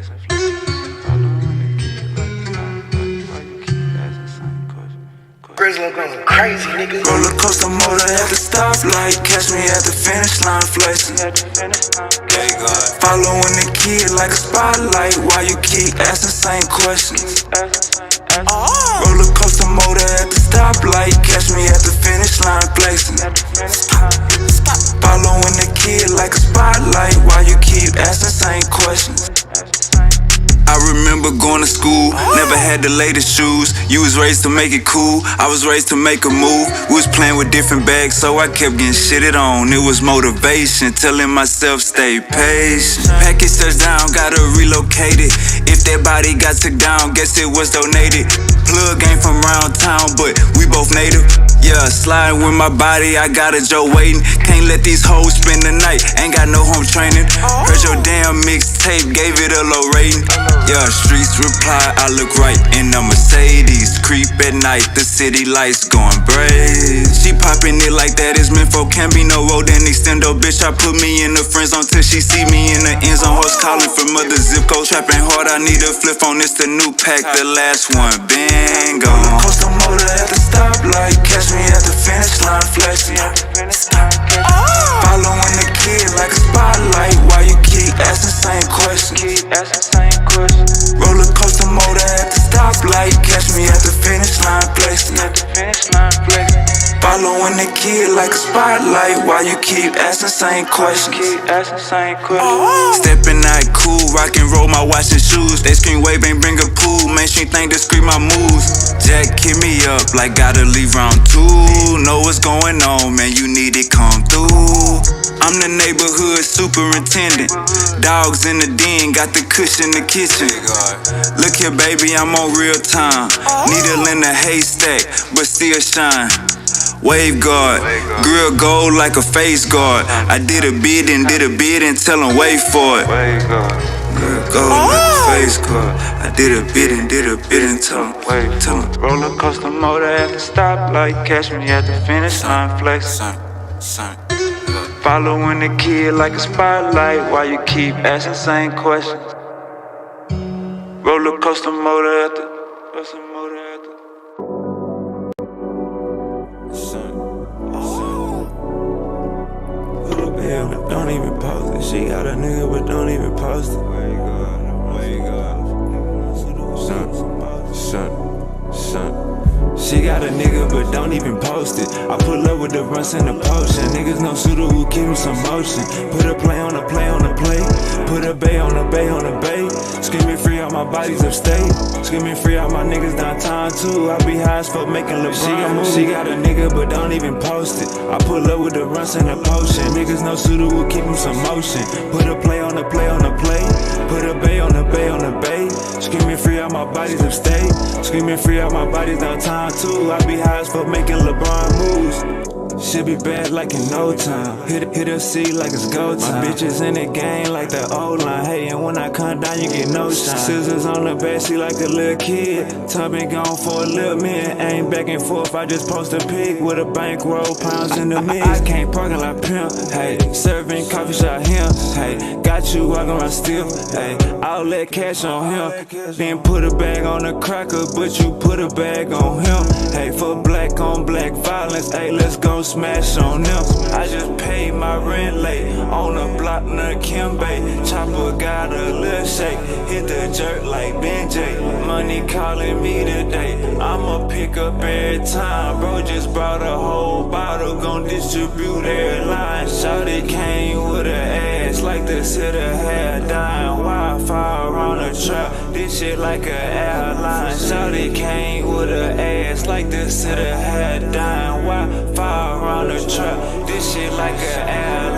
flexing. Grizzly going crazy, nigga. Roller coaster motor at the stoplight, catch me at the finish line flexing. Following the kid like a spotlight, why you keep asking same questions? Roller coaster motor at the stoplight, catch me at the finish line flexing. Following the kid like a spotlight, why you keep asking same questions? I remember going to school, never had the latest shoes. You was raised to make it cool, I was raised to make a move. We was playing with different bags, so I kept getting shitted on. It was motivation, telling myself stay patient. Package touchdown, gotta relocate it. If that body got took down, guess it was donated. Plug ain't from round town, but we both native. Yeah, sliding with my body, I got a Joe waiting. Can't let these hoes spend the night, ain't got no home training. Heard your damn mixtape, gave it a low rating. Yeah, streets reply, I look right in a Mercedes. Creep at night, the city lights going brave. She popping it like that is meant for, can't be no road and extendo. Bitch, I put me in the friend zone till she see me in the end zone. Horse calling from other zip code, trapping hard, I need a flip on this, the new pack, the last one been gone. Roller coaster motor at the stoplight, catch me at the finish line flexing. Following the kid like a spotlight, why you keep asking same questions? Roller coaster motor at the stoplight, catch me at the finish line flexing. Following the kid like a spotlight, why you keep asking same questions? Stepping out cool, rock and roll my watch and shoes. They scream wave, ain't bring a pool. Mainstream thing to scream my moves. Jack hit me up like gotta leave round 2. Know what's going on, man, you need it come through. I'm the neighborhood superintendent. Dogs in the den, got the kush in the kitchen. Look here, baby, I'm on real time. Needle in a haystack, but still shine. Wave guard, grill gold like a face guard. I did a bid and tell him wait for it. Grill gold like a face guard. I did a bid and tell him wait for it. Roller coaster motor at the stoplight, catch me at the finish line flexing. Following the kid like a spotlight, why you keep asking same questions? Roller coaster motor at the Don't even post it. She got a nigga, but don't even post it. She got a nigga, but don't even post it. I pull up with the runs and the potion. Niggas know Suda will keep him some motion. Put a play on a play on a play. Put a bay on a bay on a bay. Screaming free out my bodies upstate. Screaming free out my niggas downtown too. I be high as fuck making LeBron moves. She got a nigga, but don't even post it. I pull up with the runs and the potion. Niggas know Suda will keep him some motion. Put a play on a play on a play. Put a bay on a bay on a bay. Screaming free out my bodies upstate. Screaming free out my bodies downtown too. I be high as fuck making LeBron moves. Should be bad like in no time. Hit a C like it's go time. My bitches in the game like the old line. Hey, and when I come down, you get no shine. Scissors on the backseat like a little kid. Tub been gone for a little minute. Ain't back and forth, I just post a pic with a bankroll, pounds in the mix. I can't parking like pimp. Hey, serving coffee shop him. Hey, got you walking around still. Hey, I'll let cash on him. Then put a bag on the cracker, but you put a bag on him. Hey, for black on black violence. Hey, let's go smash on them. I just paid my rent late on the block near Kimbe. Chopper got a little shake, hit the jerk like Benjay. Money calling me today, I'ma pick up every time. Bro just brought a whole bottle, gon' distribute every line. Shawty came with her ass like the city had dying. Wi-Fi around the trap, this shit like a airline. Shawty came with her ass like the city had dying. Wi-Fi around the trap, this shit like an airline.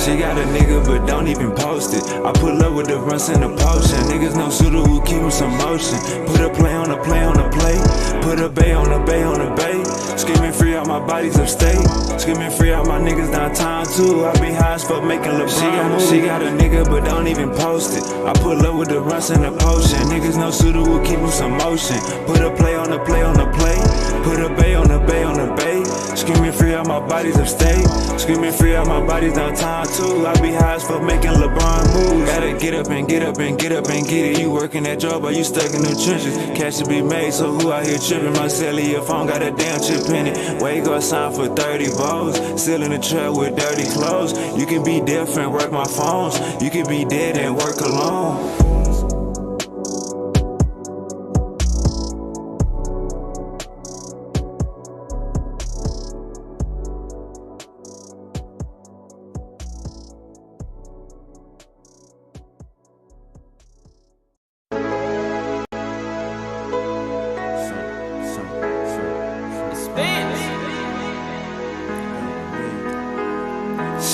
She got a nigga, but don't even post it. I pull up with the runs and the potion. Niggas know Suda will keep him some motion. Put a play on a play on a play. Put a bay on a bay on a bay. Screaming free out my bodies upstate. Screaming free out my niggas downtown too. I be high as fuck making LeBron moves. She got a nigga, but don't even post it. I pull up with the runs and the potion. Niggas know Suda will keep him some motion. Put a play on a play on a play. Put a bay on a bay on a bay. Screaming free, all my bodies upstate. Screaming free, all my bodies downtown too. I be high as fuck making LeBron moves. Gotta get up and get up and get up and get it. You working that job, or you stuck in them trenches? Cash to be made, so who out here tripping? My cellular phone got a damn chip in it. Wake up, sign for 30 votes. Still in the trap with dirty clothes. You can be different, work my phones. You can be dead and work alone.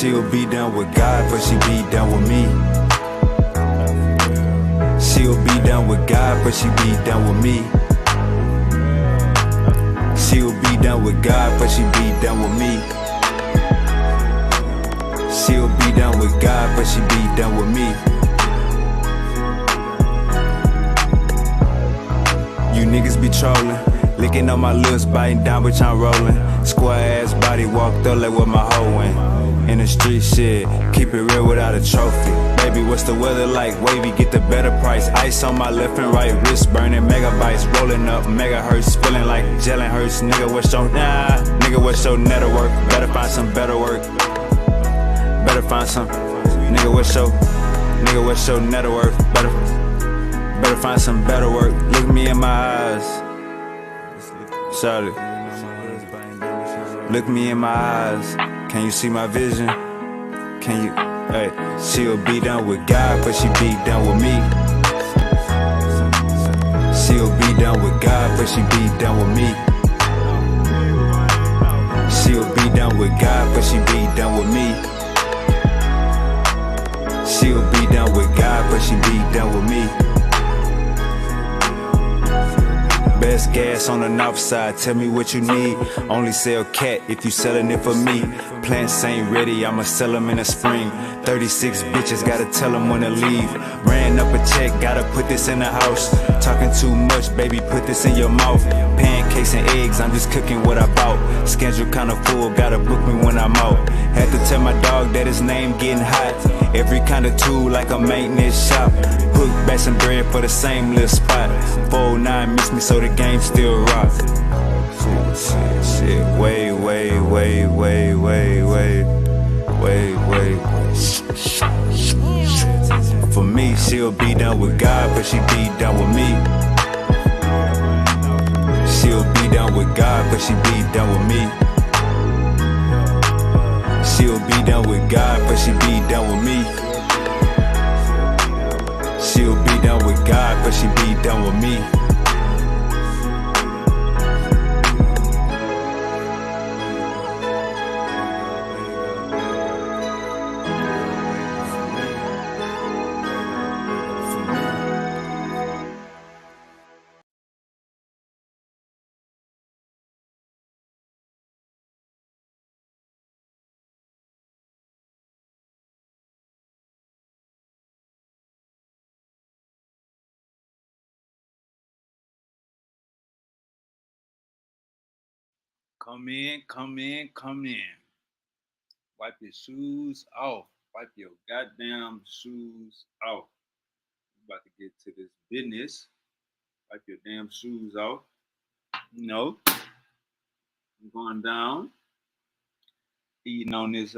She'll be down with God, but she be down with me. She'll be down with God, but she be down with me. She'll be down with God, but she be down with me. She'll be down with God, but she be down with me. You niggas be trolling, licking on my lips, biting down, bitch, I'm rolling. Square ass body walked up like what my hoe went. In the street shit, keep it real without a trophy. Baby, what's the weather like? Wavy, get the better price. Ice on my left and right wrist, burning megabytes. Rolling up megahertz, feeling like gelling hurts. Nigga, what's your nigga, what's your network? Better find some better work. Better find some. Nigga, what's your network? Better find some better work. Look me in my eyes. Shout it. Look me in my eyes. Can you see my vision? Can you? Hey, she'll be down with God, but she be down with me. She'll be down with God, but she be down with me. She'll be down with God, but she be down with me. She'll be down with God, but she be down with me. Best gas on the north side, tell me what you need. Only sell cat if you selling it for me. Plants ain't ready, I'ma sell them in the spring. 36 bitches, gotta tell them when to leave. Ran up a check, gotta put this in the house. Talking too much, baby, put this in your mouth. Pancakes and eggs, I'm just cooking what I bought. Schedule kinda full, gotta book me when I'm out. Had to tell my dog that his name getting hot. Every kind of tool like a maintenance shop. Hook back some bread for the same little spot. 409 miss me so the game still rock. Shit, wait. For me, she'll be down with God, but she be down with me. She'll be down with God, but she be down with me. She'll be down with God, but she be down with me. She'll be down with God, but she be down with me. Come in. Wipe your shoes off. Wipe your goddamn shoes off. I'm about to get to this business. Wipe your damn shoes off. You know, I'm going down, eating on this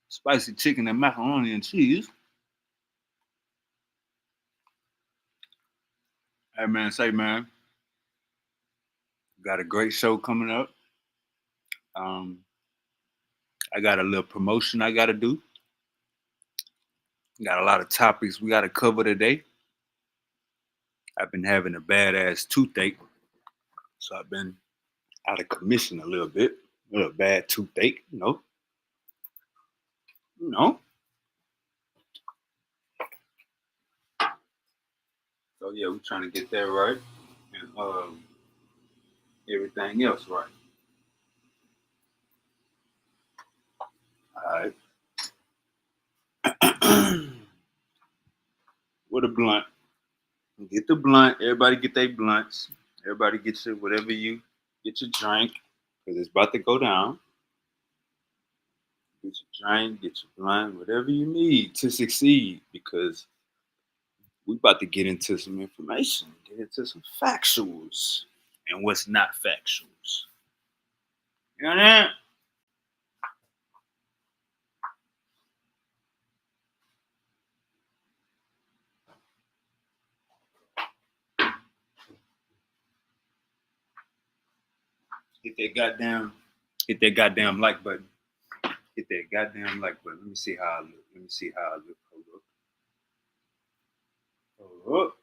spicy chicken and macaroni and cheese. Hey man, got a great show coming up. I got a little promotion I gotta do. Got a lot of topics we gotta cover today. I've been having a badass toothache, so I've been out of commission a little bit. A little bad toothache, you know. So yeah, we're trying to get that right, and everything else right. All right. With a blunt. Get the blunt. Everybody get their blunts. Everybody get your whatever you get your drink, because it's about to go down. Get your drink, get your blunt, whatever you need to succeed, because we about to get into some information, get into some factuals and what's not factuals. You know what I mean? Hit that goddamn like button. Hit that goddamn like button. Let me see how I look. Let me see how I look. Hold up.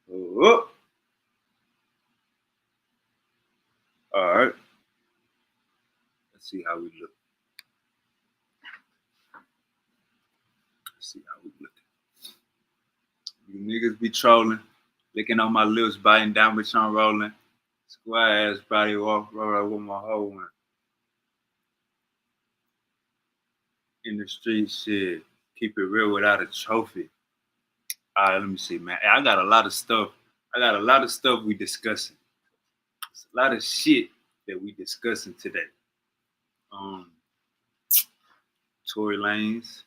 Hold up. All right. Let's see how we look. Let's see how we look. You niggas be trolling, licking on my lips, biting down with on rolling. Square ass body walk, roll with my whole one. In the street shit. Keep it real without a trophy. All right, let me see, man. I got a lot of stuff. We discussing. It's a lot of shit that we discussing today. Tory Lanez.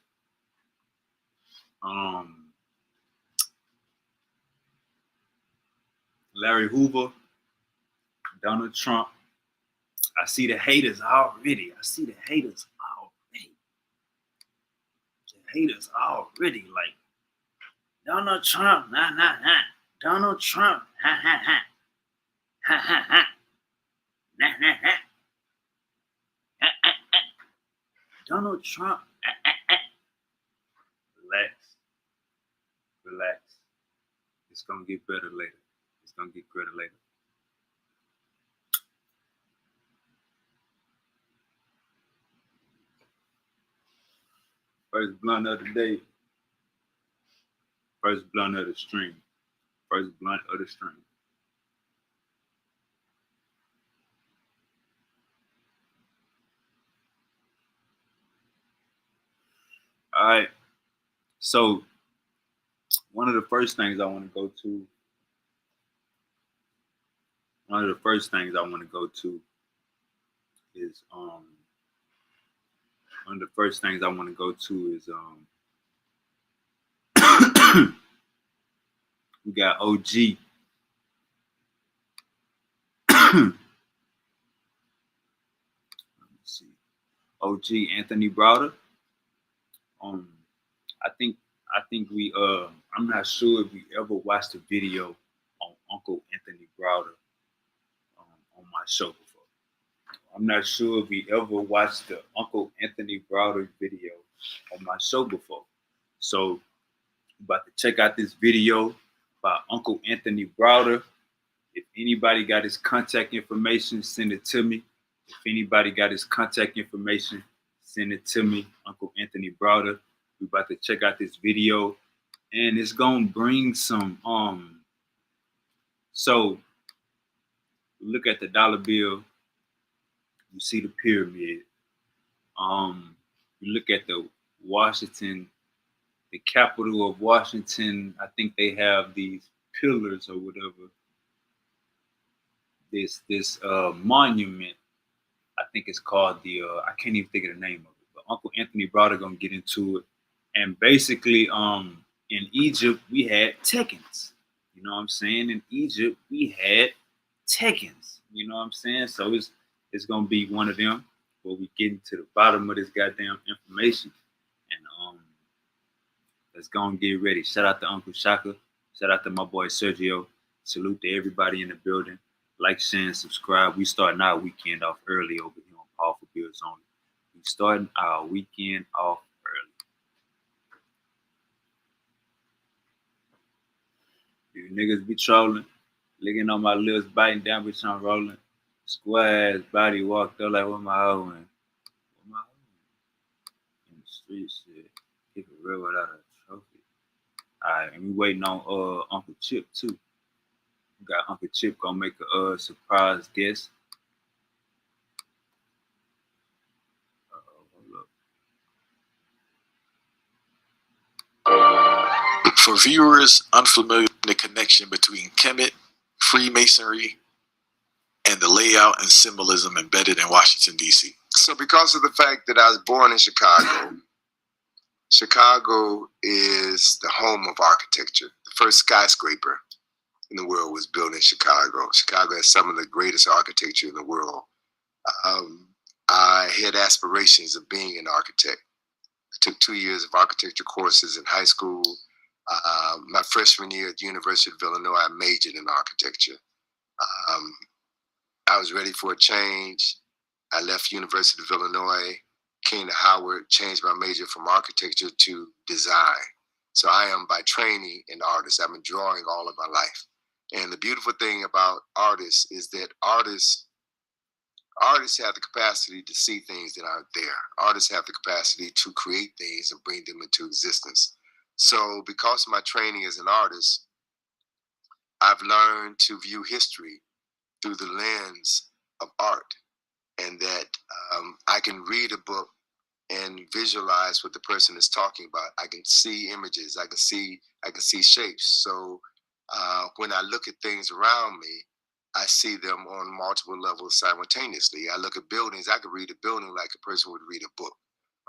Larry Hoover. Donald Trump. I see the haters already. The haters already. Like, Donald Trump, nah. Donald Trump, ha. Nah. Donald Trump, Relax. It's gonna get better later. First blunt of the day. First blunt of the stream. All right. So one of the first things I want to go to is we got OG. Let me see. OG Anthony Browder. I think we I'm not sure if we ever watched a video on Uncle Anthony Browder on my show before. I'm not sure if we ever watched the Uncle Anthony Browder video on my show before. So I'm about to check out this video by Uncle Anthony Browder. If anybody got his contact information, send it to me. Uncle Anthony Browder. We about to check out this video, and it's gonna bring some so look at the dollar bill, you see the pyramid. You look at the capital of Washington. I think they have these pillars or whatever. This monument. I think it's called the I can't even think of the name of it. But Uncle Anthony Browder gonna get into it. And basically, in Egypt, we had Tekkens. You know what I'm saying? In Egypt, we had Tekkens. You know what I'm saying? So it's gonna be one of them where we get into the bottom of this goddamn information. And let's go and get ready. Shout out to Uncle Shaka. Shout out to my boy Sergio. Salute to everybody in the building. Like, share, and subscribe. We starting our weekend off early over here on Powerful Bills Only. We starting our weekend off early. You niggas be trolling, licking on my lips, biting down, bitch, I'm rolling. Square ass body walked up like with my hoe in. In the street shit. Keep it real without a trophy. Alright, and we waiting on Uncle Chip too. We got Uncle Chip gonna make a surprise guest. For viewers unfamiliar the connection between Kemet, Freemasonry, and the layout and symbolism embedded in Washington, D.C.? So because of the fact that I was born in Chicago, Chicago is the home of architecture. The first skyscraper in the world was built in Chicago. Chicago has some of the greatest architecture in the world. I had aspirations of being an architect. I took 2 years of architecture courses in high school. My freshman year at the University of Illinois, I majored in architecture. I was ready for a change. I left University of Illinois, came to Howard, changed my major from architecture to design. So I am by training an artist. I've been drawing all of my life. And the beautiful thing about artists is that artists have the capacity to see things that aren't there. Artists have the capacity to create things and bring them into existence. So because of my training as an artist, I've learned to view history through the lens of art, and that I can read a book and visualize what the person is talking about. I can see images. I can see shapes. So when I look at things around me, I see them on multiple levels simultaneously. I look at buildings. I could read a building like a person would read a book,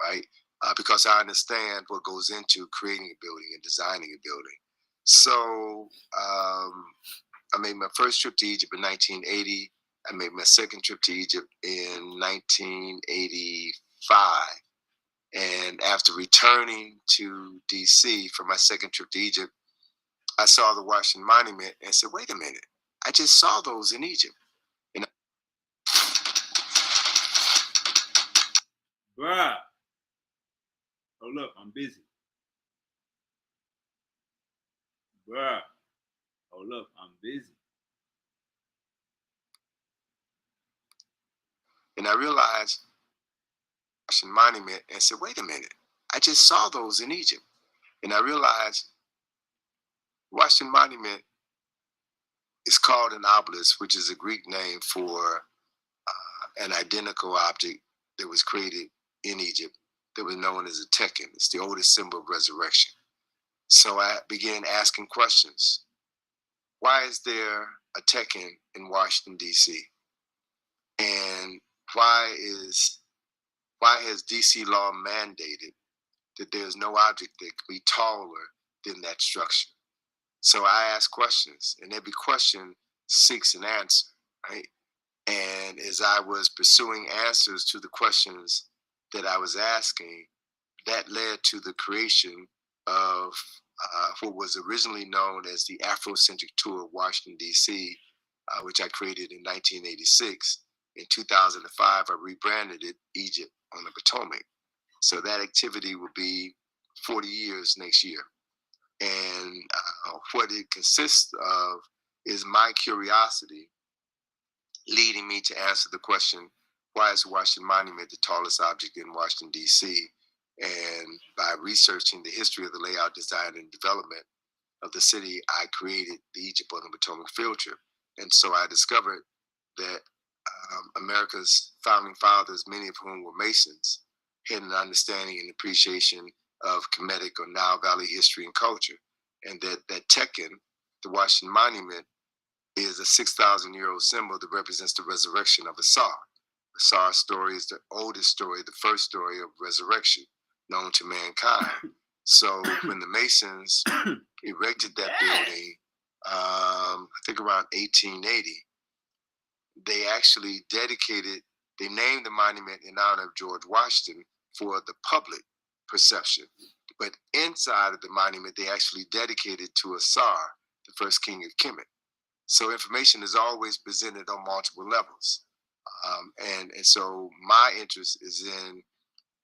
right? Because I understand what goes into creating a building and designing a building. So I made my first trip to Egypt in 1980. I made my second trip to Egypt in 1985. And after returning to DC for my second trip to Egypt, I saw the Washington Monument and said, wait a minute, I just saw those in Egypt. You know? Bruh. Hold up, I'm busy. Bruh. Hold up, I'm busy. And I realized Washington Monument and said, wait a minute, I just saw those in Egypt. And I realized Washington Monument is called an obelisk, which is a Greek name for an identical object that was created in Egypt that was known as a tekken. It's the oldest symbol of resurrection. So I began asking questions. Why is there a tekken in Washington, D.C.? And why has D.C. law mandated that there's no object that can be taller than that structure? So I ask questions, and every question seeks an answer, right? And as I was pursuing answers to the questions that I was asking, that led to the creation of what was originally known as the Afrocentric Tour of Washington, D.C., which I created in 1986. In 2005, I rebranded it Egypt on the Potomac. So that activity will be 40 years next year. And what it consists of is my curiosity leading me to answer the question, why is the Washington Monument the tallest object in Washington, D.C.? And by researching the history of the layout, design, and development of the city, I created the Egypt on the Potomac field trip. And so I discovered that America's founding fathers, many of whom were Masons, had an understanding and appreciation of Kemetic or Nile Valley history and culture. And that tekken, the Washington Monument, is a 6,000-year-old symbol that represents the resurrection of Asar. Asar's story is the oldest story, the first story of resurrection known to mankind. So when the Masons erected that building, I think around 1880, they actually they named the monument in honor of George Washington for the public perception. But inside of the monument, they actually dedicated to Asar, the first king of Kemet. So information is always presented on multiple levels. And so my interest is in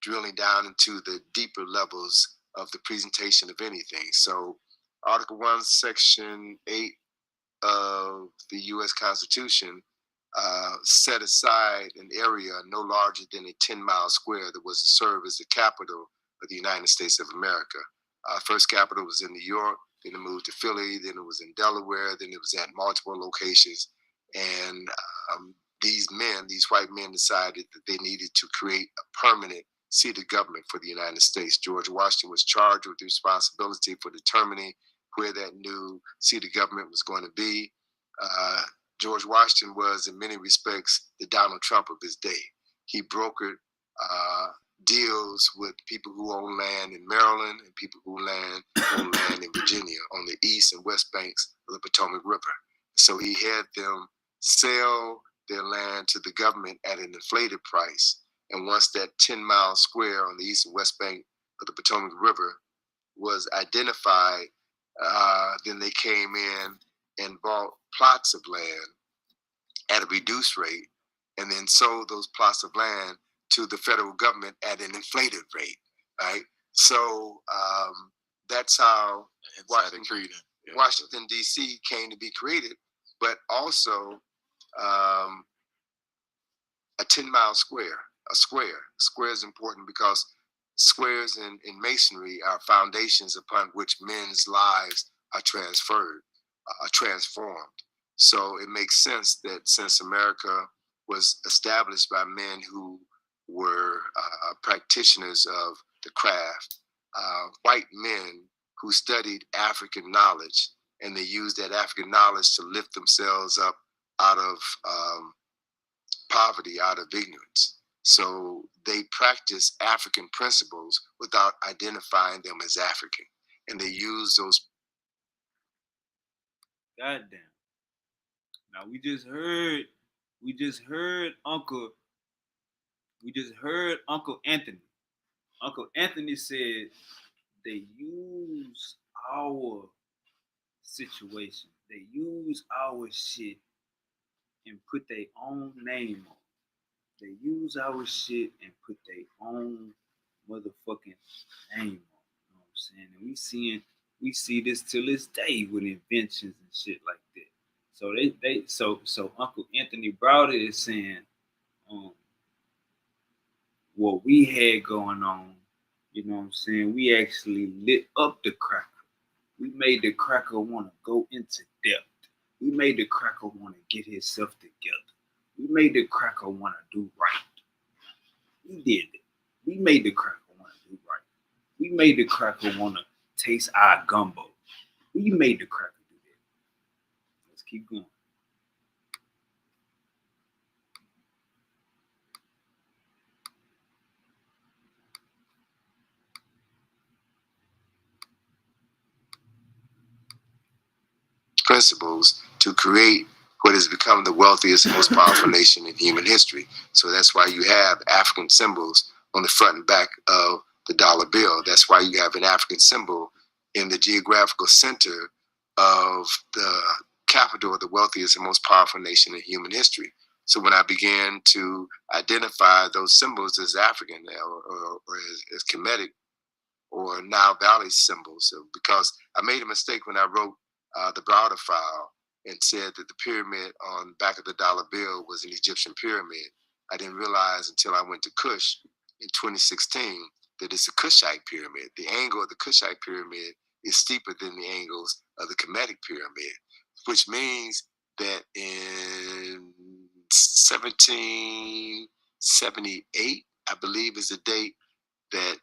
drilling down into the deeper levels of the presentation of anything. So Article 1, Section 8 of the U.S. Constitution set aside an area no larger than a 10-mile square that was to serve as the capital of the United States of America. First capital was in New York, then it moved to Philly, then it was in Delaware, then it was at multiple locations. And these white men decided that they needed to create a permanent seat of government for the United States. George Washington was charged with the responsibility for determining where that new seat of government was going to be. George Washington was, in many respects, the Donald Trump of his day. He brokered deals with people who own land in Maryland and people who own land in Virginia on the east and west banks of the Potomac River. So he had them sell their land to the government at an inflated price. And once that 10-mile square on the east and west bank of the Potomac River was identified, then they came in and bought plots of land at a reduced rate and then sold those plots of land to the federal government at an inflated rate, right? So that's how Washington, D.C. came to be created, but also a 10-mile square. A square is important because squares in masonry are foundations upon which men's lives are transformed. So it makes sense that since America was established by men who were practitioners of the craft, white men who studied African knowledge, and they used that African knowledge to lift themselves up out of poverty, out of ignorance. So they practice African principles without identifying them as African. And they use those. Goddamn. Now we just heard Uncle Anthony. Uncle Anthony said they use our situation. They use our shit and put their own name on. They use our shit and put their own motherfucking name on. You know what I'm saying? And we see this till this day with inventions and shit like that. So Uncle Anthony Browder is saying what we had going on, you know what I'm saying? We actually lit up the cracker. We made the cracker want to go into depth. We made the cracker want to get himself together. We made the cracker want to do right. We did it. We made the cracker want to do right. We made the cracker want to taste our gumbo. We made the cracker do that. Let's keep going. Principles to create what has become the wealthiest and most powerful nation in human history. So that's why you have African symbols on the front and back of the dollar bill. That's why you have an African symbol in the geographical center of the capital of the wealthiest and most powerful nation in human history. So when I began to identify those symbols as African or as Kemetic or Nile Valley symbols, because I made a mistake when I wrote the Browder file and said that the pyramid on the back of the dollar bill was an Egyptian pyramid. I didn't realize until I went to Kush in 2016 that it's a Kushite pyramid. The angle of the Kushite pyramid is steeper than the angles of the Kemetic pyramid, which means that in 1778, I believe is the date that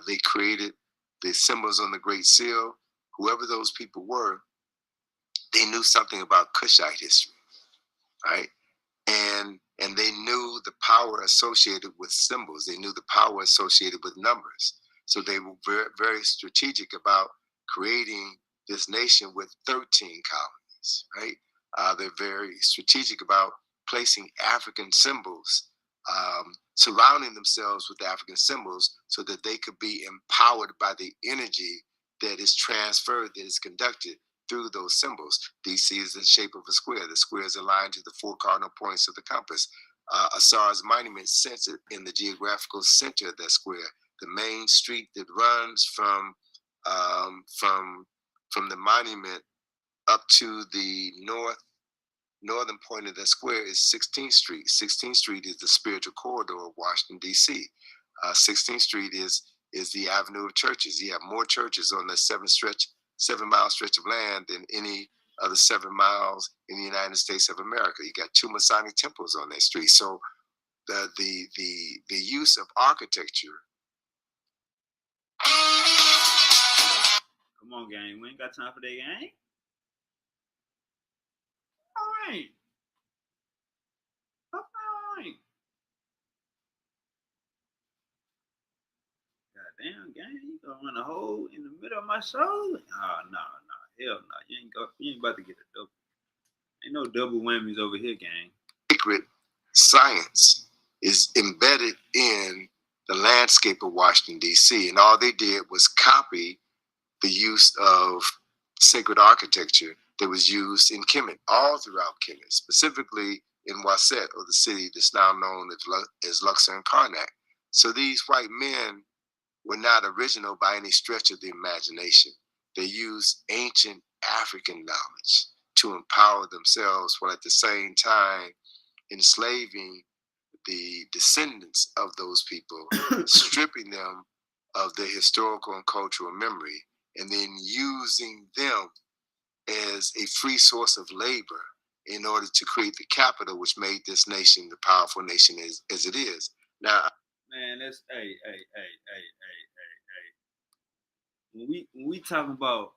they created the symbols on the Great Seal. Whoever those people were, they knew something about Kushite history, right? And they knew the power associated with symbols. They knew the power associated with numbers. So they were very, very strategic about creating this nation with 13 colonies, right? They're very strategic about placing African symbols, surrounding themselves with African symbols so that they could be empowered by the energy that is transferred, that is conducted through those symbols. DC is the shape of a square. The square is aligned to the 4 cardinal points of the compass. Asar's monument sits in the geographical center of that square. The main street that runs from the monument up to the northern point of that square is 16th Street. 16th Street is the spiritual corridor of Washington, D.C. 16th Street is the avenue of churches. You have more churches on the 7-mile stretch of land than any other 7 miles in the United States of America. You got 2 Masonic temples on that street. So the use of architecture. Come on, gang. We ain't got time for that, gang. All right. All right. Goddamn, gang. You gonna run a hole in the middle of my show? Oh, no. Hell no. You ain't about to get a double. Ain't no double whammies over here, gang. Secret science is embedded in the landscape of Washington, D.C., and all they did was copy the use of sacred architecture that was used in Kemet, all throughout Kemet, specifically in Waset, or the city that's now known as Luxor and Karnak. So these white men were not original by any stretch of the imagination. They used ancient African knowledge to empower themselves while at the same time enslaving the descendants of those people, stripping them of their historical and cultural memory, and then using them as a free source of labor in order to create the capital which made this nation the powerful nation as it is. Now, man, that's hey. When we talk about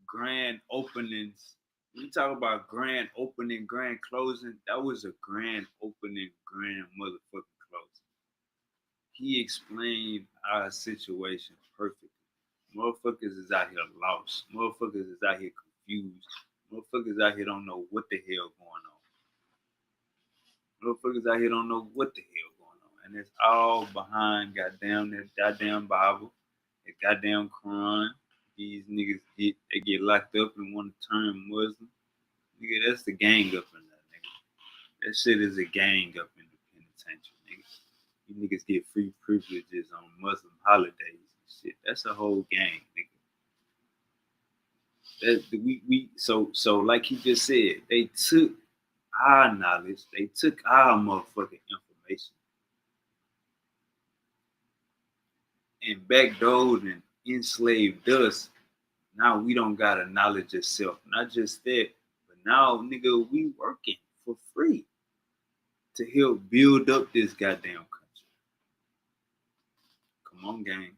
grand openings, when we talk about grand opening, grand closing, that was a grand opening, grand motherfucking closing. He explained our situation perfectly. Motherfuckers is out here lost. Motherfuckers is out here confused. Motherfuckers out here don't know what the hell going on. Motherfuckers out here don't know what the hell going on. And it's all behind that goddamn Bible, that goddamn Quran. These niggas get locked up and want to turn Muslim. Nigga, that's the gang up in there, nigga. That shit is a gang up in the penitentiary, nigga. You niggas get free privileges on Muslim holidays and shit. That's a whole gang, nigga. So like he just said, they took our knowledge, they took our motherfucking information and backdoored and enslaved us. Now we don't got a knowledge of self. Not just that, but now, nigga, we working for free to help build up this goddamn country. Come on, gang.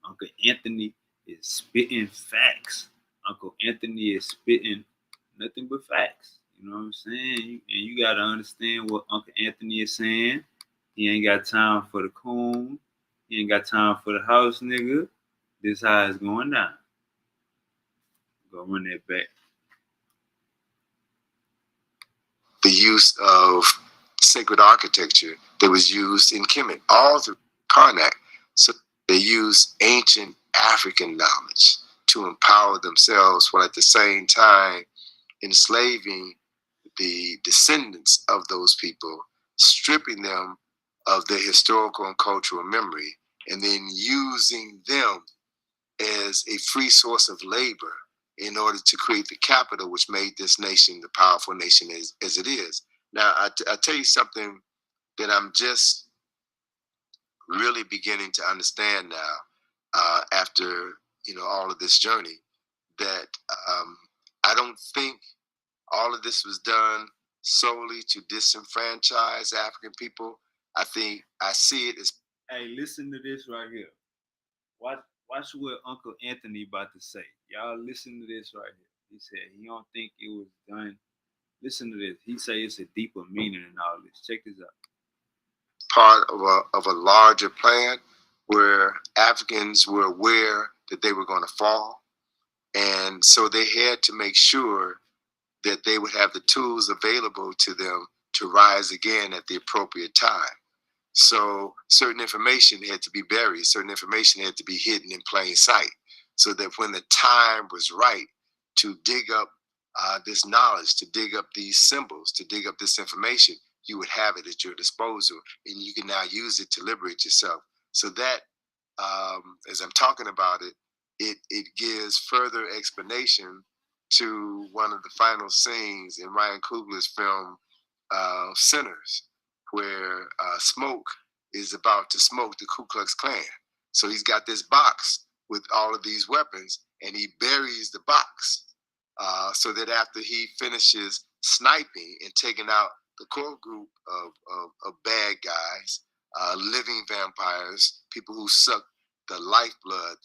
Uncle Anthony is spitting facts. Uncle Anthony is spitting nothing but facts. You know what I'm saying? And you got to understand what Uncle Anthony is saying. He ain't got time for the coon. He ain't got time for the house, nigga. This how it's going down. Go run that back. the use of sacred architecture that was used in Kemet, all through Karnak. So they used ancient African knowledge to empower themselves while at the same time enslaving the descendants of those people, stripping them of their historical and cultural memory, and then using them as a free source of labor in order to create the capital which made this nation the powerful nation as it is. Now, I tell you something that I'm just really beginning to understand now, after all of this journey, that I don't think all of this was done solely to disenfranchise African people. I see it as. Hey, listen to this right here. Watch what Uncle Anthony about to say. Y'all listen to this right here. He said he don't think it was done. Listen to this. He say it's a deeper meaning in all this. Check this out. Part of a larger plan where Africans were aware that they were going to fall. And so they had to make sure that they would have the tools available to them to rise again at the appropriate time. So certain information had to be buried, certain information had to be hidden in plain sight, so that when the time was right to dig up this knowledge, to dig up these symbols, to dig up this information, you would have it at your disposal, and you can now use it to liberate yourself. So that, as I'm talking about it, it gives further explanation to one of the final scenes in Ryan Coogler's film, Sinners, where Smoke is about to smoke the Ku Klux Klan. So he's got this box with all of these weapons, and he buries the box so that after he finishes sniping and taking out the core group of bad guys, living vampires, people who suck the lifeblood,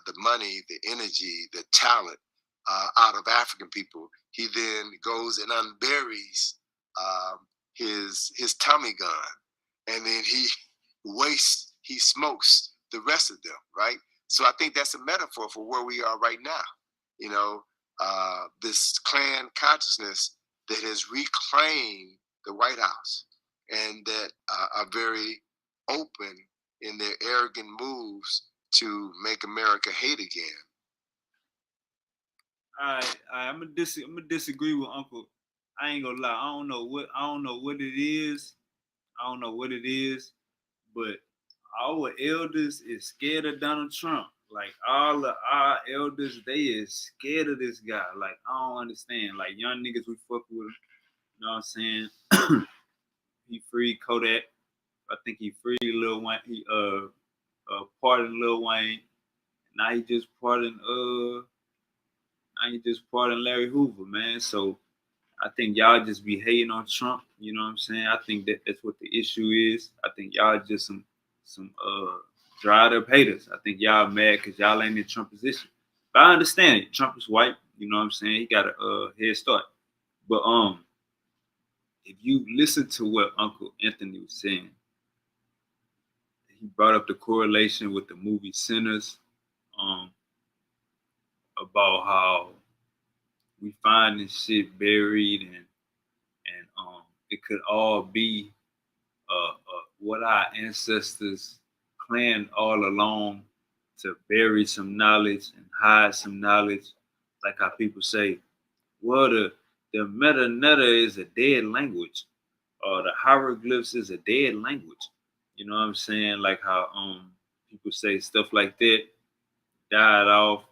the money, the energy, the talent out of African people, he then goes and unburies his Tommy gun, and then he smokes the rest of them, right? So I think that's a metaphor for where we are right now. You know, this Klan consciousness that has reclaimed the White House and that are very open in their arrogant moves to make America hate again. I'm gonna disagree with Uncle. I ain't gonna lie. I don't know what it is. I don't know what it is, but our elders is scared of Donald Trump. Like all of our elders, they is scared of this guy. Like I don't understand. Like young niggas, we fuck with him. You know what I'm saying? He freed Kodak. I think he freed Lil Wayne. He pardoned Lil Wayne. Now he just pardoned Larry Hoover, man. So I think y'all just be hating on Trump. You know what I'm saying? I think that's what the issue is. I think y'all just some dried up haters. I think y'all mad because y'all ain't in Trump position. But I understand it. Trump is white. You know what I'm saying? He got a head start. But if you listen to what Uncle Anthony was saying, he brought up the correlation with the movie Sinners, about how we find this shit buried and it could all be what our ancestors planned all along to bury some knowledge and hide some knowledge. Like how people say, well, the metanetta is a dead language, or the hieroglyphs is a dead language. You know what I'm saying? Like how people say stuff like that died off.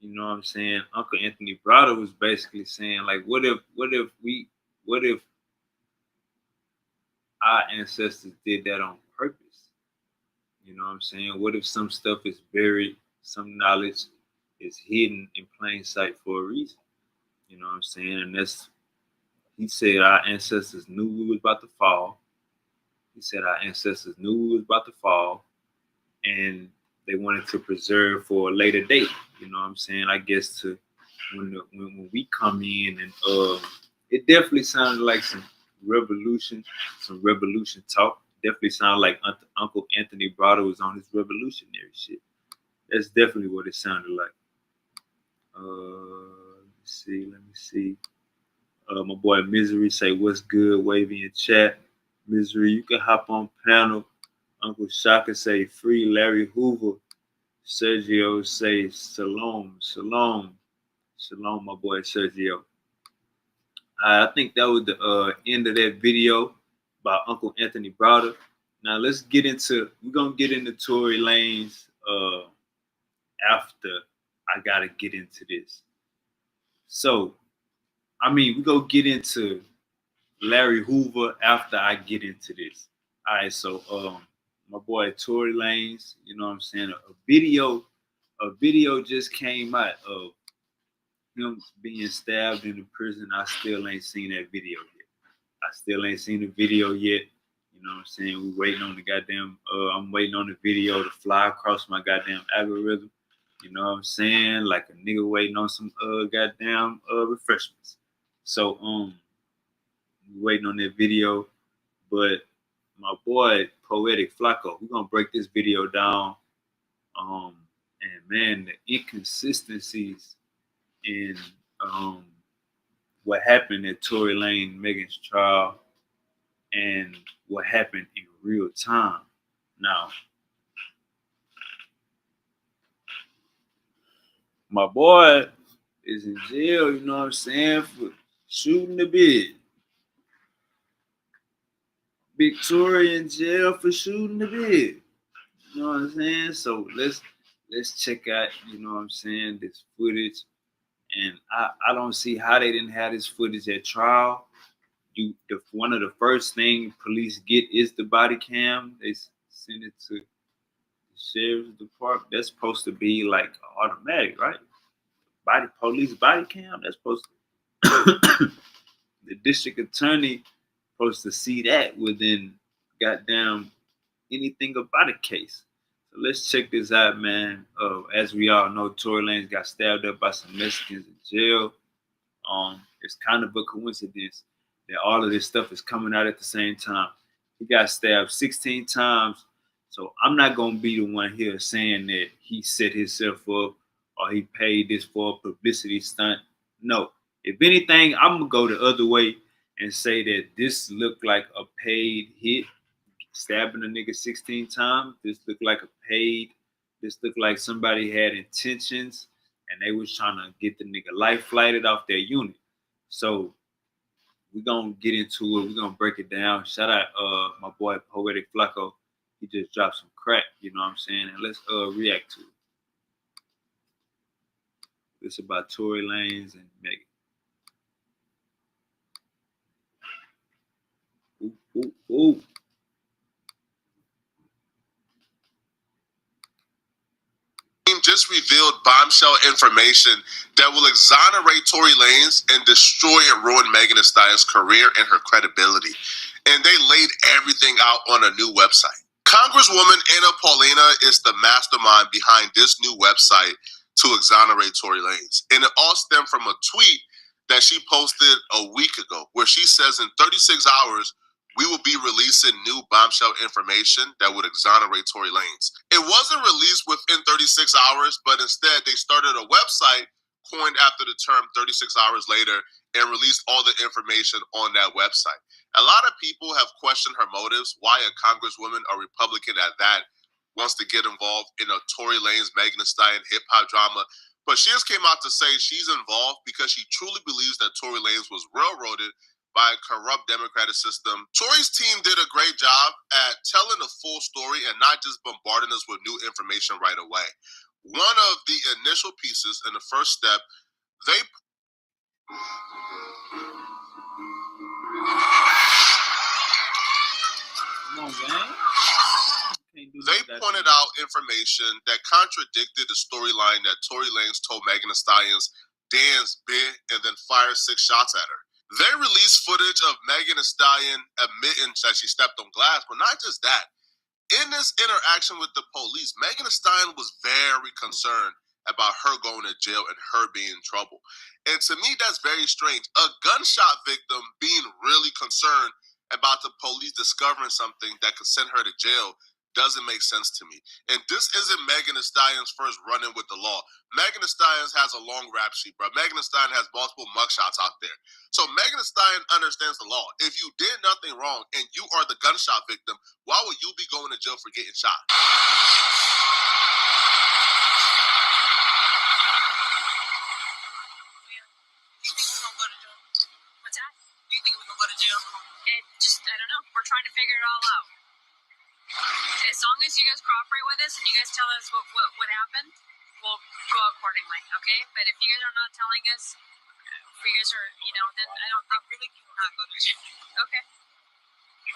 You know what I'm saying? Uncle Anthony Browder was basically saying, like, what if our ancestors did that on purpose? You know what I'm saying? What if some stuff is buried, some knowledge is hidden in plain sight for a reason? You know what I'm saying? And he said our ancestors knew we was about to fall. He said our ancestors knew we was about to fall, and they wanted to preserve for a later date. You know what I'm saying? I guess to when we come in, and it definitely sounded like some revolution talk. Definitely sounded like Uncle Anthony Browder was on his revolutionary shit. That's definitely what it sounded like. Let me see. My boy Misery say, what's good? Wavy in chat. Misery, you can hop on panel. Uncle Shaka say, free Larry Hoover. Sergio say, shalom, my boy Sergio. I think that was the end of that video by Uncle Anthony Browder. Now we're gonna get into Tory Lanez after I gotta get into this. So, we're gonna get into Larry Hoover after I get into this. All right, so my boy Tory Lanez, you know what I'm saying? A video just came out of him being stabbed in the prison. I still ain't seen that video yet. I still ain't seen the video yet. You know what I'm saying? We waiting on the goddamn, I'm waiting on the video to fly across my goddamn algorithm. You know what I'm saying? Like a nigga waiting on some goddamn refreshments. So we waiting on that video. But my boy Poetic Flacco, we're gonna break this video down. And man, the inconsistencies in what happened at Tory Lane Megan's trial and what happened in real time. Now, my boy is in jail, you know what I'm saying, for shooting the bid. Big Tory in jail for shooting the bid. You know what I'm saying? So let's check out, you know what I'm saying, this footage. And I don't see how they didn't have this footage at trial. One of the first things police get is the body cam. They send it to the sheriff's department. That's supposed to be like automatic, right? Police body cam. That's supposed to. The district attorney supposed to see that within goddamn anything about a case. So let's check this out, man. As we all know, Tory Lanez got stabbed up by some Mexicans in jail. It's kind of a coincidence that all of this stuff is coming out at the same time. He got stabbed 16 times. So I'm not gonna be the one here saying that he set himself up or he paid this for a publicity stunt. No. If anything, I'm gonna go the other way and say that this looked like a paid hit. Stabbing a nigga 16 times. This looked like a paid. This looked like somebody had intentions and they was trying to get the nigga life flighted off their unit. So we're gonna get into it. We're gonna break it down. Shout out my boy Poetic Flacco. He just dropped some crack, you know what I'm saying? And let's react to it. This about Tory Lanez and Megan. Ooh, ooh, ooh. Just revealed bombshell information that will exonerate Tory Lanez and destroy and ruin Megan Thee Stallion's career and her credibility. And they laid everything out on a new website. Congresswoman Anna Paulina is the mastermind behind this new website to exonerate Tory Lanez. And it all stemmed from a tweet that she posted a week ago where she says in 36 hours, we will be releasing new bombshell information that would exonerate Tory Lanez. It wasn't released within 36 hours, but instead they started a website coined after the term 36 hours later and released all the information on that website. A lot of people have questioned her motives, why a congresswoman, a Republican at that, wants to get involved in a Tory Lanez, Megan Thee Stallion hip-hop drama. But she just came out to say she's involved because she truly believes that Tory Lanez was railroaded by a corrupt democratic system. Tory's team did a great job at telling the full story and not just bombarding us with new information right away. One of the initial pieces in the first step, they pointed out information that contradicted the storyline that Tory Lanez told Megan Thee Stallion's dance bit and then fired 6 shots at her. They released footage of Megan Thee Stallion admitting that she stepped on glass, but not just that. In this interaction with the police, Megan Thee Stallion was very concerned about her going to jail and her being in trouble. And to me, that's very strange. A gunshot victim being really concerned about the police discovering something that could send her to jail doesn't make sense to me. And this isn't Megan Thee Stallion's first run-in with the law. Megan Thee Stallion has a long rap sheet, bro. Megan Thee Stallion has multiple mugshots out there. So Megan Thee Stallion understands the law. If you did nothing wrong and you are the gunshot victim, why would you be going to jail for getting shot? I don't know. We're trying to figure it all out. As long as you guys cooperate with us and you guys tell us what happened, we'll go accordingly, okay? But if you guys are not telling us, if you guys are, then I really cannot go to jail. Okay. I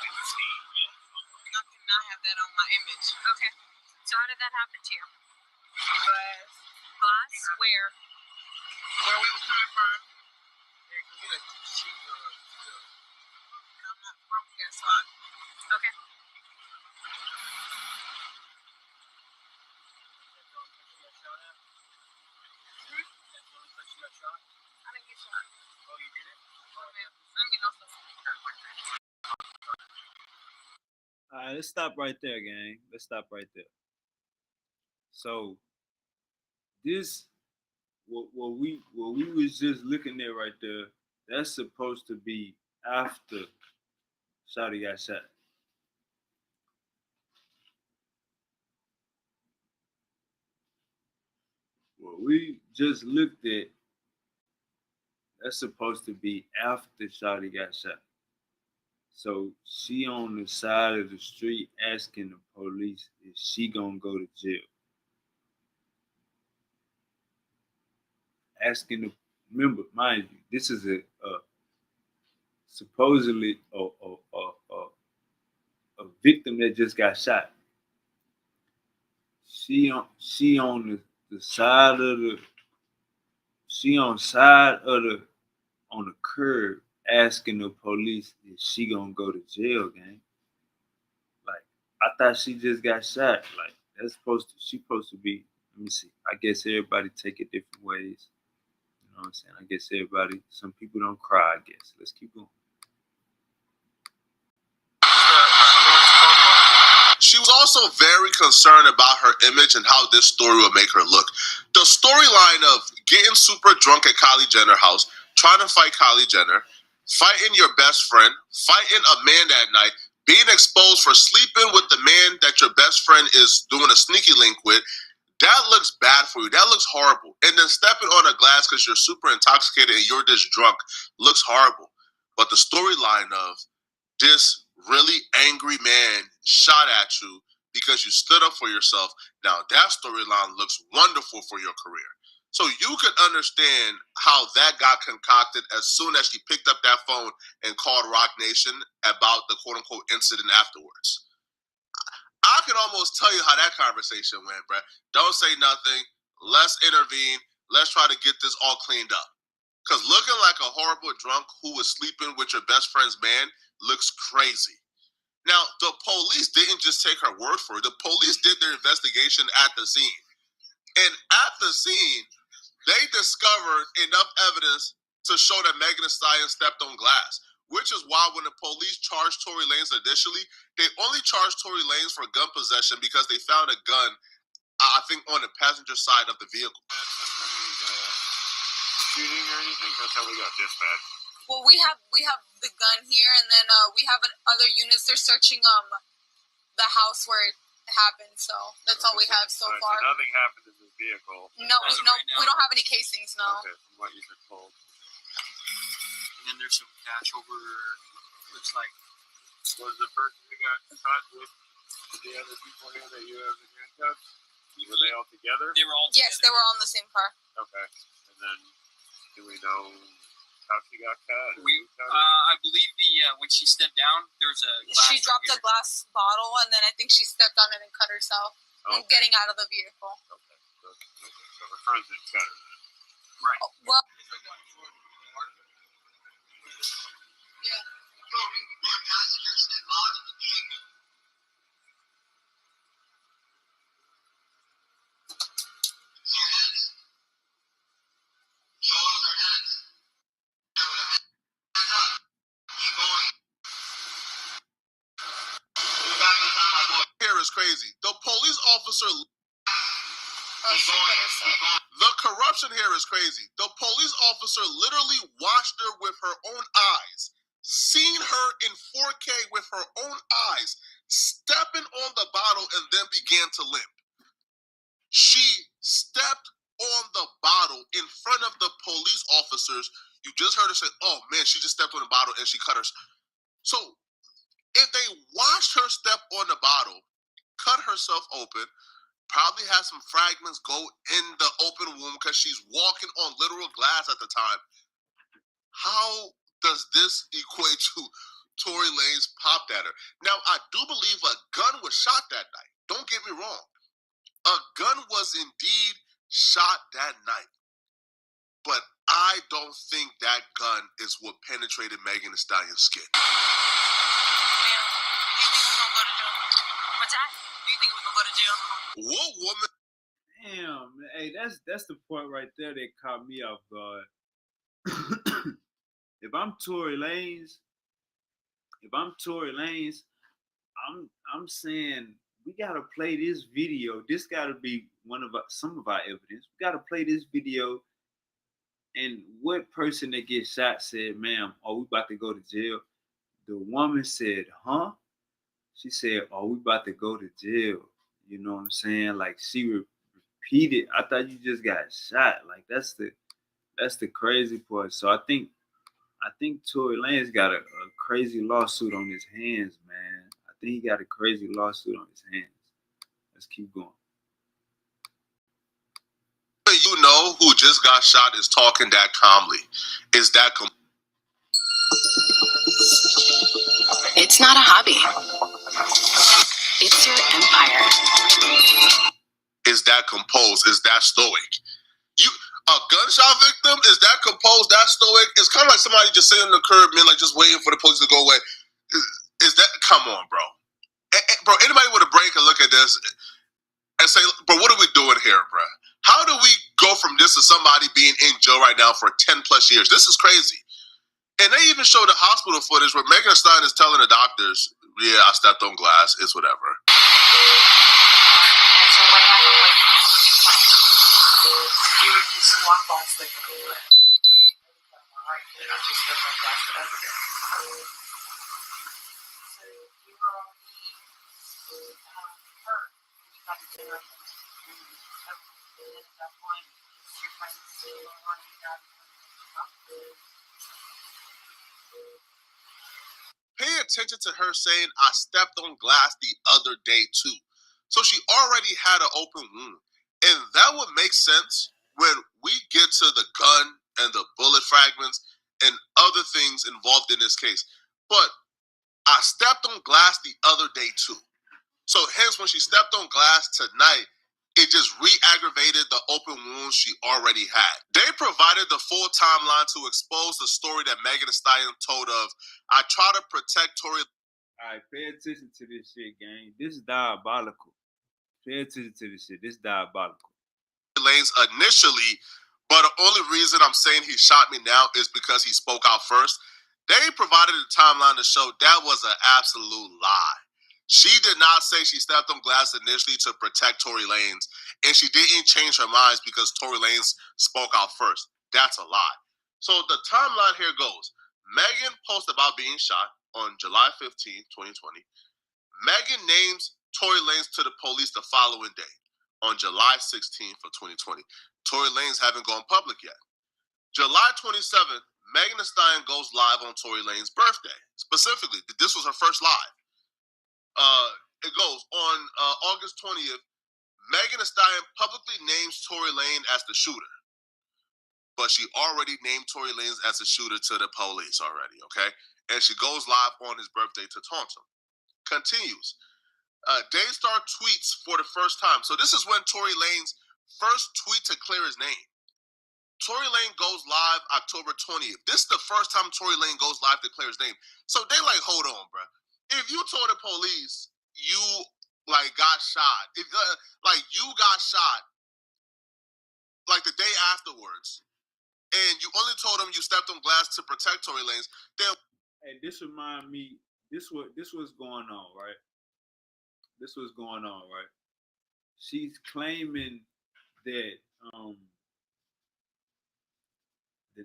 cannot have that on my image. Okay. So how did that happen to you? Glass? Where? Where we were coming from. I'm not from here, so okay. All right, let's stop right there, gang. Let's stop right there. So this, what we was just looking at right there, that's supposed to be after Shawty got shot. What we just looked at, that's supposed to be after Shawty got shot. So she on the side of the street asking the police, is she gonna go to jail? Asking the, remember, mind you, this is a supposedly a victim that just got shot. She on the side of the, she on the curb asking the police, is she gonna go to jail, gang? Like, I thought she just got shot. Like, She's supposed to be. Let me see. I guess everybody take it different ways. You know what I'm saying? I guess some people don't cry. I guess. Let's keep going. She was also very concerned about her image and how this story would make her look. The storyline of getting super drunk at Kylie Jenner's house, trying to fight Kylie Jenner, fighting your best friend, fighting a man that night, being exposed for sleeping with the man that your best friend is doing a sneaky link with, that looks bad for you. That looks horrible. And then stepping on a glass because you're super intoxicated and you're just drunk looks horrible. But the storyline of this really angry man shot at you because you stood up for yourself, now that storyline looks wonderful for your career. So you could understand how that got concocted as soon as she picked up that phone and called Rock Nation about the quote-unquote incident afterwards. I can almost tell you how that conversation went, bro. Don't say nothing. Let's intervene. Let's try to get this all cleaned up. Because looking like a horrible drunk who was sleeping with your best friend's man looks crazy. Now, the police didn't just take her word for it. The police did their investigation at the scene. And at the scene, they discovered enough evidence to show that Megan Thee Stallion stepped on glass, which is why when the police charged Tory Lanez initially, they only charged Tory Lanez for gun possession because they found a gun, I think, on the passenger side of the vehicle. Shooting or anything? That's how we got dispatched. Well, we have the gun here, and then we have other units. They're searching the house where it happened. So that's all we have so far. So nothing happened in this vehicle. No, we don't have any casings. No. Okay, from what you've been told. And then there's some cash over. Looks like Was the person who got caught with the other people here that you have in handcuffs? Were they all together? they were all together. Yes, they were all in the same car. Okay. And then, do we know how she got cut? I believe when she stepped down, there was a glass She dropped a glass bottle, and then I think she stepped on it and cut herself, getting out of the vehicle. Okay. So her friends didn't cut her. Right. Well, yeah. Here is crazy. The police officer. Oh, she cut herself. The corruption here is crazy. The police officer literally watched her with her own eyes, seen her in 4K with her own eyes, stepping on the bottle and then began to limp. She stepped on the bottle in front of the police officers. You just heard her say, oh man, she just stepped on the bottle and she cut herself. So if they watched her step on the bottle, cut herself open, probably had some fragments go in the open wound because she's walking on literal glass at the time. How does this equate to Tory Lanez popped at her? Now, I do believe a gun was shot that night. Don't get me wrong. A gun was indeed shot that night. But I don't think that gun is what penetrated Megan Thee Stallion's skin. What's that? Do you think we're gonna go to jail? What woman? Damn, hey, that's the point right there that caught me off guard. If I'm Tory Lanez, I'm saying we gotta play this video. This gotta be some of our evidence. We gotta play this video. And what person that gets shot said, "Ma'am, are we about to go to jail?" The woman said, "Huh?" She said, "Are we about to go to jail?" You know what I'm saying? Like she repeated, "I thought you just got shot." Like that's the crazy part. So I think Tory Lanez got a crazy lawsuit on his hands, man. I think he got a crazy lawsuit on his hands. Let's keep going. You know who just got shot is talking that calmly. Is that It's not a hobby. It's your empire. Is that composed? Is that stoic? A gunshot victim? Is that composed? That stoic? It's kind of like somebody just sitting on the curb, man, like just waiting for the police to go away. Is that? Come on, bro. Bro, anybody with a brain can look at this and say, "But what are we doing here, bruh? How do we go from this to somebody being in jail right now for 10 plus years? This is crazy." And they even show the hospital footage where Megan Thee Stallion is telling the doctors, "Yeah, I stepped on glass. It's whatever." And so what happened with you were just one ball slipping over. Alright, I just stepped on glass for evidence. So you were already hurt. You got to do it. And at that point, your friends still on you got Pay attention to her saying, "I stepped on glass the other day too." So she already had an open wound. And that would make sense when we get to the gun and the bullet fragments and other things involved in this case. But I stepped on glass the other day too. So hence, when she stepped on glass tonight, it just re-aggravated the open wounds she already had. They provided the full timeline to expose the story that Megan Thee Stallion told of, "I try to protect Tory." All right, pay attention to this shit, gang. This is diabolical. Pay attention to this shit. This is diabolical. Lanes initially, but the only reason I'm saying he shot me now is because he spoke out first. They provided a timeline to show that was an absolute lie. She did not say she stepped on glass initially to protect Tory Lanez, and she didn't change her minds because Tory Lanez spoke out first. That's a lie. So the timeline here goes. Megan posted about being shot on July 15, 2020. Megan names Tory Lanez to the police the following day, on July 16th of 2020. Tory Lanez haven't gone public yet. July 27th, Megan Thee Stallion goes live on Tory Lanez's birthday. Specifically, this was her first live. It goes on August 20th. Megan Thee Stallion publicly names Tory Lanez as the shooter, but she already named Tory Lanez as the shooter to the police already. Okay, and she goes live on his birthday to taunt him. Continues. Daystar tweets for the first time. So this is when Tory Lanez first tweet to clear his name. Tory Lanez goes live October 20th. This is the first time Tory Lanez goes live to clear his name. So they like, hold on, bro. If you told the police you like got shot, if like you got shot like the day afterwards, and you only told them you stepped on glass to protect Tory Lanez, then Hey, this remind me. This was going on, right? This was going on, right? She's claiming that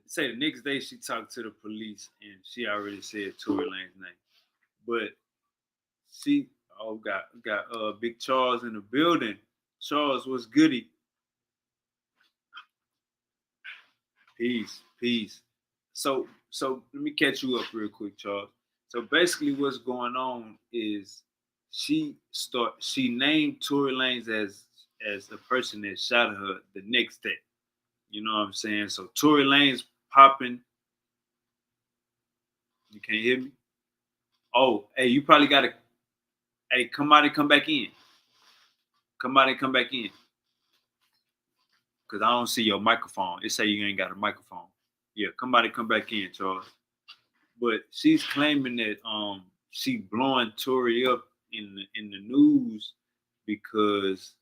say the next day she talked to the police and she already said Tory Lanez's name, but she got Big Charles in the building. Charles, what's goody? Peace. So let me catch you up real quick, Charles. So basically, what's going on is she named Tory Lanez as the person that shot her the next day. You know what I'm saying? So Tory Lanez popping. You can't hear me? Oh, hey, you probably gotta. Hey, come out and come back in. Come out and come back in. Cause I don't see your microphone. It say you ain't got a microphone. Yeah, come out and come back in, Charles. But she's claiming that she blowing Tory up in the news because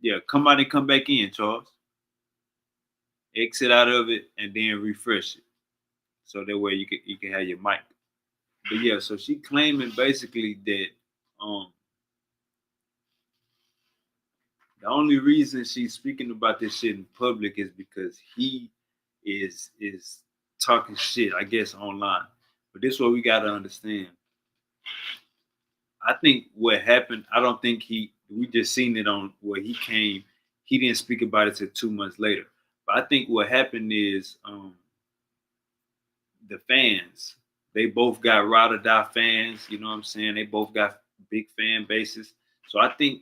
yeah, come out and come back in, Charles. Exit out of it and then refresh it. So that way you can have your mic. But yeah, so she claiming basically that the only reason she's speaking about this shit in public is because he is talking shit, I guess, online. But this is what we gotta understand. I think what happened, I don't think we just seen it on where he came. He didn't speak about it till 2 months later. But I think what happened is the fans, they both got ride or die fans, you know what I'm saying? They both got big fan bases. So I think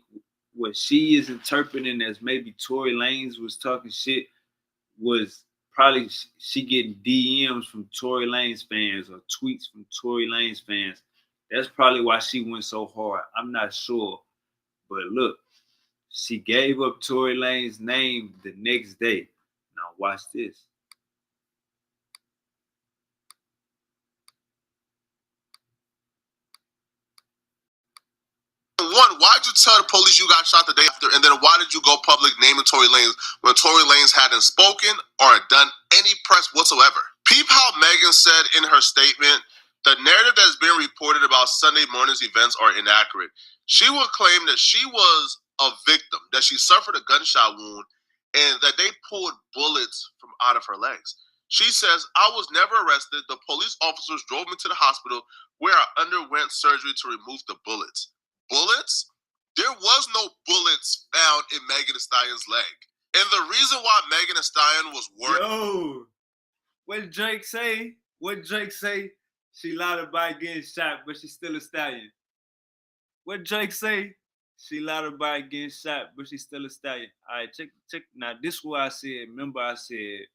what she is interpreting as maybe Tory Lanez was talking shit was probably she getting DMs from Tory Lanez fans or tweets from Tory Lanez fans. That's probably why she went so hard. I'm not sure. But look, she gave up Tory Lanez's name the next day. Now watch this. one why'd you tell the police you got shot the day after? And then why did you go public naming Tory Lanez when Tory Lanez hadn't spoken or done any press whatsoever? Peep how Megan said in her statement, the narrative that's been reported about Sunday morning's events are inaccurate. She will claim that she was a victim, that she suffered a gunshot wound, and that they pulled bullets from out of her legs. She says, I was never arrested. The police officers drove me to the hospital where I underwent surgery to remove the bullets. Bullets? There was no bullets found in Megan Thee Stallion's leg. And the reason why Megan Thee Stallion was worried... Yo, what did Drake say? What did Drake say? She lied about getting shot, but she's still a stallion. What did Drake say? She lied about getting shot, but she's still a stallion. All right, check. Now, this is what I said. Remember I said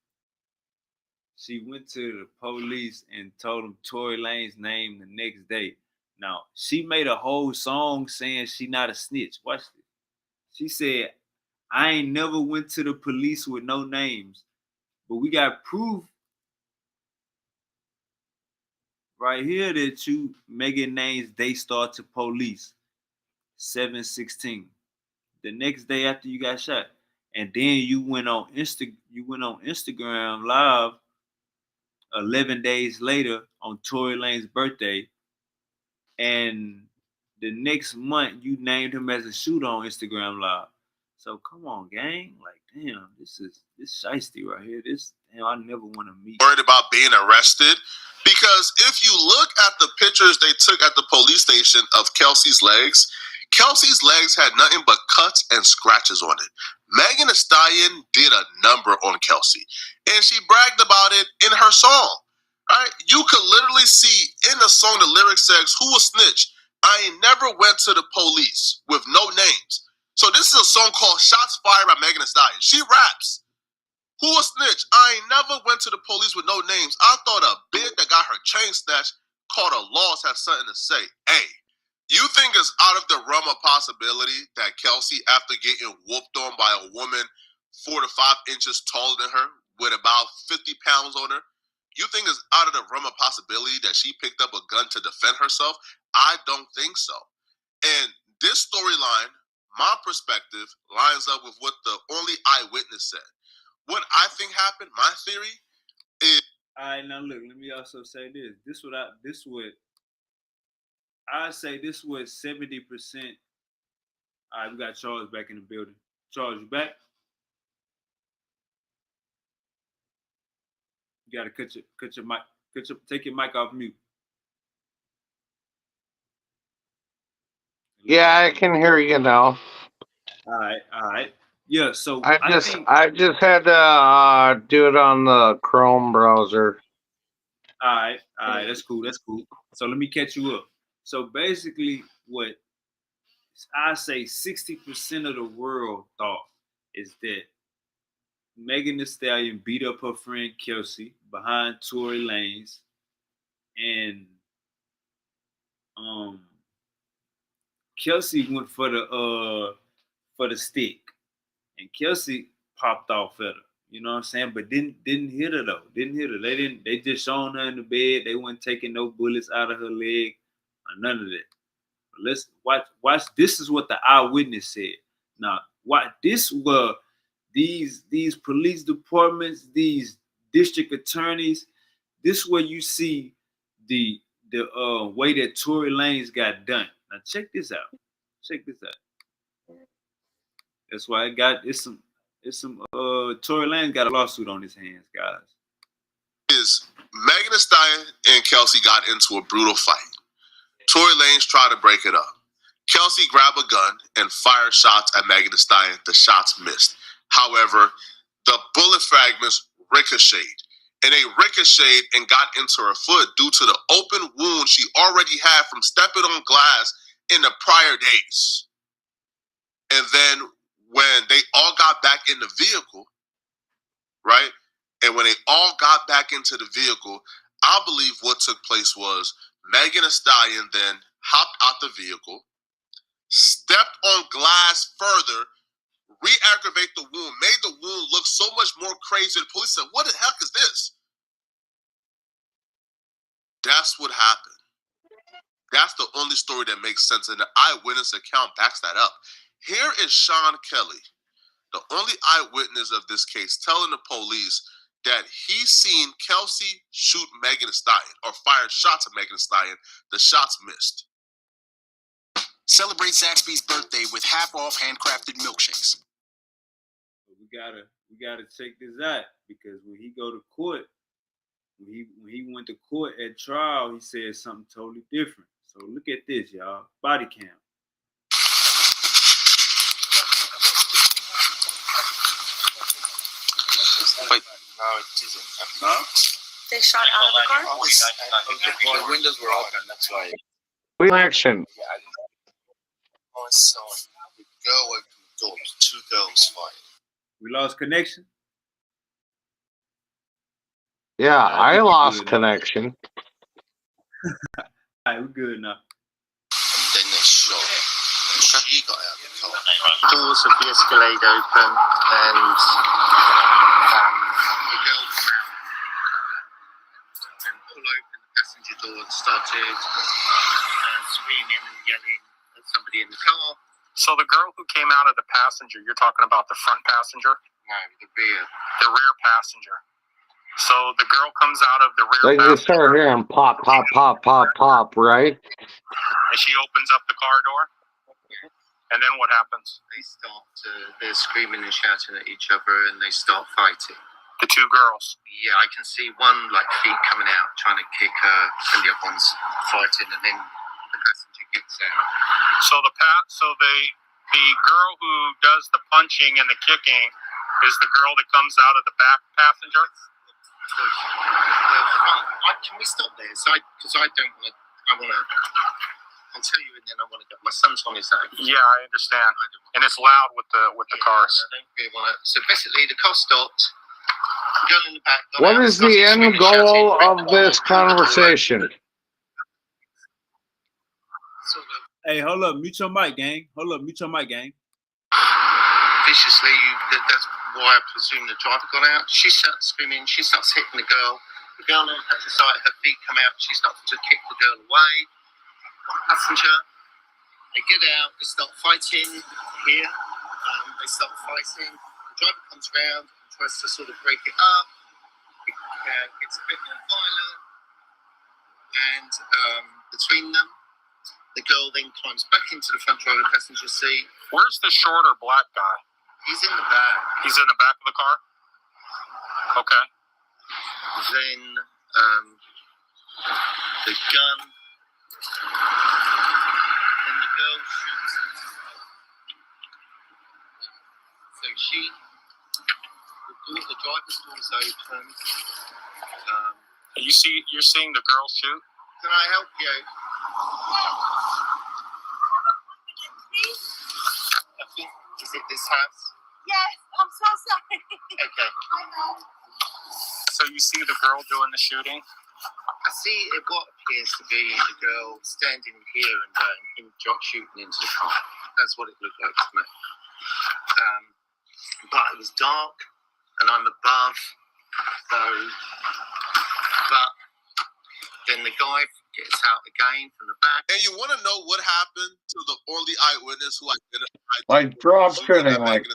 she went to the police and told them Tory Lanez's name the next day. Now, she made a whole song saying she not a snitch. Watch this. She said, I ain't never went to the police with no names, but we got proof right here that you Megan names Daystar to police 7/16. The next day after you got shot. And then you went on Instagram Live 11 days later on Tory Lanez's birthday. And the next month you named him as a shooter on Instagram Live. So come on, gang. Like, damn, this shiesty right here. I never want to meet. Worried about being arrested? Because if you look at the pictures they took at the police station of Kelsey's legs had nothing but cuts and scratches on it. Megan Thee Stallion did a number on Kelsey, and she bragged about it in her song. Right? You could literally see in the song the lyrics says, "Who a snitch? I ain't never went to the police with no names." So this is a song called "Shots Fired" by Megan Thee Stallion. She raps, "Who a snitch? I ain't never went to the police with no names. I thought a bitch that got her chain snatched caught a loss had something to say." Hey, you think it's out of the realm of possibility that Kelsey, after getting whooped on by a woman 4 to 5 inches taller than her with about 50 pounds on her, you think it's out of the realm of possibility that she picked up a gun to defend herself? I don't think so. And this storyline, my perspective, lines up with what the only eyewitness said. What I think happened, my theory, is... All right, now look, let me also say this. I say this was 70%. All right, we got Charles back in the building. Charles, you back? You gotta cut your mic, take your mic off mute. Yeah, I can hear you now. All right. Yeah, so I just had to do it on the Chrome browser. All right, that's cool. So let me catch you up. So basically, what I say 60% of the world thought is that Megan Thee Stallion beat up her friend Kelsey behind Tory Lanez, and Kelsey went for the stick, and Kelsey popped off at her. You know what I'm saying? But didn't hit her though. Didn't hit her. They just shown her in the bed. They weren't taking no bullets out of her leg or none of that. But let's watch. This is what the eyewitness said. Now, what this were these police departments, these district attorneys. This is where you see the way that Tory Lanez got done. Now check this out. That's why it's some Tory Lanez got a lawsuit on his hands, guys. Is Megan Thee Stallion and Kelsey got into a brutal fight. Tory Lanez tried to break it up. Kelsey grabbed a gun and fired shots at Megan Thee Stallion. The shots missed. However, the bullet fragments ricocheted. And they ricocheted and got into her foot due to the open wound she already had from stepping on glass in the prior days. And then when they all got back in the vehicle, right? And when they all got back into the vehicle, I believe what took place was Megan Thee Stallion then hopped out the vehicle, stepped on glass further, re-aggravate the wound, made the wound look so much more crazy. The police said, "What the heck is this?" That's what happened. That's the only story that makes sense, and the eyewitness account backs that up. Here is Sean Kelly, the only eyewitness of this case, telling the police that he seen Kelsey shoot Megan Thee Stallion or fire shots at Megan Thee Stallion. The shots missed. Celebrate Zaxby's birthday with half-off handcrafted milkshakes. We gotta check this out, because when he go to court, when he went to court at trial, he said something totally different. So look at this, y'all. Body cam. Wait, no, it isn't. No? They shot out of the car? The windows were open, that's why. Action. I saw the girl opened the door, two girls fighting. We lost connection. Yeah, I think we lost good. connection. All right, we're good now. And then they shot. And she got out of the car. Doors of the Escalade open, and the girl came out and pulled open the passenger door and started screaming and yelling at somebody in the car. So the girl who came out of the passenger, you're talking about the front passenger? No, the rear. The rear passenger. So the girl comes out of the rear Like you passenger. start hearing pop, pop, pop, pop, pop, right? And she opens up the car door. And then what happens? They start, they're screaming and shouting at each other, and they start fighting. The two girls. Yeah, I can see one like feet coming out, trying to kick her, and the other one's fighting, and then the passenger gets out. So the girl who does the punching and the kicking is the girl that comes out of the back passenger. Can we stop there? Because I don't want to. I'll tell you, and then I want to go. My son's on his own. Yeah, I understand. And it's loud with the cars. I don't really want to. So basically, the car stopped. Girl in the back. What is the end goal of this conversation? Hey, hold up. Mute your mic, gang. Hold up. Mute your mic, gang. Viciously, that's why I presume the driver got out. She starts screaming. She starts hitting the girl. The girl then had to sight her feet come out. She starts to kick the girl away. Passenger. They get out. They start fighting here. They start fighting. The driver comes around and tries to sort of break it up. It gets a bit more violent. And between them, the girl then climbs back into the front driver passenger seat. Where's the shorter black guy? He's in the back. He's in the back of the car? Okay. Then the gun. Then the girl shoots it. So the driver's door is open. You're seeing the girl shoot? Can I help you? I think, is it this house? Yes, I'm so sorry. Okay. So you see the girl doing the shooting? I see what appears to be the girl standing here and shooting into the car. That's what it looked like to me. But it was dark, and I'm above, so. But then the guy gets out again from the back. And you want to know what happened to the only eyewitness who identified Like drop shooting, like.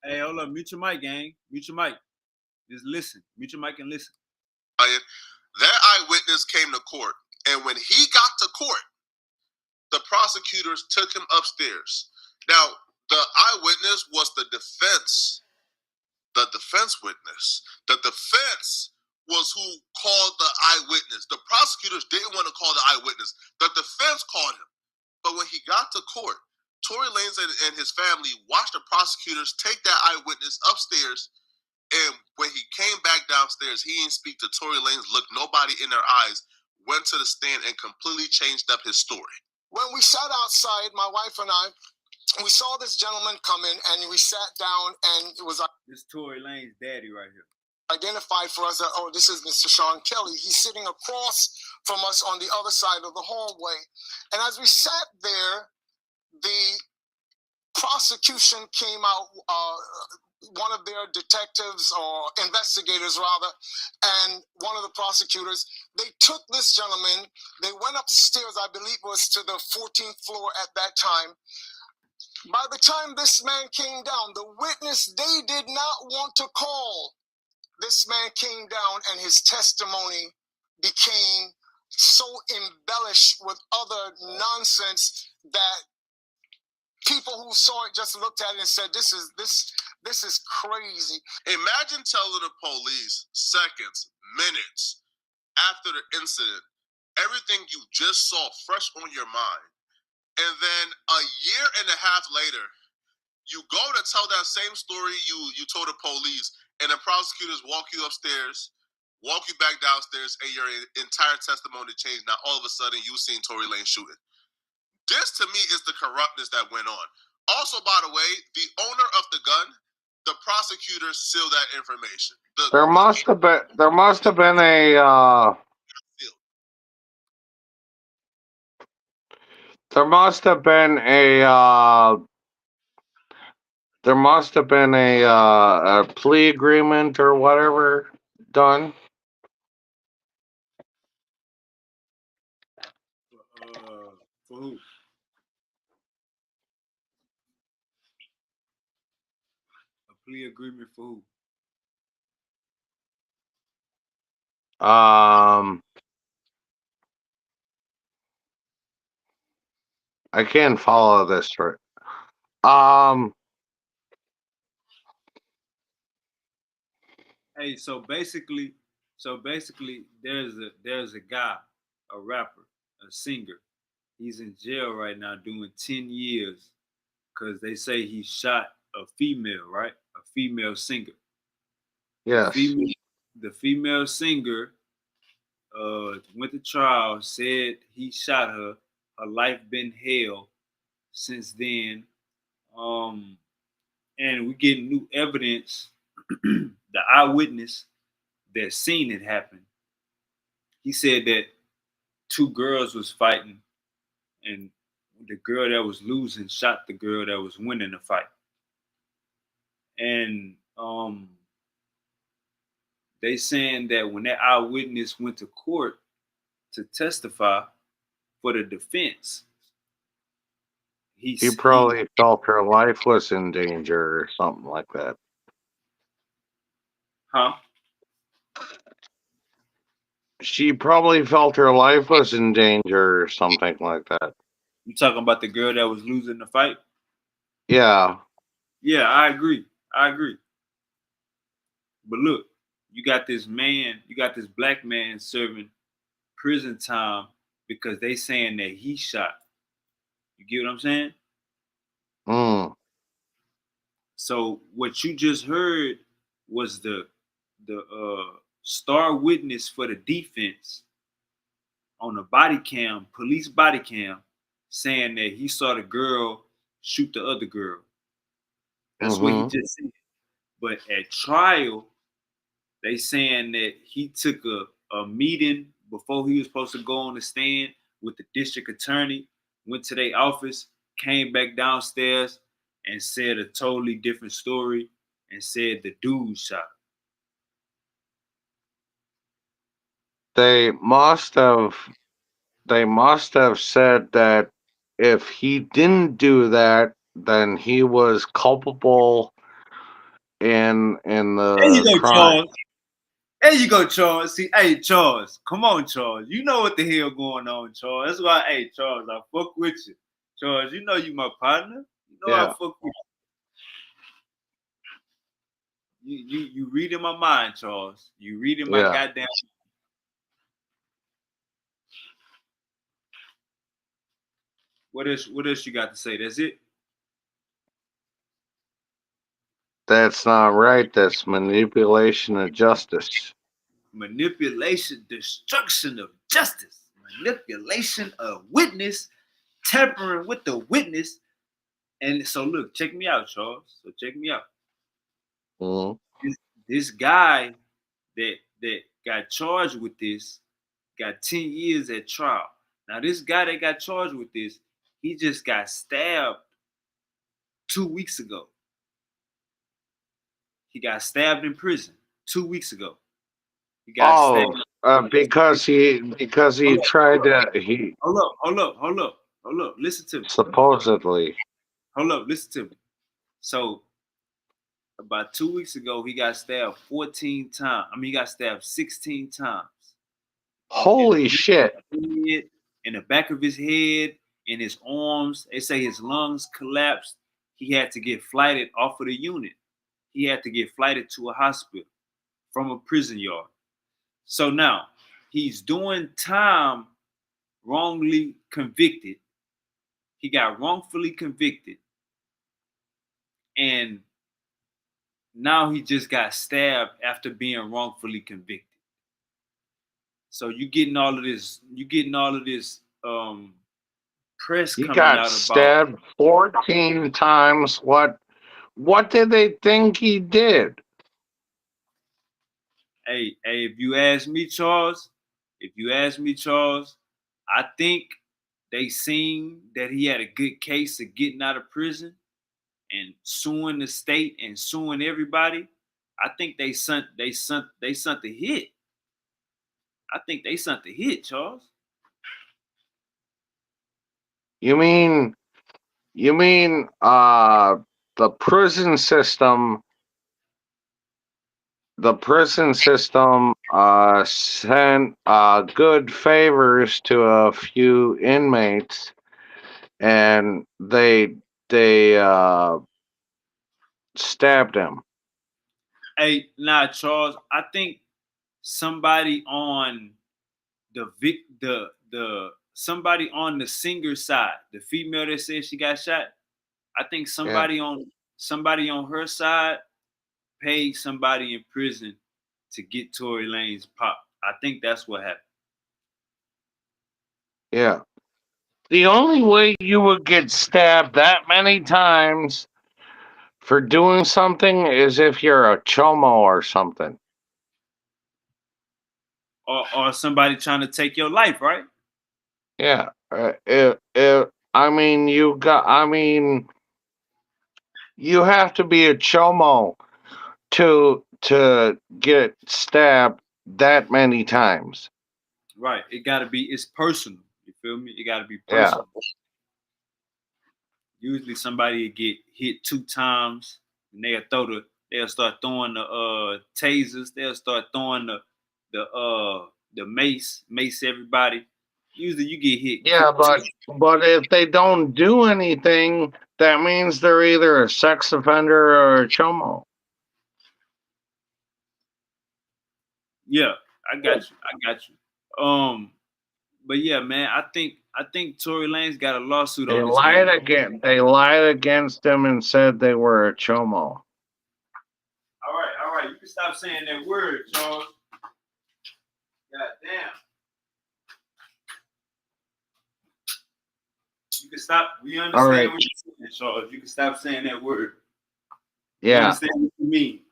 Hey, hold up. Mute your mic, gang. Mute your mic. Just listen. Mute your mic and listen. That eyewitness came to court, and when he got to court, the prosecutors took him upstairs. Now, the eyewitness was the defense witness. The defense was who called the eyewitness. The prosecutors didn't want to call the eyewitness. The defense called him. But when he got to court, Tory Lanez and his family watched the prosecutors take that eyewitness upstairs. And when he came back downstairs, he didn't speak to Tory Lanez, looked nobody in their eyes, went to the stand and completely changed up his story. When we sat outside, my wife and I, we saw this gentleman come in, and we sat down, and it was this Tory Lanez daddy right here. Identified for us that, oh, this is Mr. Sean Kelly. He's sitting across from us on the other side of the hallway. And as we sat there, the prosecution came out, one of their detectives or investigators rather, and one of the prosecutors, they took this gentleman, they went upstairs, I believe it was to the 14th floor at that time. By the time this man came down, the witness they did not want to call, this man came down and his testimony became so embellished with other nonsense that people who saw it just looked at it and said, this is crazy. Imagine telling the police seconds, minutes after the incident, everything you just saw fresh on your mind. And then a year and a half later, you go to tell that same story you told the police, and the prosecutors walk you upstairs, walk you back downstairs, and your entire testimony changed. Now, all of a sudden, you've seen Tory Lanez shooting. This, to me, is the corruptness that went on. Also, by the way, the owner of the gun, the prosecutor sealed that information. There must have been a there must have been a a plea agreement or whatever done. For who? A plea agreement for who? I can't follow this right. Hey, so basically, there's a guy, a rapper, a singer. He's in jail right now doing 10 years because they say he shot a female, right? A female singer. Yes. The female singer went to trial, said he shot her. Her life been hell since then. And we getting new evidence. The eyewitness that seen it happen, he said that two girls was fighting, and the girl that was losing shot the girl that was winning the fight. And they saying that when that eyewitness went to court to testify for the defense, He probably felt her life was in danger or something like that. Huh? She probably felt her life was in danger or something like that. You talking about the girl that was losing the fight? Yeah. Yeah, I agree. But look, you got this black man serving prison time because they saying that he shot. You get what I'm saying? So what you just heard was the star witness for the defense on the body cam, police body cam, saying that he saw the girl shoot the other girl. That's what he just said. But at trial, they saying that he took a meeting before he was supposed to go on the stand with the district attorney, went to their office, came back downstairs and said a totally different story and said the dude shot. They must have said that if he didn't do that, then he was culpable in the crime. Charles. There you go, Charles. See, hey, Charles, come on, Charles. You know what the hell going on, Charles. That's why, hey, Charles, I fuck with you. Charles, you know you my partner. You know I fuck with you. You reading my mind, Charles. You reading my goddamn. What else you got to say? That's it? That's not right. That's manipulation of justice. Manipulation, destruction of justice. Manipulation of witness, tampering with the witness. And so look, check me out, Charles. So check me out. This guy that got charged with this got 10 years at trial. Now, this guy that got charged with this, he just got stabbed 2 weeks ago. He got stabbed in prison 2 weeks ago. He got stabbed. Because he tried to Hold up. Listen to me. supposedly. Hold up, listen to me. So about 2 weeks ago, he got stabbed 14 times. He got stabbed 16 times. Holy shit! In the back of his head, in his arms. They say his lungs collapsed. He had to get flighted off of the unit. He had to get flighted to a hospital from a prison yard. So now he's doing time wrongly convicted. He got wrongfully convicted. And now he just got stabbed after being wrongfully convicted. So you getting all of this press He coming got out stabbed about 14 times. What did they think he did? hey, if you ask me, Charles, I think they seen that he had a good case of getting out of prison and suing the state and suing everybody. I think they sent the hit. I think they sent the hit, Charles. You mean the prison system sent good favors to a few inmates, and they stabbed him. Hey, nah, Charles. I think somebody on somebody on the singer side, the female that said she got shot. I think somebody on her side paid somebody in prison to get Tory Lane's pop. I think that's what happened. Yeah. The only way you would get stabbed that many times for doing something is if you're a chomo or something. Or somebody trying to take your life, right? Yeah. You have to be a chomo to get stabbed that many times. Right. It's personal. You feel me? It gotta be Yeah. personal. Usually somebody get hit 2 times and they'll start throwing the tasers, they'll start throwing the mace everybody. Usually you get hit. Yeah, but if they don't do anything, that means they're either a sex offender or a chomo. Yeah, I got you. But yeah, man, I think Tory Lane's got a lawsuit They on his lied hands. again. They lied against him and said they were a chomo. All right, you can stop saying that word, Charles. God damn. You can stop. We understand All right. what you're saying, Charles. You can stop saying that word. We Yeah. understand what you mean.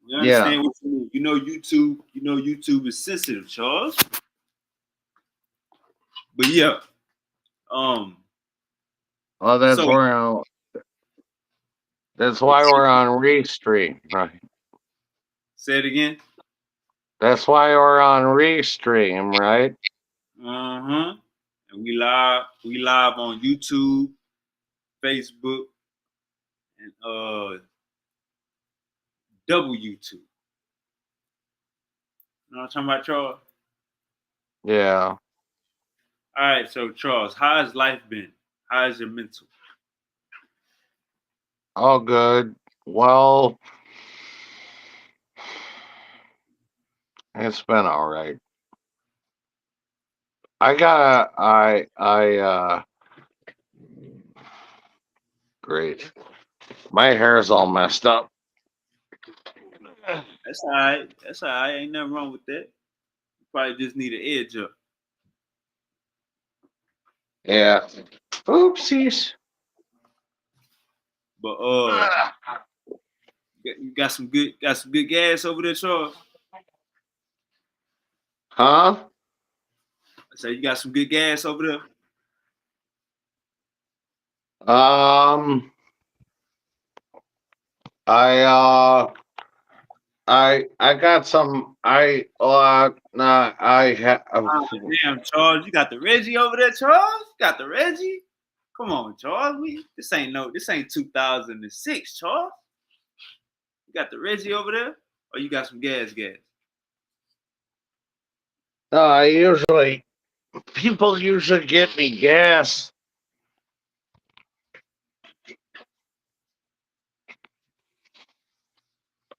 We Yeah. understand what you mean. YouTube is sensitive, Charles. But yeah. Well, that's So why we're on Restream, right? say it again. That's why we're on Restream, right? Uh-huh. And we live on YouTube, Facebook, and double YouTube. You know what I'm talking about, Charles? Yeah. All right, so Charles, how has life been? How is your mental? All good. Well, it's been all right. Great. My hair's all messed up. That's all right. That's all right. Ain't nothing wrong with that. You probably just need an edge up. Yeah. Oopsies. But you got some good gas over there, Charles. Huh? I say you got some good gas over there. Um, I I got some. Nah, I have. Damn, Charles, you got the Reggie over there, Charles. You got the Reggie. Come on, Charles. This ain't 2006, Charles. You got the Reggie over there, or you got some gas? No, people usually get me gas.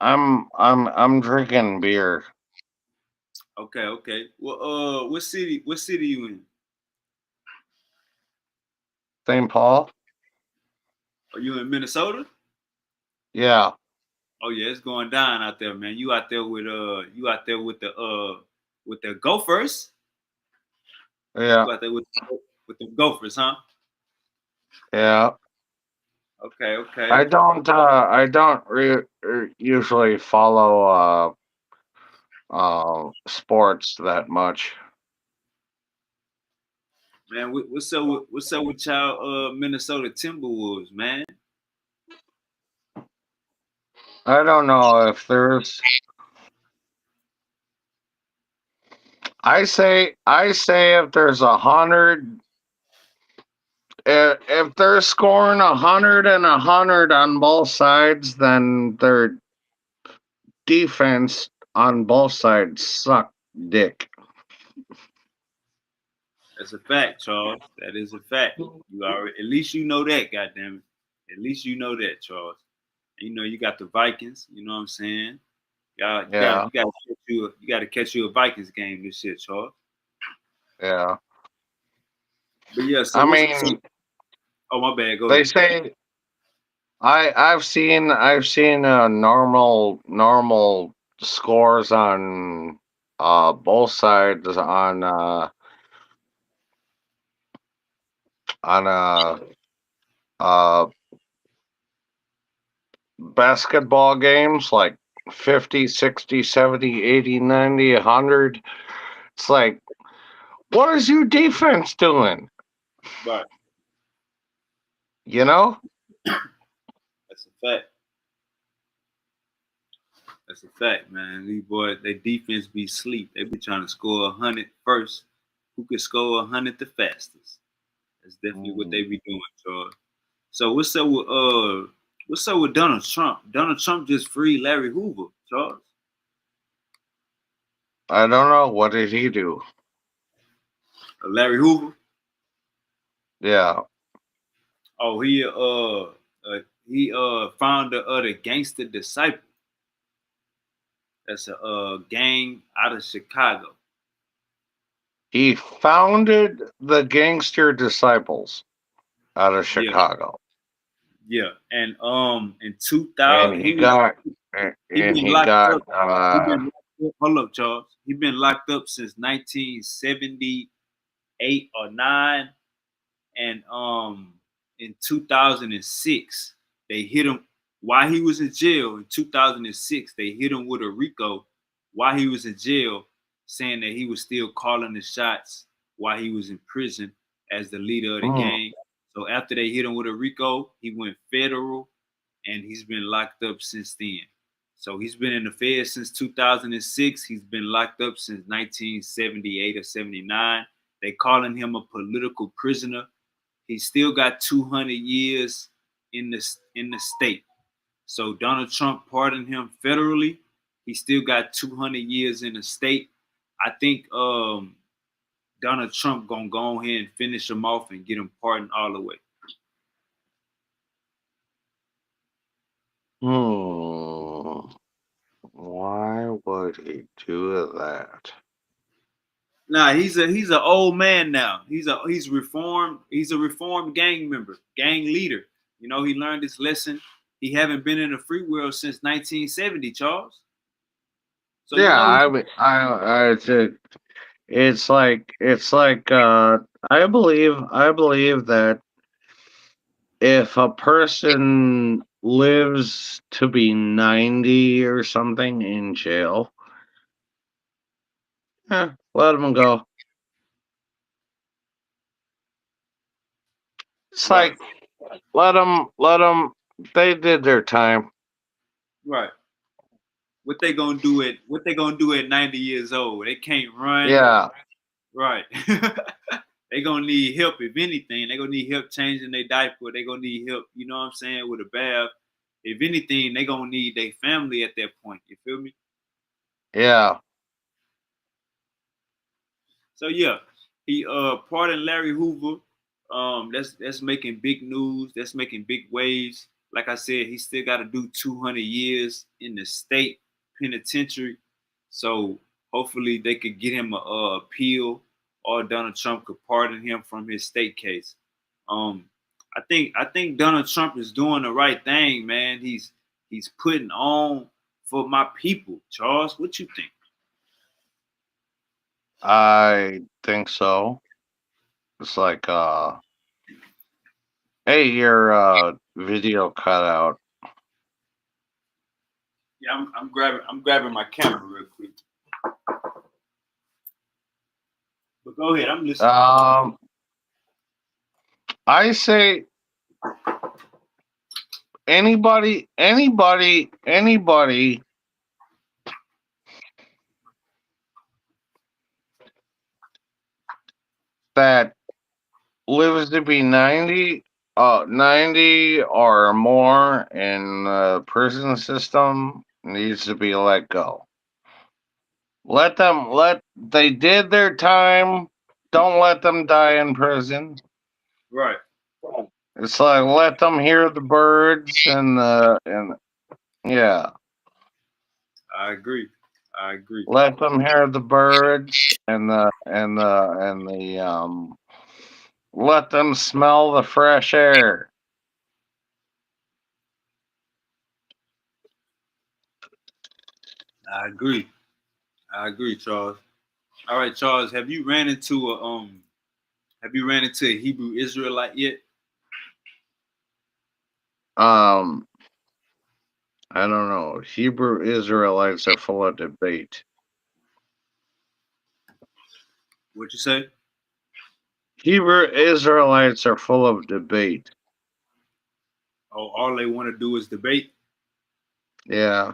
I'm drinking beer. Okay. Well, what city you in? St. Paul. Are you in Minnesota? Yeah, Oh yeah, it's going down out there, man. You out there with the Gophers. yeah, You out there with the Gophers, huh? yeah. Okay. I don't usually follow sports that much. Man, what's up with y'all Minnesota Timberwolves, man? I don't know if there's. I say if there's 100, if they're scoring 100 on both sides, then their defense on both sides suck dick. That's a fact, Charles. That is a fact. You already At least you know that, goddamn it. At least you know that, Charles. And you know you got the Vikings. You know what I'm saying? Y'all, Yeah, you got to catch you a Vikings game this year, Charles. yeah. But yeah, I mean, oh my bad, go they ahead. say I've seen normal scores on both sides on uh basketball games like 50, 60, 70, 80, 90, 100. It's like, what is your defense doing? Right. You know? That's a fact. That's a fact, man. These boys, their defense be sleep. They be trying to score 100 first. Who can score 100 the fastest? That's definitely what they be doing, Charles. So what's up with Donald Trump? Donald Trump just freed Larry Hoover, Charles. I don't know. What did he do? Larry Hoover. Yeah. Oh, he founder of the Gangster Disciple. That's a gang out of Chicago. He founded the Gangster Disciples out of Yeah, Chicago. yeah. And in And 2000, he got he and been he locked got up. Hold up, Charles. He been locked up since 1978 or 9. And in 2006 they hit him while he was in jail. In 2006 they hit him with a RICO while he was in jail, saying that he was still calling the shots while he was in prison as the leader of the mm, gang. So after they hit him with a RICO, he went federal, and he's been locked up since then. So he's been in the Fed since 2006. He's been locked up since 1978 or 79. They calling him a political prisoner. He still got 200 years in the state. So Donald Trump pardoned him federally. He still got 200 years in the state. I think Donald Trump gonna go ahead and finish him off and get him pardoned all the way. Why would he do that? Nah, he's an old man now. He's reformed. He's a reformed gang member, gang leader. You know, he learned his lesson. He haven't been in the free world since 1970, Charles. So you Yeah, know he. I mean, it's like I believe that if a person lives to be 90 or something in jail, let them go. It's Right. like let them. They did their time. Right. What they gonna do at 90 years old? They can't run. Yeah. Right. They gonna need help. If anything, they gonna need help changing their diaper. They gonna need help. You know what I'm saying, with a bath. If anything, they gonna need their family at that point. You feel me? Yeah. So yeah, he pardoned Larry Hoover. That's making big news. That's making big waves. Like I said, he still got to do 200 years in the state penitentiary. So hopefully they could get him a appeal, or Donald Trump could pardon him from his state case. Um, I think Donald Trump is doing the right thing, man. He's putting on for my people. Charles, what you think? I think so. It's like, hey, your video cut out. Yeah, I'm grabbing my camera real quick. But go ahead, I'm listening. I say anybody that lives to be 90 or more in the prison system needs to be let go. They did their time. Don't let them die in prison. Right. It's like let them hear the birds and yeah. I agree. I agree. Let them hear the birds and the let them smell the fresh air. I agree. I agree, Charles. All right, Charles, have you ran into a Hebrew Israelite yet? Um I don't know. Hebrew Israelites are full of debate. What you say? Hebrew Israelites are full of debate. Oh, all they want to do is debate. Yeah.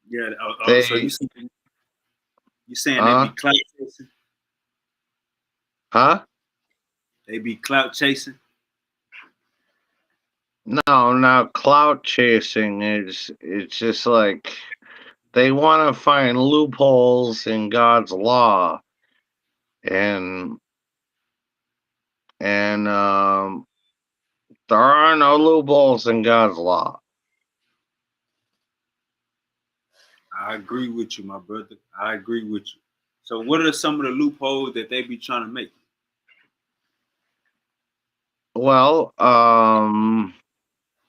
Yeah. So They you saying they be huh? clout chasing? Huh? They be clout chasing? No, not clout chasing. It's just like they want to find loopholes in God's law and and there are no loopholes in God's law. I agree with you, my brother. I agree with you. So what are some of the loopholes that they be trying to make? Well,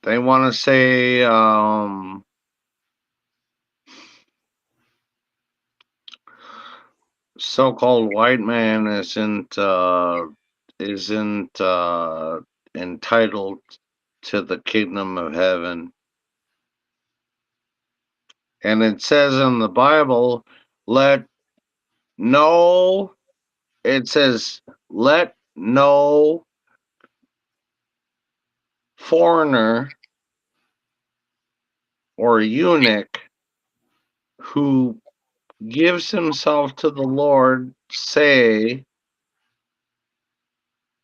they want to say so-called white man isn't entitled to the kingdom of heaven. And it says in the Bible, let no it says let no foreigner or eunuch who gives himself to the Lord say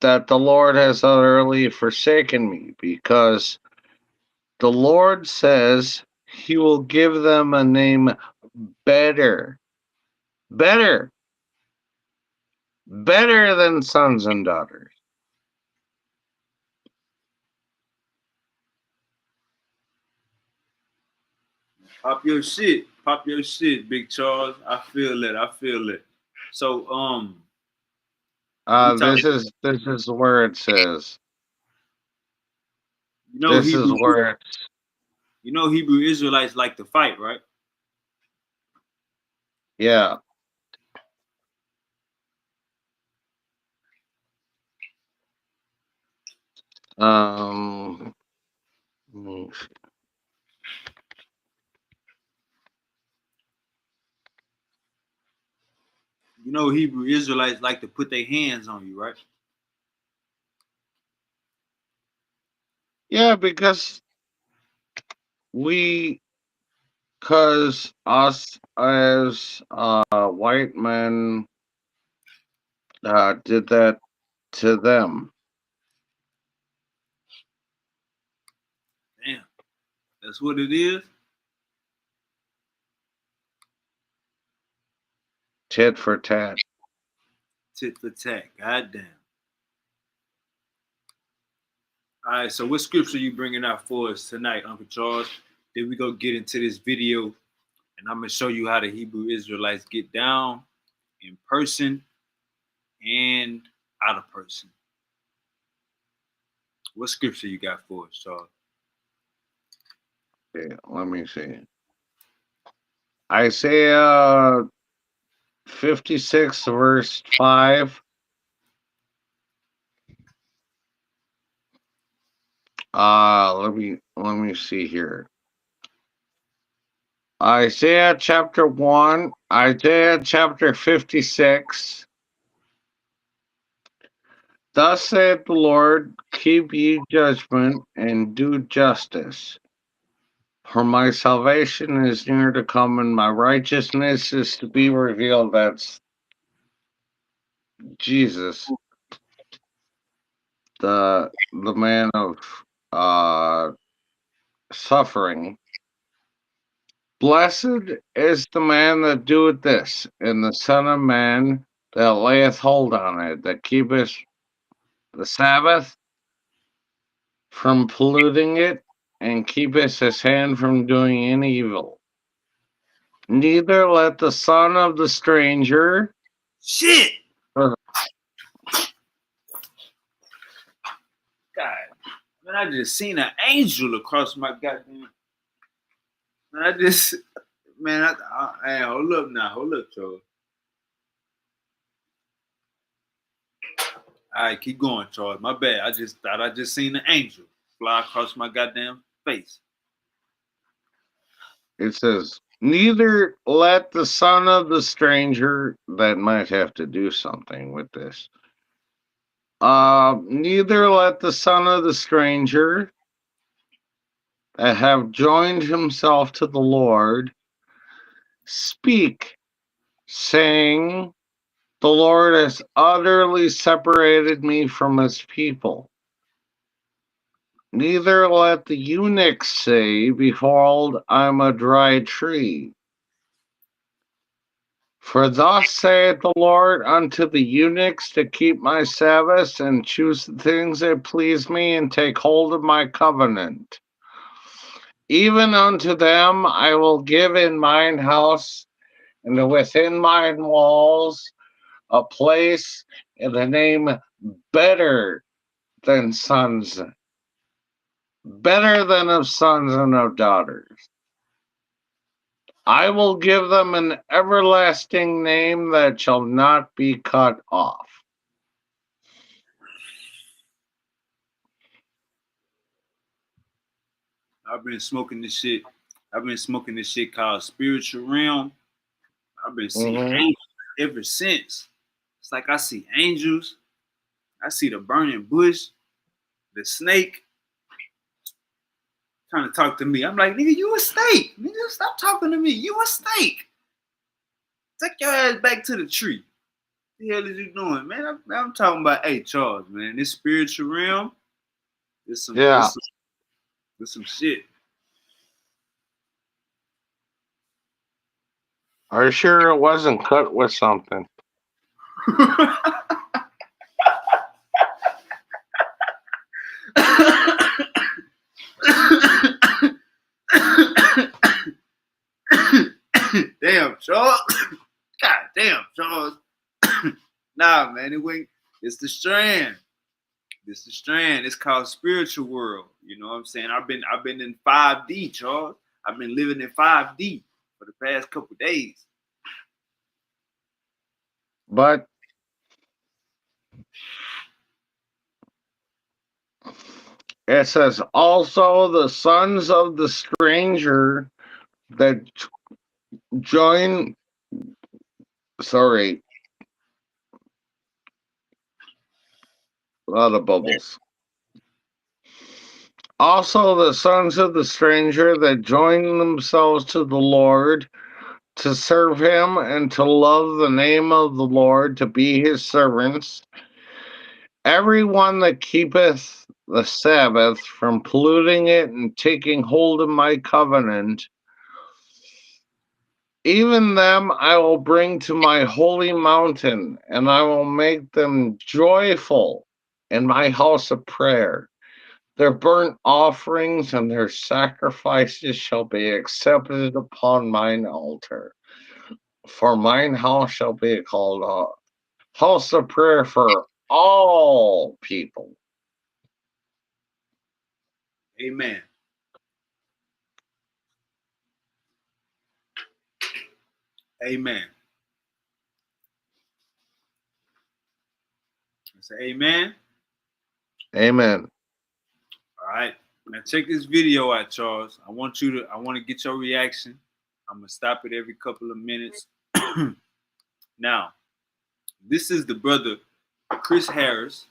that the Lord has utterly forsaken me, because the Lord says he will give them a name better, better, better than sons and daughters. Pop your shit, Big Charles. I feel it. I feel it. So we talking. This is where it says. You know This is Hebrew. where You know Hebrew Israelites like to fight, right? yeah. Um mm, You know Hebrew Israelites like to put their hands on you, right? yeah, because because us as white men did that to them. Damn, that's what it is. Tit for tat. Tit for tat. Goddamn. All right, so what scripture you bringing out for us tonight, Uncle Charles? Then we go get into this video, and I'm gonna show you how the Hebrew Israelites get down in person and out of person. What scripture you got for us, Charles? Okay, let me see. Isaiah 56, verse 5. Let me see here. Isaiah chapter 1, Isaiah chapter 56. Thus saith the Lord, keep ye judgment and do justice. For my salvation is near to come, and my righteousness is to be revealed. That's Jesus, the man of suffering. Blessed is the man that doeth this, and the Son of Man that layeth hold on it, that keepeth the Sabbath from polluting it, and keepeth his hand from doing any evil. Neither let the son of the stranger. Shit! Uh, God, man, I just seen an angel across my goddamn. Man, hey, hold up, Charles. All right, keep going, Charles. My bad. I just thought I just seen an angel fly across my goddamn face. It says, neither let the son of the stranger, that might have to do something with this. Neither let the son of the stranger that have joined himself to the Lord speak, saying, the Lord has utterly separated me from his people. Neither let the eunuch say, behold, I'm a dry tree. For thus saith the Lord unto the eunuchs to keep my Sabbaths, and choose the things that please me, and take hold of my covenant. Even unto them I will give in mine house, and within mine walls, a place in the name better than sons, better than of sons and of daughters. I will give them an everlasting name that shall not be cut off. I've been smoking this shit. I've been smoking this shit called spiritual realm. I've been seeing angels ever since. It's like I see angels. I see the burning bush, the snake trying to talk to me. I'm like, nigga, you a snake. Nigga, stop talking to me. You a snake. Take your ass back to the tree. What the hell is you doing, man? I'm talking about, hey, Charles, man. This spiritual realm, there's some, Yeah. there's some shit. Are you sure it wasn't cut with something? Damn, Charles. God damn, Charles. Nah, man, it went. It's the strand. It's the strand. It's called spiritual world. You know what I'm saying? I've been in 5D, Charles. I've been living in 5D for the past couple days. But it says also the sons of the stranger that join. Sorry, a lot of bubbles. Also, the sons of the stranger that join themselves to the Lord to serve him and to love the name of the Lord, to be his servants. Everyone that keepeth the Sabbath from polluting it and taking hold of my covenant, even them I will bring to my holy mountain, and I will make them joyful in my house of prayer. Their burnt offerings and their sacrifices shall be accepted upon mine altar. For mine house shall be called a house of prayer for all people. Amen. Amen. I say amen. Amen. All right. Now check this video out, Charles. I want to get your reaction. I'm gonna stop it every couple of minutes. Now, this is the brother Chris Harris.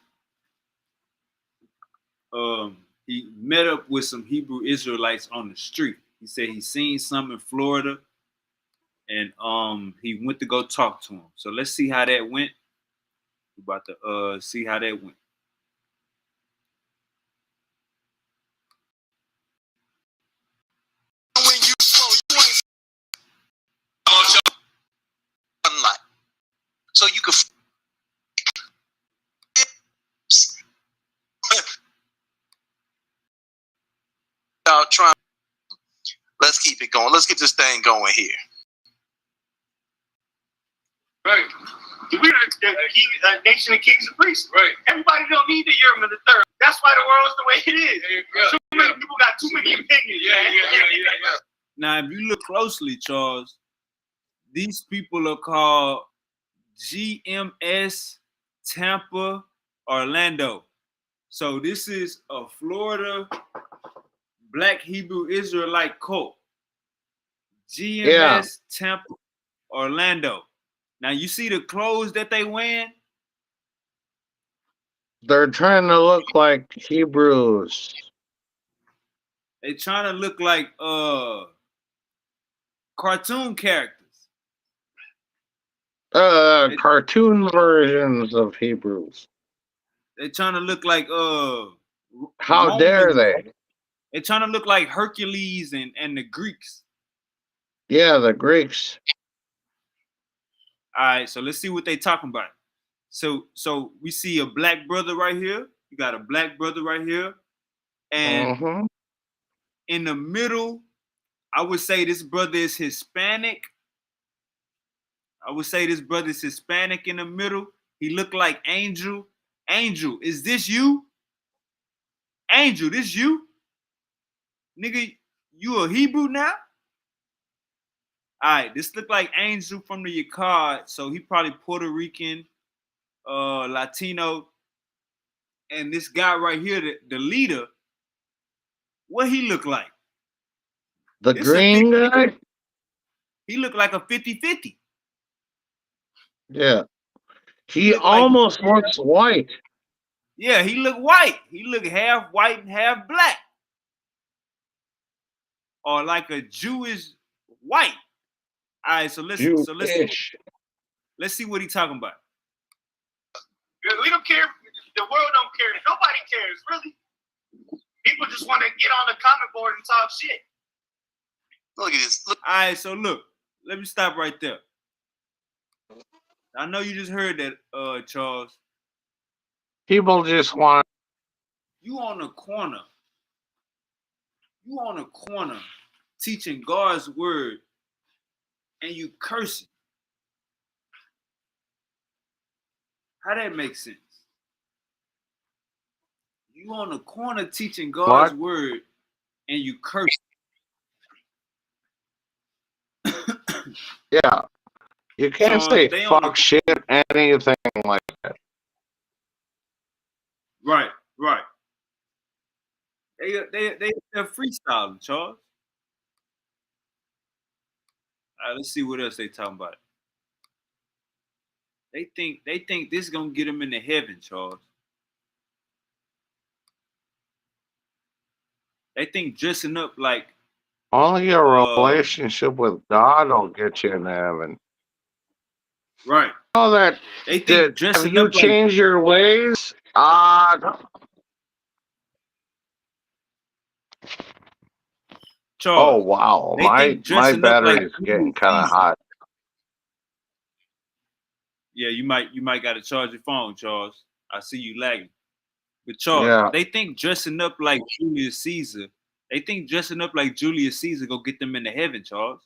He met up with some Hebrew Israelites on the street. He said he seen some in Florida, and he went to go talk to him. So let's see how that went. We're about to see how that went. When you flow, you ain't sunlight. So you can try. Let's keep it going. Let's get this thing going here. Right. We are the nation of kings and priests. Right. Everybody don't need the Urim and the third. That's why the world's the way it is. Yeah. Too many people got too many opinions. Yeah. Now, if you look closely, Charles, these people are called GMS Tampa Orlando. So this is a Florida Black Hebrew Israelite cult. GMS Tampa Orlando. Now you see the clothes that they wearing? They're trying to look like Hebrews. They trying to look like cartoon characters. Cartoon versions of Hebrews. They trying to look like How Romans. dare they? They trying to look like Hercules and the Greeks. Yeah, the Greeks. All right, so let's see what they talking about. So we see a black brother right here. You got a black brother right here. And in the middle, I would say this brother is Hispanic. I would say this brother is Hispanic in the middle. He looked like Angel. Angel, is this you? Angel, this you? Nigga, you a Hebrew now? All right, this look like Angel from the Yacard. So he probably Puerto Rican, Latino. And this guy right here, the leader, what he look like? The green guy? He looked like a 50-50. Yeah. He almost looks white. Yeah, he looked white. He looked half white and half black. Or like a Jewish white. All right, so let's see what he's talking about. We don't care. The world don't care. Nobody cares, really. People just want to get on the comment board and talk shit. Look at this. Look. All right, so look. Let me stop right there. I know you just heard that, Charles. People just want. You on the corner. You on a corner teaching God's word and you cursing. How that make sense? You on the corner teaching God's word and you cursing. Yeah. You can't say fuck shit, anything like that. Right. They're freestyling, Charles. All right, let's see what else they talking about. They think this is gonna get them into heaven, Charles. They think dressing up like Only a relationship with God will get you into heaven. right. Know that? They think Have dressing you up like changed your ways? Oh Charles. wow, They think my dressing up like battery's getting kind of Caesar. hot. Yeah, you might got to charge your phone, Charles. I see you lagging. But Charles, Yeah. they think dressing up like Julius Caesar. They think dressing up like Julius Caesar go get them into heaven, Charles.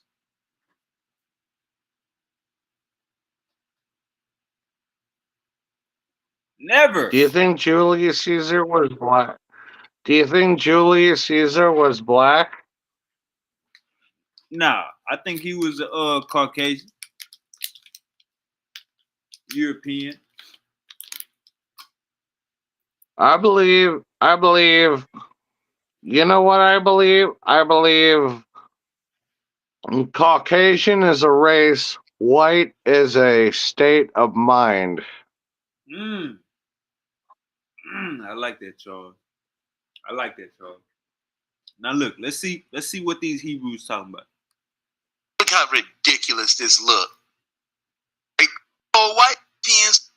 Never. Do you think Julius Caesar was black? Do you think Julius Caesar was black? Nah, I think he was a Caucasian, European. I believe. You know what I believe? I believe Caucasian is a race. White is a state of mind. I like that, Charles. I like that, Charles. Now look, let's see what these Hebrews talking about. Look how ridiculous this look. Oh, white pins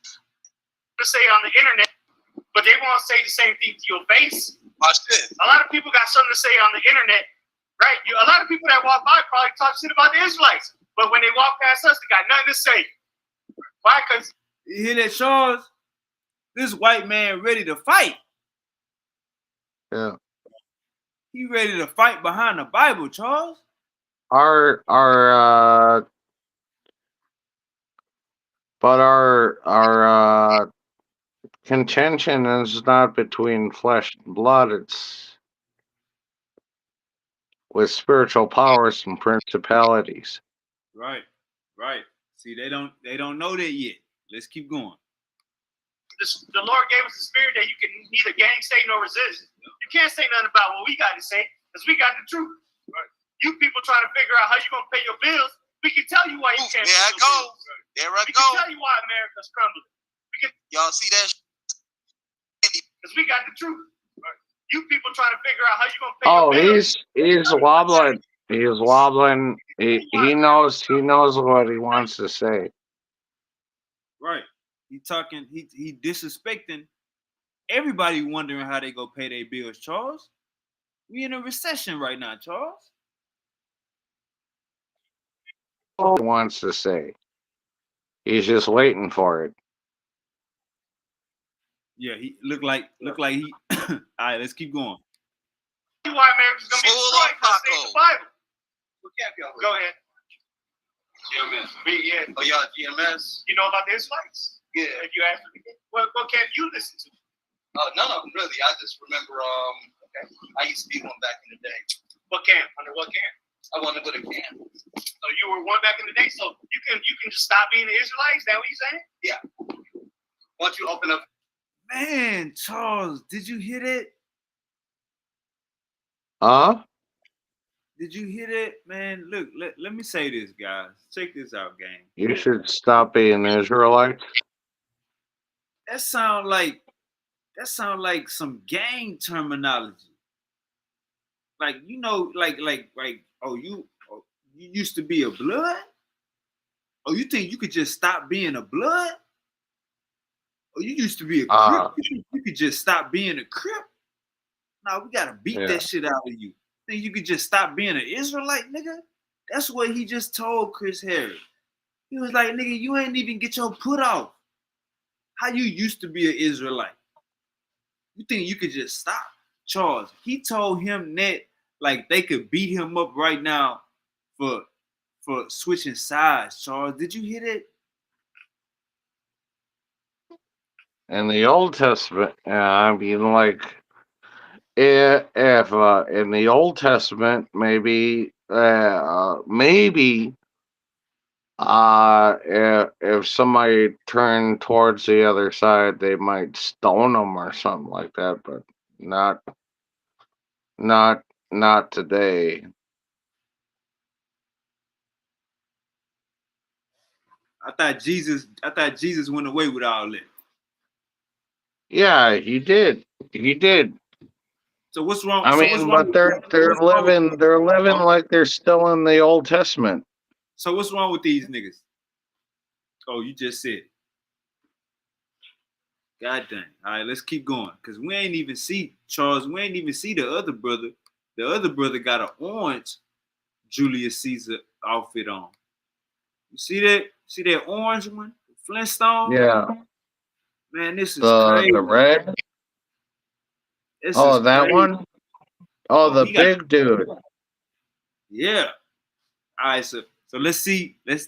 to say on the internet, but they won't say the same thing to your face. Watch this. A lot of people got something to say on the internet, right? A lot of people that walk by probably talk shit about the Israelites, but when they walk past us, they got nothing to say. Why? Because you hear that, Charles? This white man ready to fight. Yeah. He ready to fight behind the Bible, Charles. Our contention is not between flesh and blood. It's with spiritual powers and principalities. Right. See, they don't know that yet. Let's keep going. the Lord gave us a spirit that you can neither gainsay nor resist. You can't say nothing about what we got to say because we got the truth. Right. You people trying to figure out how you gonna pay your bills. We can tell you why you can't. There I go. Bills. There I go. We can tell you why America's crumbling. Y'all see that? Because we got the truth. Right. You people trying to figure out how you gonna pay your bills. He's wobbling. He's wobbling. He knows what he wants to say. Right. He talking. He disrespecting everybody. Wondering how they go pay their bills, Charles. We in a recession right now, Charles. He wants to say. He's just waiting for it. Yeah, he look like he. All right, let's keep going. Why America's gonna be destroyed because they the Bible. Go ahead. GMS. Yeah. Oh, y'all GMS. You know about the Israelites? Yeah. If you ask me, what camp you listen to? Oh, none of them really. I just remember. Okay. I used to be one back in the day. What camp? Under what camp? I wanted to go to camp. So you were one back in the day. So you can just stop being the Israelites. Is that what you're saying? Yeah. Why don't you open up? Man, Charles, did you hear that? Did you hear that, man? Look, let me say this, guys. Check this out, gang. You should stop being Israelite. That sound like some gang terminology. Like, you know, like you used to be a blood? Oh, you think you could just stop being a blood? Oh, you used to be a Crip. You could just stop being a Crip? No, we gotta beat that shit out of you. Think you could just stop being an Israelite, nigga? That's what he just told Chris Harris. He was like, nigga, you ain't even get your put off. How you used to be an Israelite? You think you could just stop? Charles, he told him that like they could beat him up right now for switching sides. Charles, did you hear that? In the Old Testament, I mean, like, if in the Old Testament, maybe if somebody turned towards the other side, they might stone them or something like that, but not today. I thought Jesus went away with all that. Yeah, he did. So what's wrong? I So what's mean, wrong? but they're What's wrong with, living like they're still in the Old Testament. so what's wrong with these niggas? Oh, you just said it. God dang. All right, let's keep going. Cause we ain't even see Charles. We ain't even see the other brother. The other brother got an orange Julius Caesar outfit on. You see that? See that orange one? Flintstone? Yeah, Man, this is crazy. the red. This Oh, is that crazy. one. Oh, Oh, the he got, big dude. yeah. All right, so let's see. Let's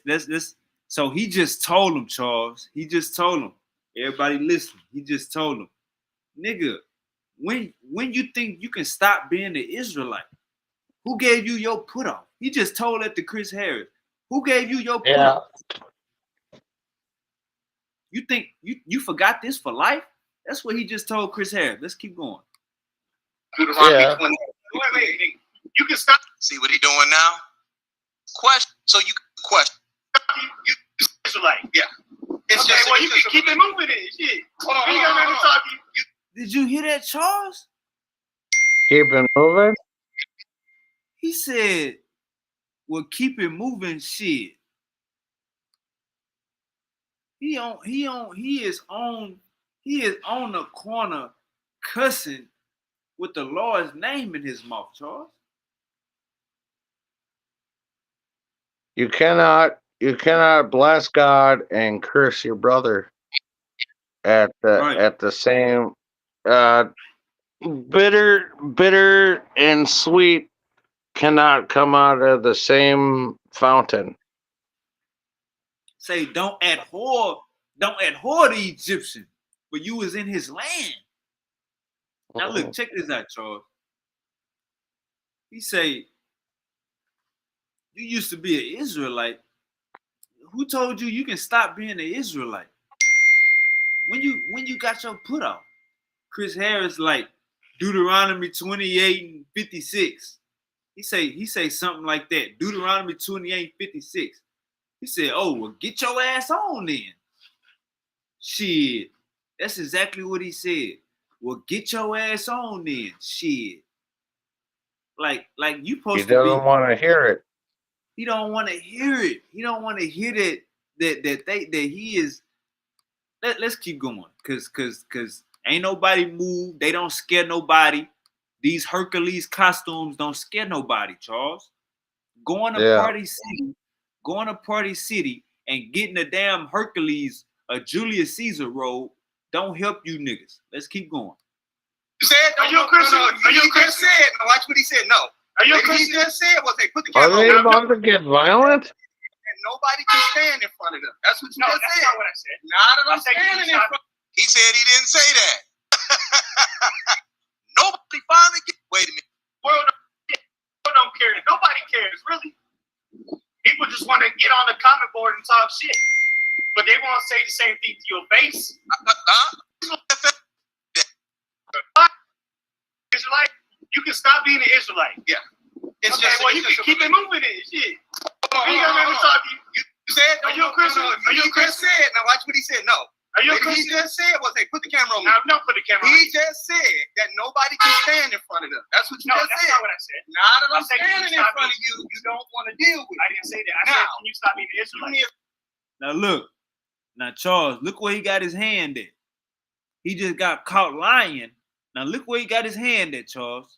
so he just told him, Charles. He just told him. Everybody listen. He just told him, nigga, when you think you can stop being the Israelite? Who gave you your put off? He just told that to Chris Harris. Who gave you your put off? You think you forgot this for life? That's what he just told Chris Harris. Let's keep going. Yeah. Wait. You can stop. See what he doing now? Question. So you question. You Israelite. Yeah. It's Okay, just well, you can keep it moving then. Shit. Hold on, We got nothing to talk to you. Did you hear that, Charles? Keep it moving. He said, well, keep it moving, shit. He is on the corner cussing with the Lord's name in his mouth, Charles. You cannot bless God and curse your brother at the same. Bitter and sweet cannot come out of the same fountain. Say, don't abhor the Egyptian, but you was in his land. Now look, check this out, Charles. He say, you used to be an Israelite. Who told you can stop being an Israelite? When you got your put off? Chris Harris like Deuteronomy 28 and 56. He say something like that. Deuteronomy 28 and 56. He said, oh, well, get your ass on then. Shit. That's exactly what he said. Well, get your ass on then. Shit. Like you He supposed to be. doesn't want to hear it. He don't want to hear it. He don't want to hear that he is. Let's keep going, cause ain't nobody moved. They don't scare nobody. These Hercules costumes don't scare nobody, Charles. Going to Party City, and getting a damn Hercules, a Julius Caesar robe don't help you niggas. Let's keep going. You said, are you a Christian? Are you a Christian? Watch what he said. No. Are you a Christian? He just said was they put the Are camera they on. about to get violent? And nobody can stand in front of them. That's what you just said. That's not what I said. Not that I'm standing in front. He said he didn't say that. Nobody finally get. Wait a minute. World don't care. Nobody cares, really. People just want to get on the comment board and talk shit, but they won't say the same thing to your face. Israelite, you can stop being an Israelite. Yeah. It's okay, well, you can keep it moving then. Shit. We ain't got nothing to talk to you. You said, are you a Christian? Are you a Christian? Said, now watch what he said. No. Are you a Christian? He just said was they put the camera on me. No, put the camera on me. He just said that nobody can stand in front of them. That's what you just said. No, that's not what I said. Now that I'm standing in front of you, you don't want to deal with it. I didn't say that. I said, can you stop being an Israelite? Now look. Now Charles, look where he got his hand at. He just got caught lying. Now look where he got his hand at, Charles.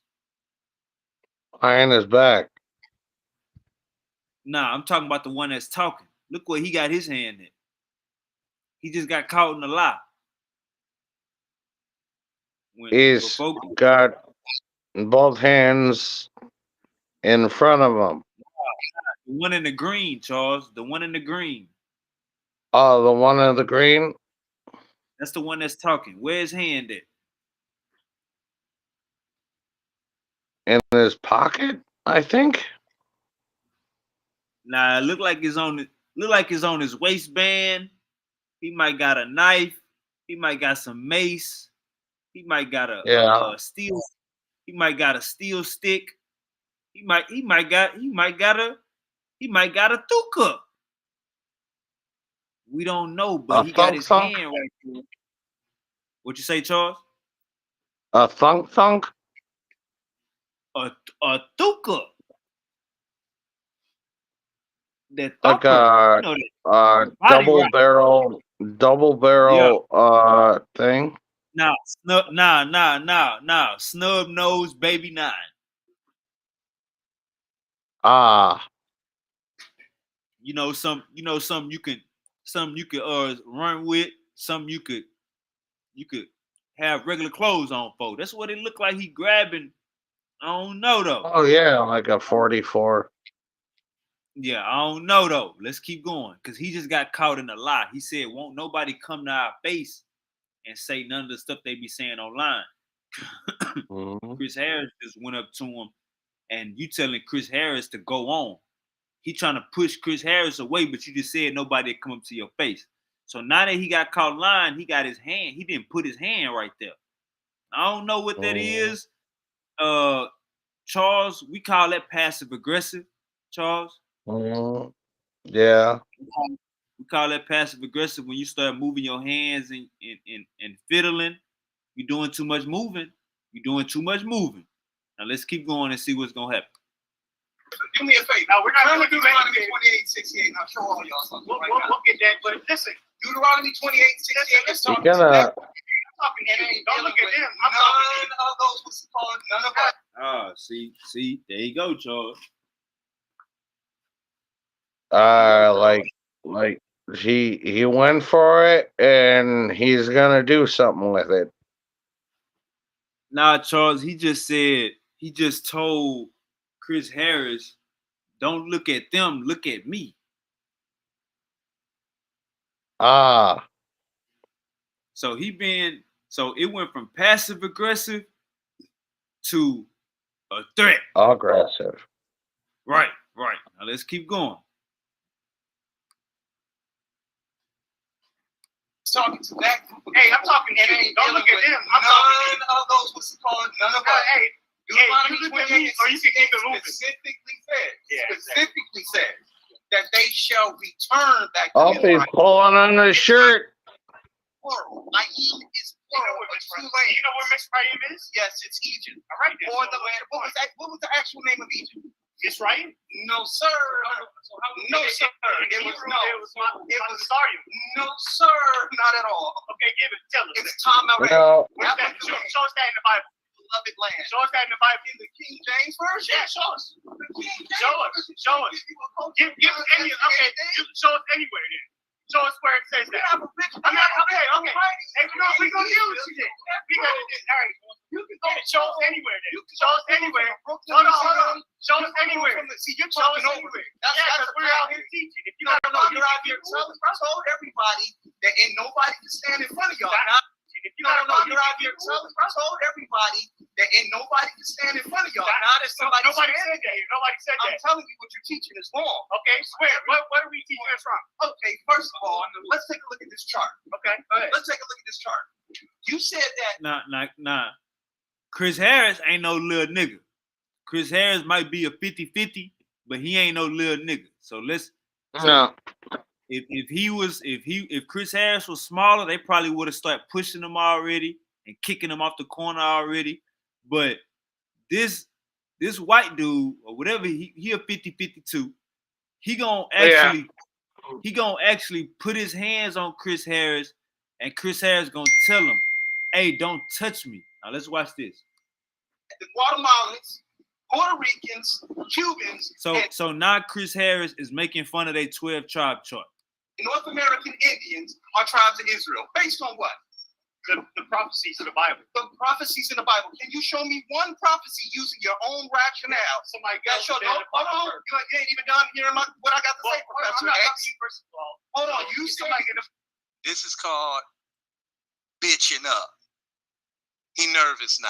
Behind his back. Nah, I'm talking about the one that's talking. Look where he got his hand at. He just got caught in the lie. He's got both hands in front of him. The one in the green, Charles. The one in the green. Oh, the one in the green? That's the one that's talking. Where's his hand at? In his pocket, I think. Nah, it look like it's on his waistband. He might got a knife. He might got some mace. He might got a steel. He might got a steel stick. He might got a thuka. We don't know, but he got his hand right there. What you say, Charles? A thunk? a thuka. That Like thumper. a, You know that body rock. double Yeah. barrel thing. Nah, snub nose baby 9. Ah, Some you can run with, some you could have regular clothes on for. That's what it looked like he grabbing. I don't know though. oh yeah, like a 44. Yeah, I don't know though. Let's keep going. Cause he just got caught in a lie. He said, won't nobody come to our face and say none of the stuff they be saying online. Mm-hmm. Chris Harris just went up to him, and you telling Chris Harris to go on. He trying to push Chris Harris away, but you just said nobody come up to your face. So now that he got caught lying, he got his hand. He didn't put his hand right there. I don't know what that is. Charles, we call that passive aggressive. Charles. Mm-hmm. Yeah. We call that passive aggressive when you start moving your hands and fiddling. You're doing too much moving. You're doing too much moving. Now let's keep going and see what's gonna happen. Do me a favor. Now we're not going to do Deuteronomy 28:68. I'll show all y'all something. We'll get that, but listen, Deuteronomy 28:68 is talking You're gonna. don't look at them. I'm talking of those what's called none of us. Ah, see, there you go, Charles. Like he went for it, and he's gonna do something with it. Nah, Charles, he just told Chris Harris, don't look at them, look at me. Ah. So it went from passive aggressive to a threat. Aggressive. Right. Now let's keep going. Talking to that. Hey, I'm talking to you. Don't look at them. I'm talking of those what's called none of us. Hey, you look at me, or you can keep it moving. Specifically said that they shall return back. Oh, he's pulling on his shirt. Plural. Aim is plural. You know where Mitzrayim is? Yes, it's Egypt. All right. Or the land. What was the actual name of Egypt? Israel? No, sir. No, sir. It was Mizraim. No, sir. Not at all. Okay, give it. Tell us. It's Tom Array. No. Show us that in the Bible. Beloved land. Show us that in the Bible. In the King James Version? Yeah, show us. The King James. Show us. Give us any. Okay, show us anywhere then. Show us where it says that. Okay. Hey, we're going to use it. Because, all right. You can go. Show us anywhere then. You can show us anywhere. Hold on. Show us anywhere. See, you're talking over it. Yeah, because we're out here teaching. If you don't know, you're out here told everybody that ain't nobody can stand in front of y'all. If you don't know, you're out here told everybody that ain't nobody can stand in front of y'all. Now there's somebody. Nobody said that. Nobody said that. I'm telling you what you're teaching is wrong. Okay, swear. What are we teaching us from? Okay, first of all, let's take a look at this chart. Okay, go ahead. Let's take a look at this chart. You said that. Nah. Chris Harris ain't no little nigga. Chris Harris might be a 50-50, but he ain't no little nigga. So let's. No. If Chris Harris was smaller, they probably would have started pushing him already and kicking him off the corner already. But this white dude or whatever, he a 50-52. He gonna actually put his hands on Chris Harris, and Chris Harris gonna tell him, "Hey, don't touch me." Now let's watch this. The Guatemalans, Puerto Ricans, Cubans. So now Chris Harris is making fun of their 12 tribe chart. North American Indians are tribes of Israel. Based on what? The prophecies in the Bible. The prophecies in the Bible. Can you show me one prophecy using your own rationale? Somebody got hold on. You ain't even done hearing what I got to say, Professor X. First of all. Hold on. You somebody get This is called bitching up. He nervous now.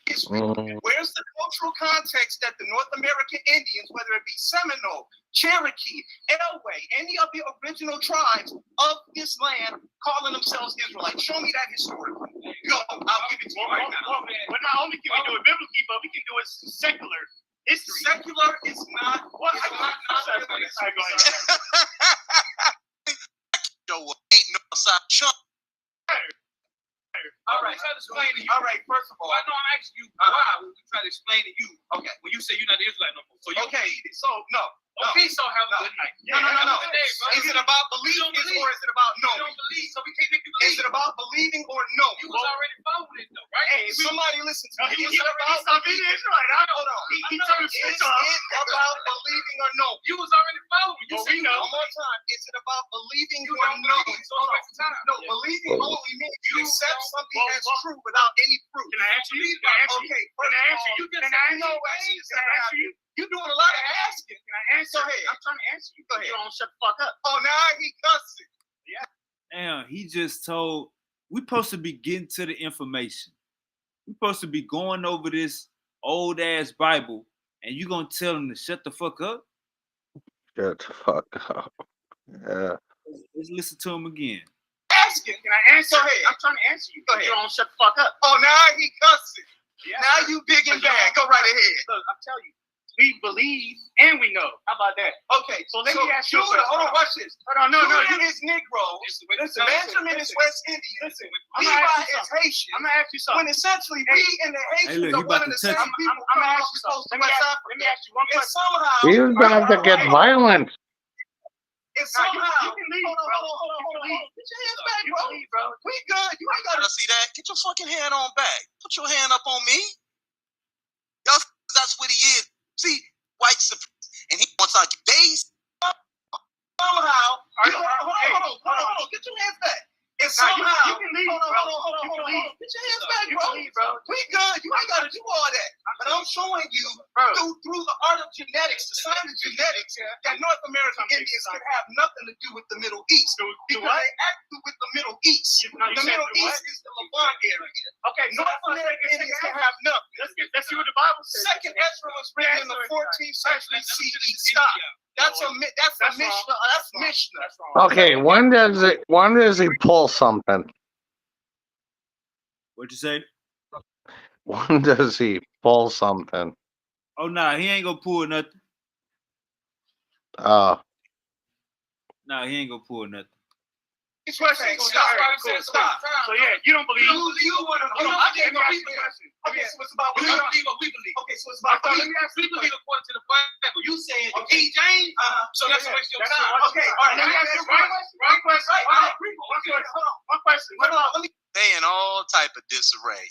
History. Where's the cultural context that the North American Indians, whether it be Seminole, Cherokee, Elway, any of the original tribes of this land, calling themselves Israelites? Show me that historically. Go, I'll give it to you right now. But not only can we do it biblically, but we can do it secular history. Secular is not. What? Ain't no side chunk. All right, try to explain to you. All right, first of all, I know I'm asking you why when we try to explain to you. Okay, when you say you're not the Israelite no more, so you okay? So no. Okay, so have a good night. No. Is it about believing or is it about knowing? You don't believe, so we can't make you believe. Is it about believing or knowing? You was already following it though, right? Hey, somebody listen to me. Is it about being Israelite? Hold on. He turned the switch off. Is it about believing or knowing? You was already following. You said one more time. Is it about believing or knowing? No, believing only means you accept something as true without any proof. Can I answer you? Okay, can I answer you? Can I answer you? You're doing a lot of asking. Can I answer? Go ahead. I'm trying to answer you. Go ahead. You don't shut the fuck up. Oh, now he cussing. Yeah. Damn, he just told we supposed to be getting to the information. We supposed to be going over this old ass Bible, and you gonna tell him to shut the fuck up? Shut the fuck up. Yeah. Let's listen to him again. Asking. Can I answer? Go ahead. I'm trying to answer you. Go ahead. You don't shut the fuck up. Oh, now he cussing. Yeah. Now you big and bad. Go right ahead. Look, I'm telling you. We believe and we know. How about that? Okay, so let me ask you. Hold on, watch this. Hold on, no. Judah is Negroes. Listen, Benjamin is West Indian. Listen, Levi is Haitian. I'm gonna ask you something. When essentially we and the Haitians are one of the same people. I'm gonna ask you something. Let me ask you one question. Somehow he's about to get violent. It's somehow. You can leave, bro. Hold on. Get your hands back, bro. We good. You ain't gotta see that. Get your fucking hand on back. Put your hand up on me. Y'all, that's what he is. See, white supremacy, and he wants our days. Somehow, hold on. Get your hands back. And somehow, you can leave, hold on. Get your hands back, bro. We good. You ain't gotta do all that. But I'm showing you through the art of genetics, the science of genetics, that North American Indians can have nothing to do with the Middle East because they act with the Middle East. The Middle East is the Levant area. Okay, North American Indians can have nothing. Let's see what the Bible says. Second Ezra was written in the 14th century CE. Stop. That's Mishnah. That's Mishnah. Okay, when does he pull something? What'd you say? When does he pull something? Oh nah, he ain't gonna pull nothing. Nah, he ain't gonna pull nothing. Stop. So yeah, you don't believe. You want to. I can't believe the question. Okay, so it's about we believe what we believe. Okay, so it's about we believe according to the Bible. You saying the King James? So that's a waste of your time. Okay, all right. Let me ask you one question. One question. They in all type of disarray.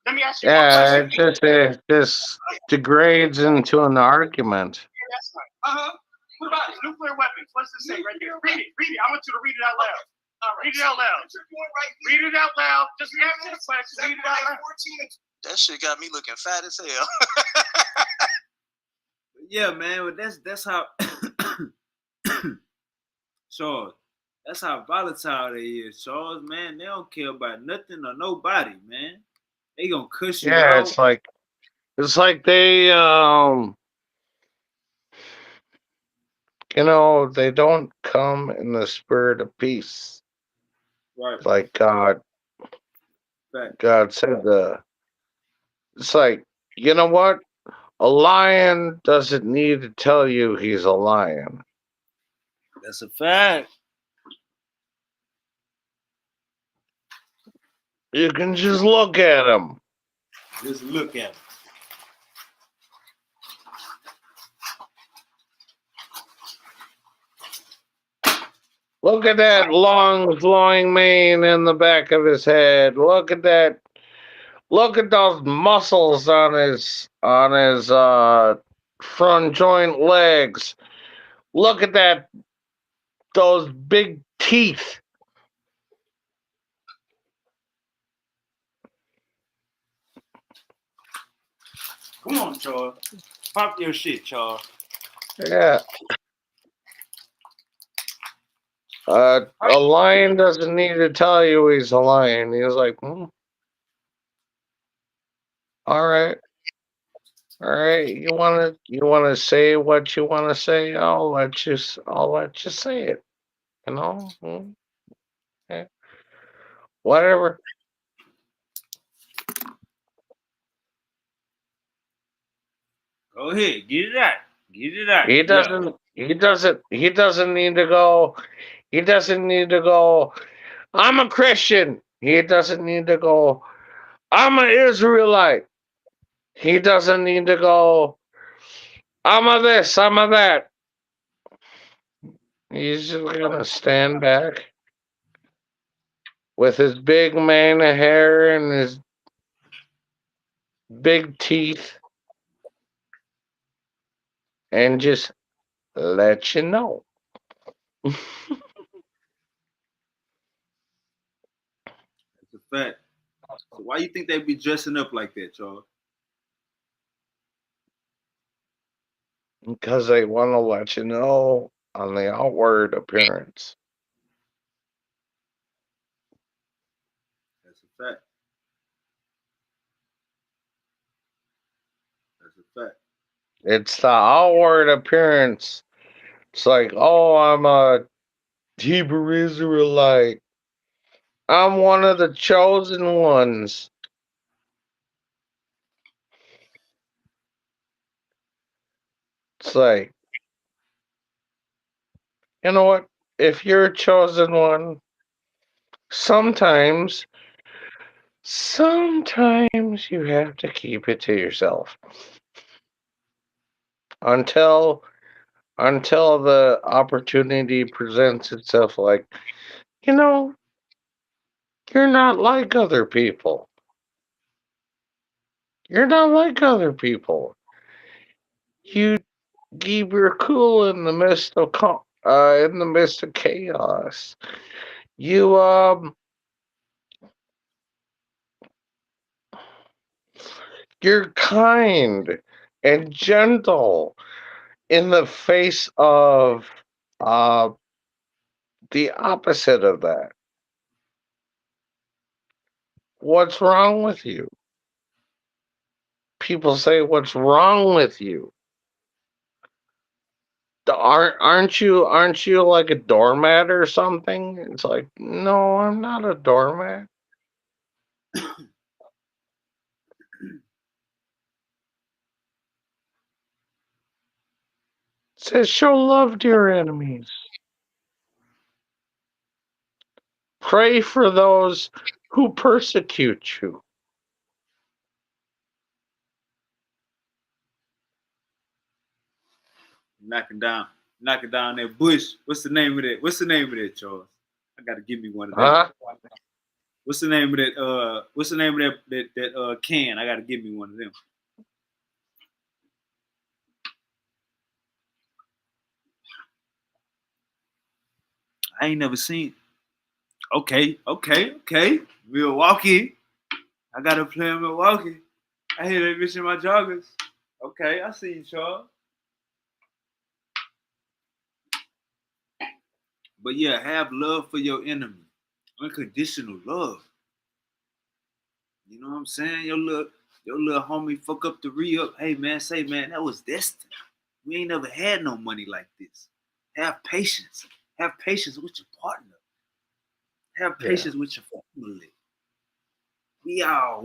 Let me ask you. Yeah, it just degrades into an argument. Yeah, that's right. What about it? Nuclear weapons. What's this say right here? Read it. I want you to read it out loud. Read it out loud. Read it out loud. Just answer the question. Read it out loud. That shit got me looking fat as hell. Yeah, man, but that's how Charles. That's how volatile they is, Charles, man. They don't care about nothing or nobody, man. They gonna cuss you out. Yeah, it's like they they don't come in the spirit of peace. Right. Like God said it's like, you know what? A lion doesn't need to tell you he's a lion. That's a fact. You can just look at him. Just look at him. Look at that long flowing mane in the back of his head. Look at that. Look at those muscles on his front joint legs. Look at those big teeth. Come on, Charles. Pop your shit, Charles. Yeah. A lion doesn't need to tell you he's a lion. He's like, all right. You wanna say what you wanna say? I'll let you say it. Okay. Whatever. Go ahead, get it out. He doesn't need to go. I'm a Christian. He doesn't need to go, I'm an Israelite. He doesn't need to go, I'm a this, I'm a that. He's just gonna stand back with his big mane of hair and his big teeth and just let you know. That's a fact. So why you think they be dressing up like that, Charles? Because they want to let you know on the outward appearance. That's a fact. That's a fact. It's the outward appearance. It's like, oh, I'm a Hebrew Israelite. I'm one of the chosen ones. It's like, you know what? If you're a chosen one, sometimes you have to keep it to yourself until the opportunity presents itself. Like, you know, you're not like other people. You're not like other people. You keep your cool in the midst of chaos. You you're kind and gentle in the face of uh the opposite of that. What's wrong with you? People say, "What's wrong with you? Aren't you like a doormat or something?" It's like, no, I'm not a doormat. It says, show love to your enemies. Pray for those who persecute you. Knocking down that bush. What's the name of that? What's the name of that, Charles? I gotta give me one of them. Huh? What's the name of that? What's the name of that can? I gotta give me one of them. I ain't never seen. Okay. Milwaukee. I gotta play in Milwaukee. I hear they missing my joggers. Okay, I see you, Charles. But yeah, have love for your enemy. Unconditional love. You know what I'm saying? Your little homie fuck up the re-up. Hey man, say man, that was destined. We ain't never had no money like this. Have patience. Have patience with your partner. Have Yeah. patience with your family. We all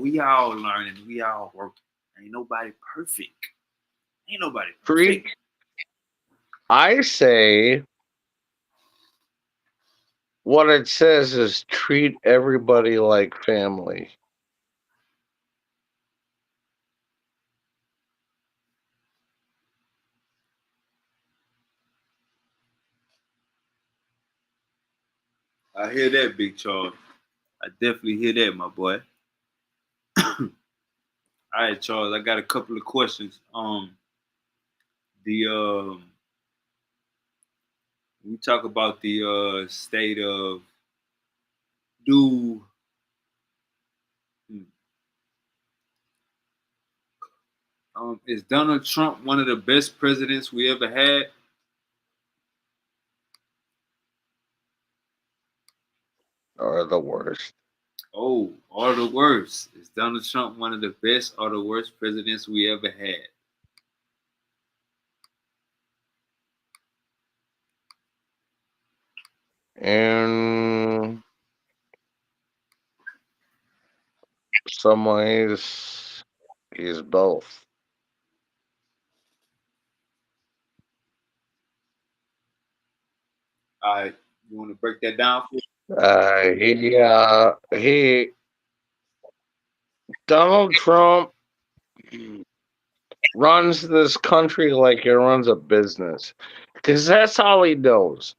learning. We all working. Ain't nobody perfect. Ain't nobody Treat, perfect. I say, what it says is treat everybody like family. I hear that, Big Charles. I definitely hear that, my boy. All right, Charles. I got a couple of questions. The we talk about the state of do is Donald Trump one of the best presidents we ever had? Or the worst. Oh, or the worst? Is Donald Trump one of the best or the worst presidents we ever had? In some ways, he's both. All right, you want to break that down for me? He Donald Trump runs this country like he runs a business, because that's all he knows.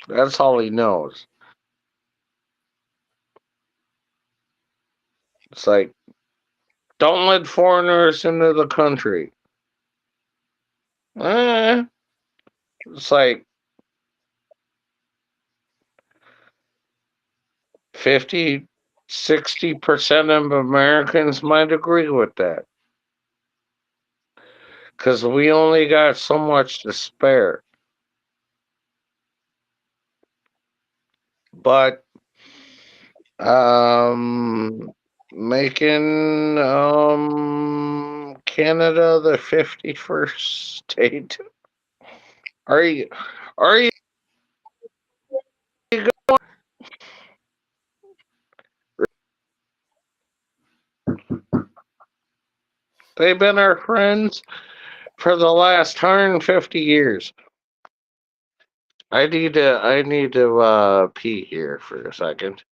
That's all he knows. It's like, don't let foreigners into the country. Eh, it's like 50, 60% of Americans might agree with that. Because we only got so much to spare. But um, making Canada the 51st state. Are you are you they've been our friends for the last 150 years. I need to pee here for a second.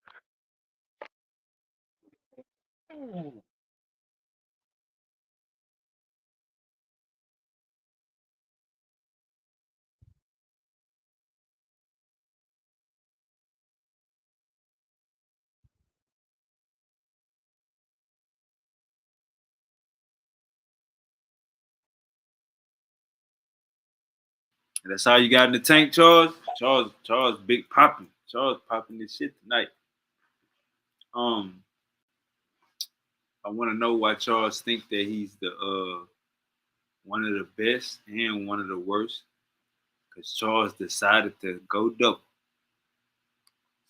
That's all you got in the tank, Charles. Charles, big popping. Charles popping this shit tonight. I want to know why Charles think that he's the one of the best and one of the worst, because Charles decided to go double.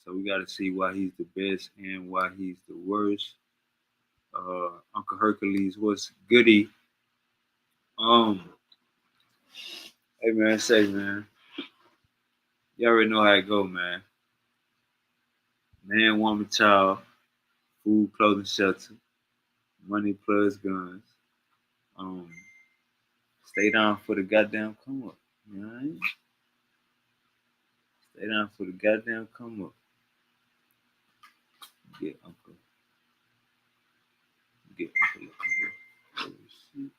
So we got to see why he's the best and why he's the worst. Uncle Hercules, what's goody? Um, hey man, say man, you already know how it go, man. Man, woman, child, food, clothing, shelter, money plus guns. Um, stay down for the goddamn come up. You know what I mean? Stay down for the goddamn come up. Get Uncle. Get Uncle. Oh, shit.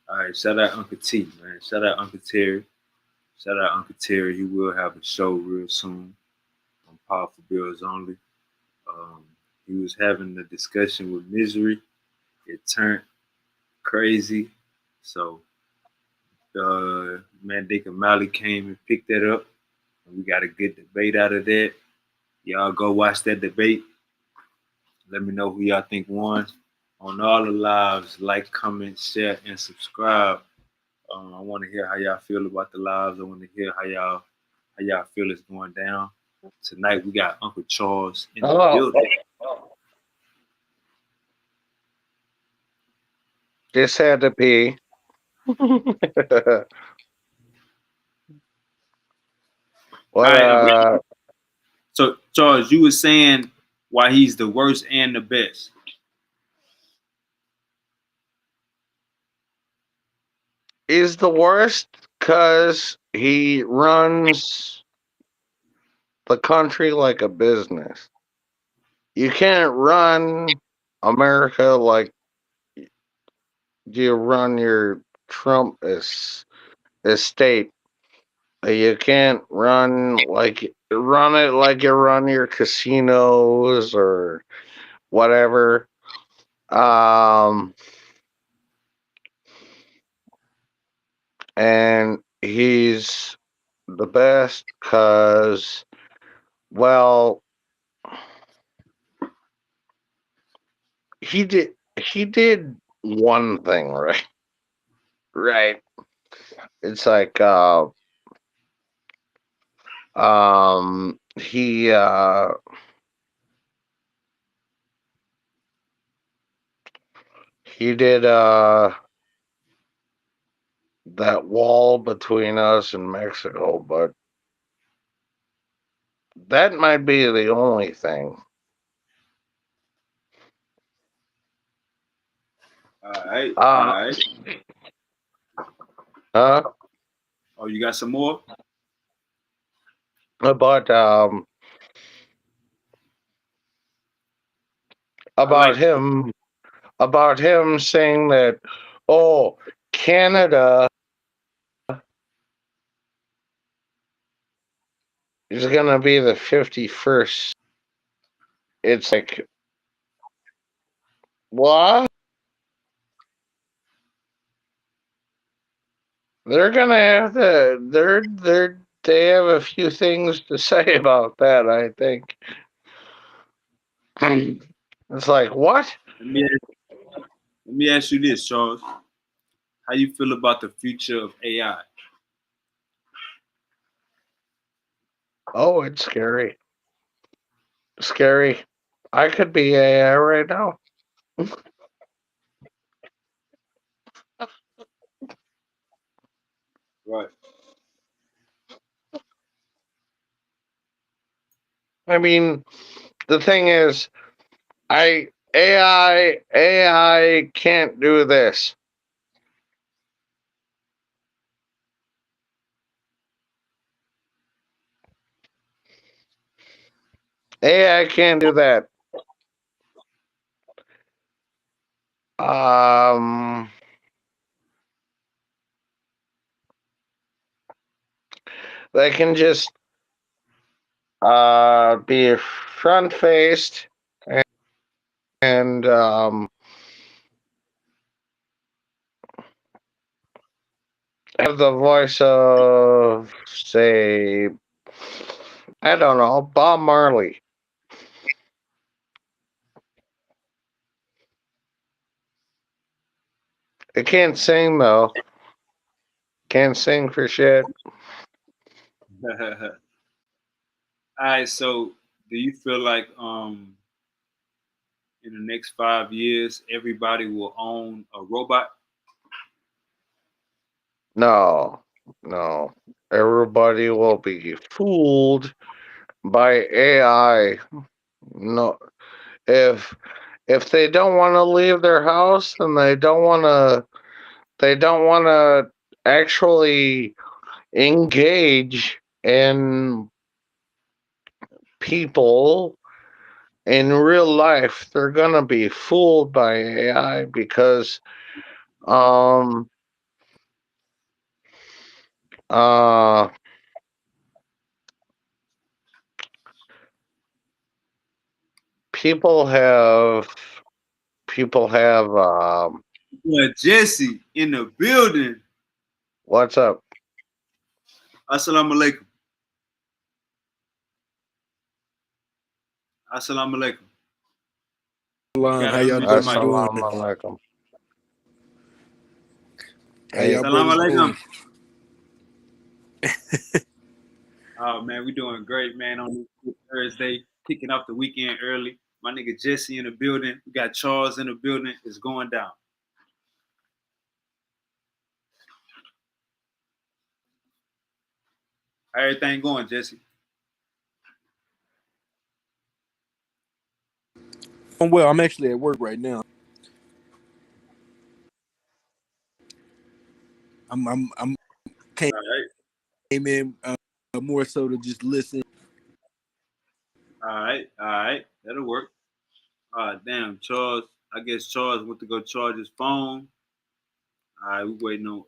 All right, shout out Uncle T, man. Shout out Uncle Terry. Shout out Uncle Terry. He will have a show real soon on Powerful Bills Only. Um, he was having a discussion with Misery. It turned crazy. So, man, Dick and Mally came and picked that up. And we got a good debate out of that. Y'all go watch that debate. Let me know who y'all think won. On all the lives, like, comment, share, and subscribe. I want to hear how y'all feel about the lives. I want to hear how y'all feel it's going down. Tonight we got Uncle Charles in the Oh, building. just had to pee. All What right, so Charles, you were saying why he's the worst and the best. is the worst because he runs the country like a business. You can't run America like you run your Trump estate. You can't run it like you run your casinos or whatever. Um, and he's the best because, well, he did one thing right. Right. It's like he did that wall between us and Mexico, but that might be the only thing. All right, all Uh right. Huh? Oh, you got some more? About I like. him saying that, oh, Canada is gonna be the 51st. It's like, what? They're gonna have to. They have a few things to say about that. I think. It's like, what? Let me ask you this, Charles. How you feel about the future of AI? Oh, it's scary. Scary. I could be AI right now. Right. I mean, the thing is, AI can't do this. AI can't do that. Um, they can just be front faced and have the voice of, say, I don't know, Bob Marley. It can't sing though. Can't sing for shit. All right. So, do you feel like in the next 5 years everybody will own a robot? No, no. Everybody will be fooled by AI. No, if they don't want to leave their house and they don't want to actually engage in people in real life, they're gonna be fooled by AI because um uh people have Yeah, Jesse in the building. what's up? Assalamu alaikum. Assalamu alaikum. You Salam, gotta how y'all unmute your brothers mic. doing? Assalamu alaikum. How y'all Assalamu brothers alaikum. doing? Oh man, we doing great, man. On this Thursday, kicking off the weekend early. My nigga Jesse in the building. We got Charles in the building. It's going down. How everything going, Jesse? Well, I'm actually at work right now. I'm came All right. in more so to just listen. All right. All right. That'll work. Damn, Charles. I guess Charles went to go charge his phone. All right, we waiting on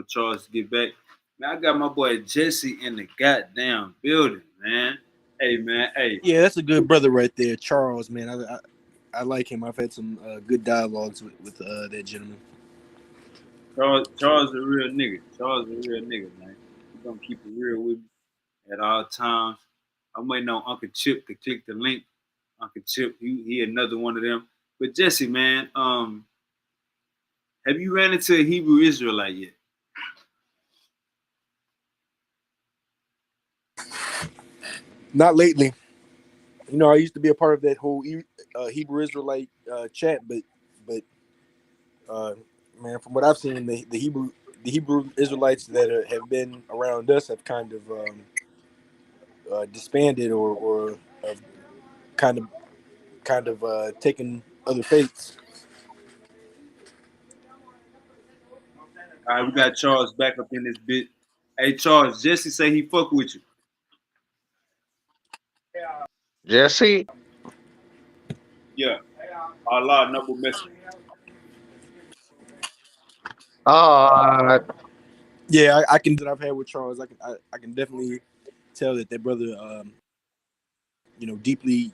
Charles to get back. Man, I got my boy Jesse in the goddamn building, man. Hey, man. Hey, Yeah, that's a good brother right there, Charles. Man, I like him. I've had some good dialogues with that gentleman. Charles a real nigga. Charles a real nigga, man. He gonna keep it real with me at all times. I'm waiting on Uncle Chip to click the link. Uncle Chip, he another one of them. But Jesse, man, have you ran into a Hebrew Israelite yet? Not lately. You know, I used to be a part of that whole Hebrew Israelite chat, but man, from what I've seen, the Hebrew Israelites that have been around us have kind of disbanded or have kind of taken other faiths. All right, we got Charles back up in this bit. Hey, Charles, Jesse say he fuck with you. Jesse? Yeah. Allah, noble messenger. Uh, Yeah, I can. That I've had with Charles, I can definitely tell that brother, deeply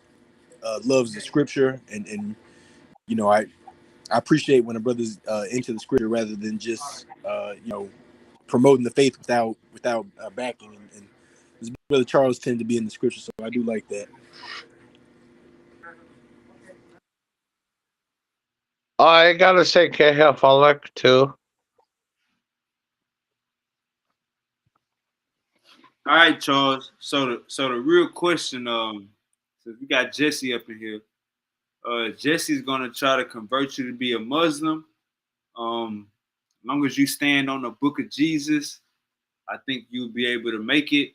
loves the scripture, and I appreciate when a brother's into the scripture rather than just promoting the faith without backing. And this brother Charles tend to be in the scripture, so I do like that. I gotta say Kehafalek too. All right, Charles. So the real question, so we got Jesse up in here. Jesse's gonna try to convert you to be a Muslim. As long as you stand on the Book of Jesus, I think you'll be able to make it.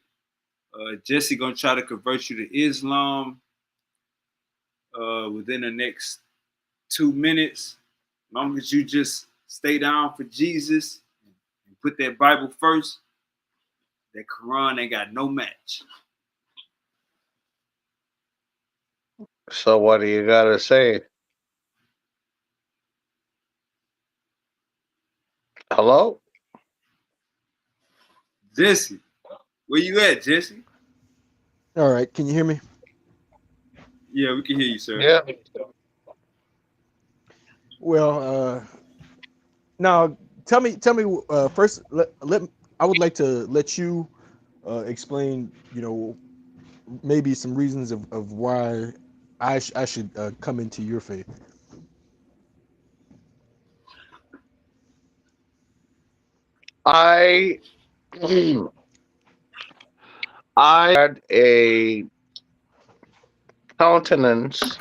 Jesse gonna try to convert you to Islam within the next 2 minutes. As long as you just stay down for Jesus and put that Bible first, that Quran ain't got no match. So what do you gotta say? Hello? Jesse, where you at, Jesse? All right, can you hear me? Yeah, we can hear you, sir. Yeah. Well, now tell me first. I would like to let you explain. Maybe some reasons of why I should come into your faith. I I had a countenance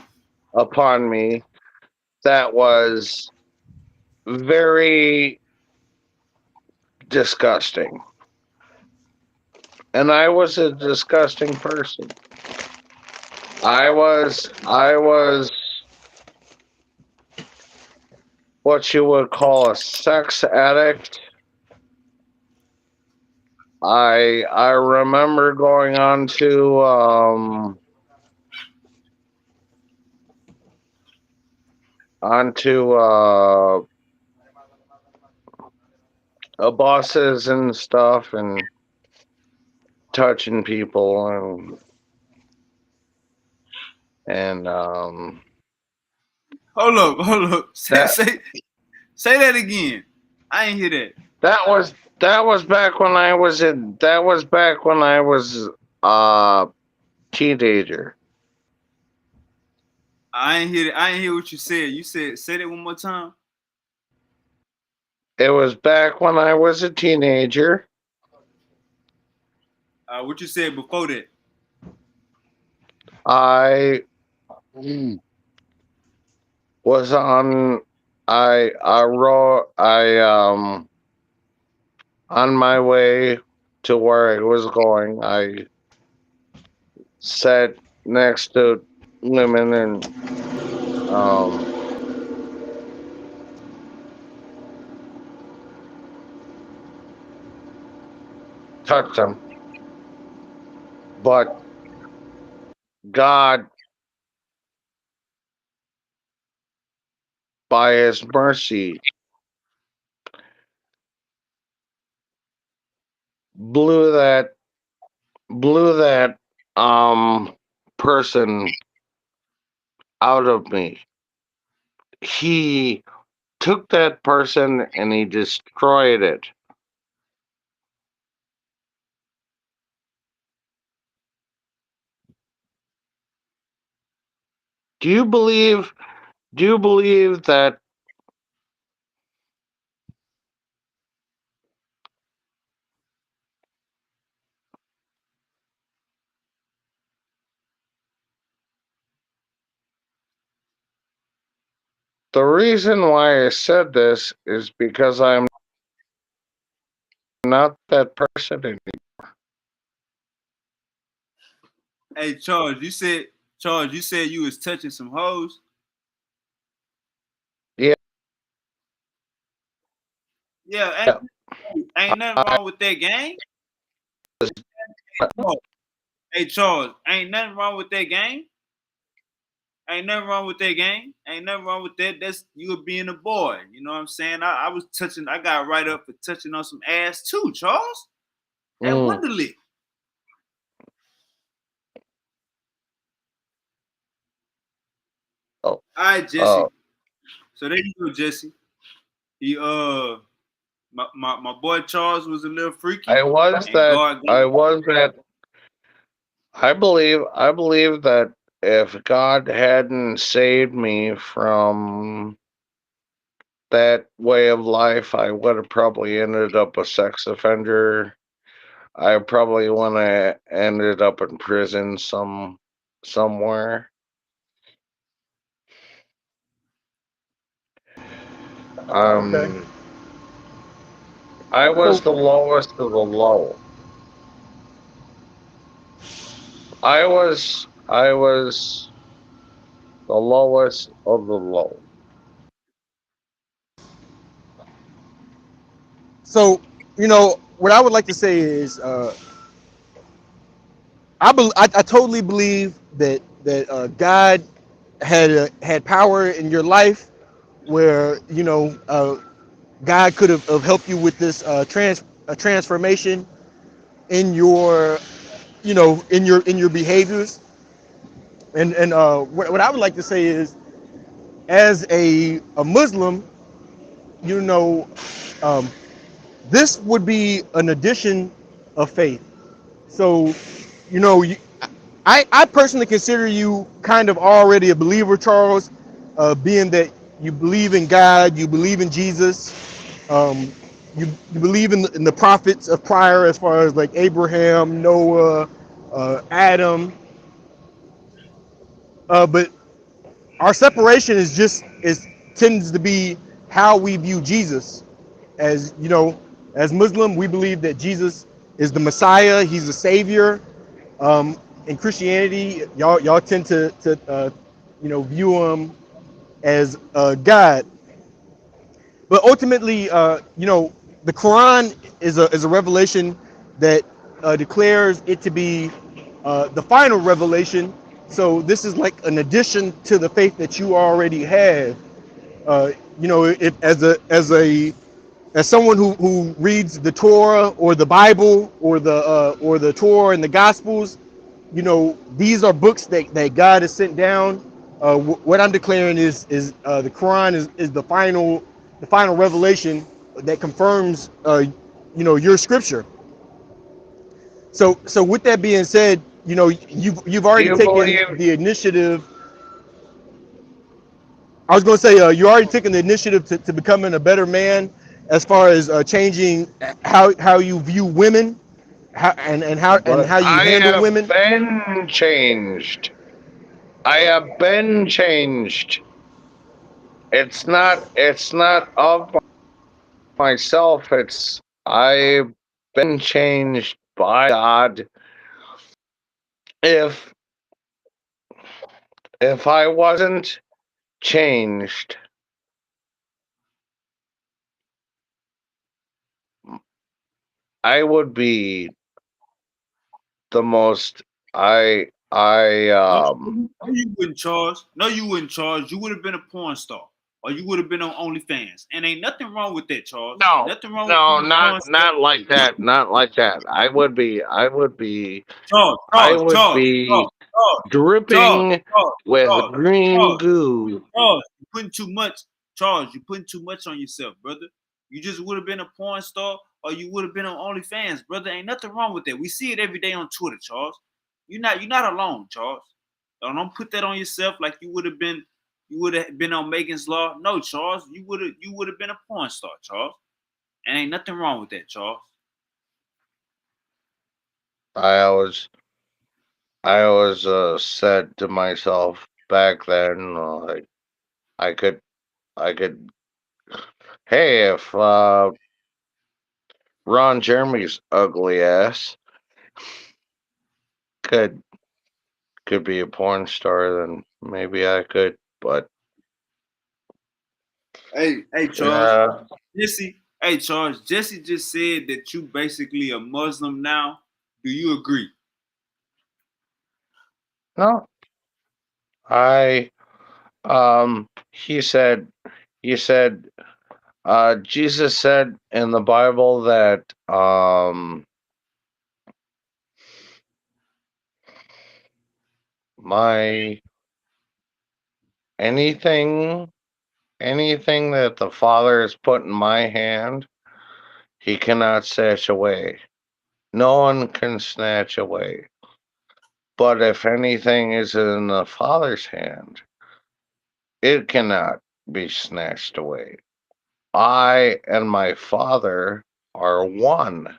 upon me that was very disgusting. And I was a disgusting person. I was what you would call a sex addict. I remember going on to onto bosses and stuff and touching people and Hold up. that Say that again. I ain't hear that. that was back when I was a teenager. I ain't hear that. I ain't hear what you said. You said say that one more time. It was back when I was a teenager. What you said before that? I was on I wrote I on my way to where I was going. I sat next to women and touched them. But God, by His mercy, blew that person out of me. He took that person and he destroyed it. Do you believe that the reason why I said this is because I'm not that person anymore? Hey, Charles, you said you was touching some hoes. Yeah. Yeah, Yeah. ain't nothing wrong with that game. Hey Charles, ain't nothing wrong with that game. Ain't nothing wrong with that game. Ain't nothing wrong with that. That's you being a boy. You know what I'm saying? I was touching. I got right up for touching on some ass too, Charles. At Mm. Wonderlic. Oh. All right, Jesse. So there you go, Jesse. He my boy Charles was a little freaky. I was And that. God I got was that. I believe that if God hadn't saved me from that way of life, I would have probably ended up a sex offender. I probably would have ended up in prison somewhere. Okay. I So was the lowest of the low. I was the lowest of the low. so you know what I would like to say is I totally believe that God had power in your life where God could have helped you with this transformation in your in your behaviors. And what I would like to say is, as a Muslim, you know, um, this would be an addition of faith. So, you know, I personally consider you kind of already a believer, Charles, being that you believe in God, you believe in Jesus, um, you believe in the prophets of prior, as far as like Abraham, Noah, Adam. But our separation is tends to be how we view Jesus. As you know, as Muslim, we believe that Jesus is the Messiah. He's the Savior. In Christianity, y'all tend to view him as God. But ultimately, the Quran is a revelation that declares it to be the final revelation. So this is like an addition to the faith that you already have. If as someone who reads the Torah or the Bible or the Torah and the Gospels, these are books that God has sent down. What I'm declaring is the Quran is the final revelation that confirms your scripture. So with that being said, you've Do already you taken believe? the initiative. I was going to say you already taken the initiative to becoming a better man, as far as changing how you view women, But how you I handle have women. been changed. I have been changed. It's not of myself. It's I've been changed by God. If if I wasn't changed, I would be the most I no, you wouldn't charge. No, you wouldn't charge. You would have been a porn star. Or you would have been on OnlyFans. And ain't nothing wrong with that, Charles. no, Nothing wrong with no, being a not porn star. not like that, not like that. I would be Charles, I Charles, would Charles, be Charles, Charles, Charles, dripping Charles, with Charles, green Charles, goo. Charles, you putting too much. Charles, you putting too much on yourself, brother. You just would have been a porn star or you would have been on OnlyFans, brother. Ain't nothing wrong with that. We see it every day on Twitter, Charles. You're not alone, Charles. Don't put that on yourself like you would have been on Megan's Law. No, Charles, you would have been a porn star, Charles. And ain't nothing wrong with that, Charles. I always I always said to myself back then, like I could I could hey, if Ron Jeremy's ugly ass could could be a porn star, then maybe I could. But Hey, Charles. yeah, Jesse, Hey, Charles, Jesse just said that you basically a Muslim now. Do you agree? No, I he said Jesus said in the Bible that my anything that the Father has put in my hand, he cannot snatch away. No one can snatch away. But if anything is in the Father's hand, it cannot be snatched away. I and my Father are one.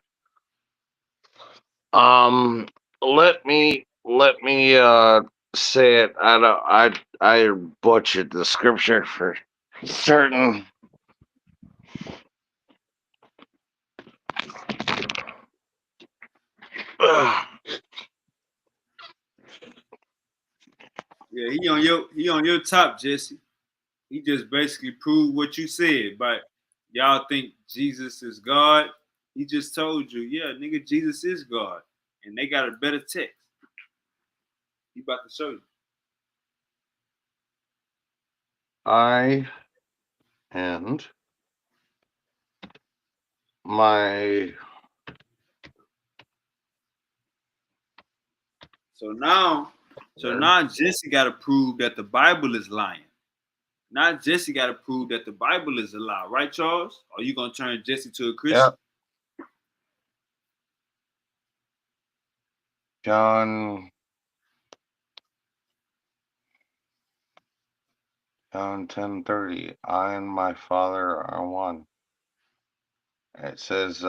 Let me say it. I butchered the scripture for certain. Ugh. Yeah, he on your top, Jesse. He just basically proved what you said. But y'all think Jesus is God? He just told you, yeah, nigga, Jesus is God, and they got a better text. He about to show you. I and my So now Jesse got to prove that the Bible is lying. Now Jesse got to prove that the Bible is a lie, right, Charles? Or you gonna turn Jesse to a Christian? John 10:30. I and my Father are one. It says,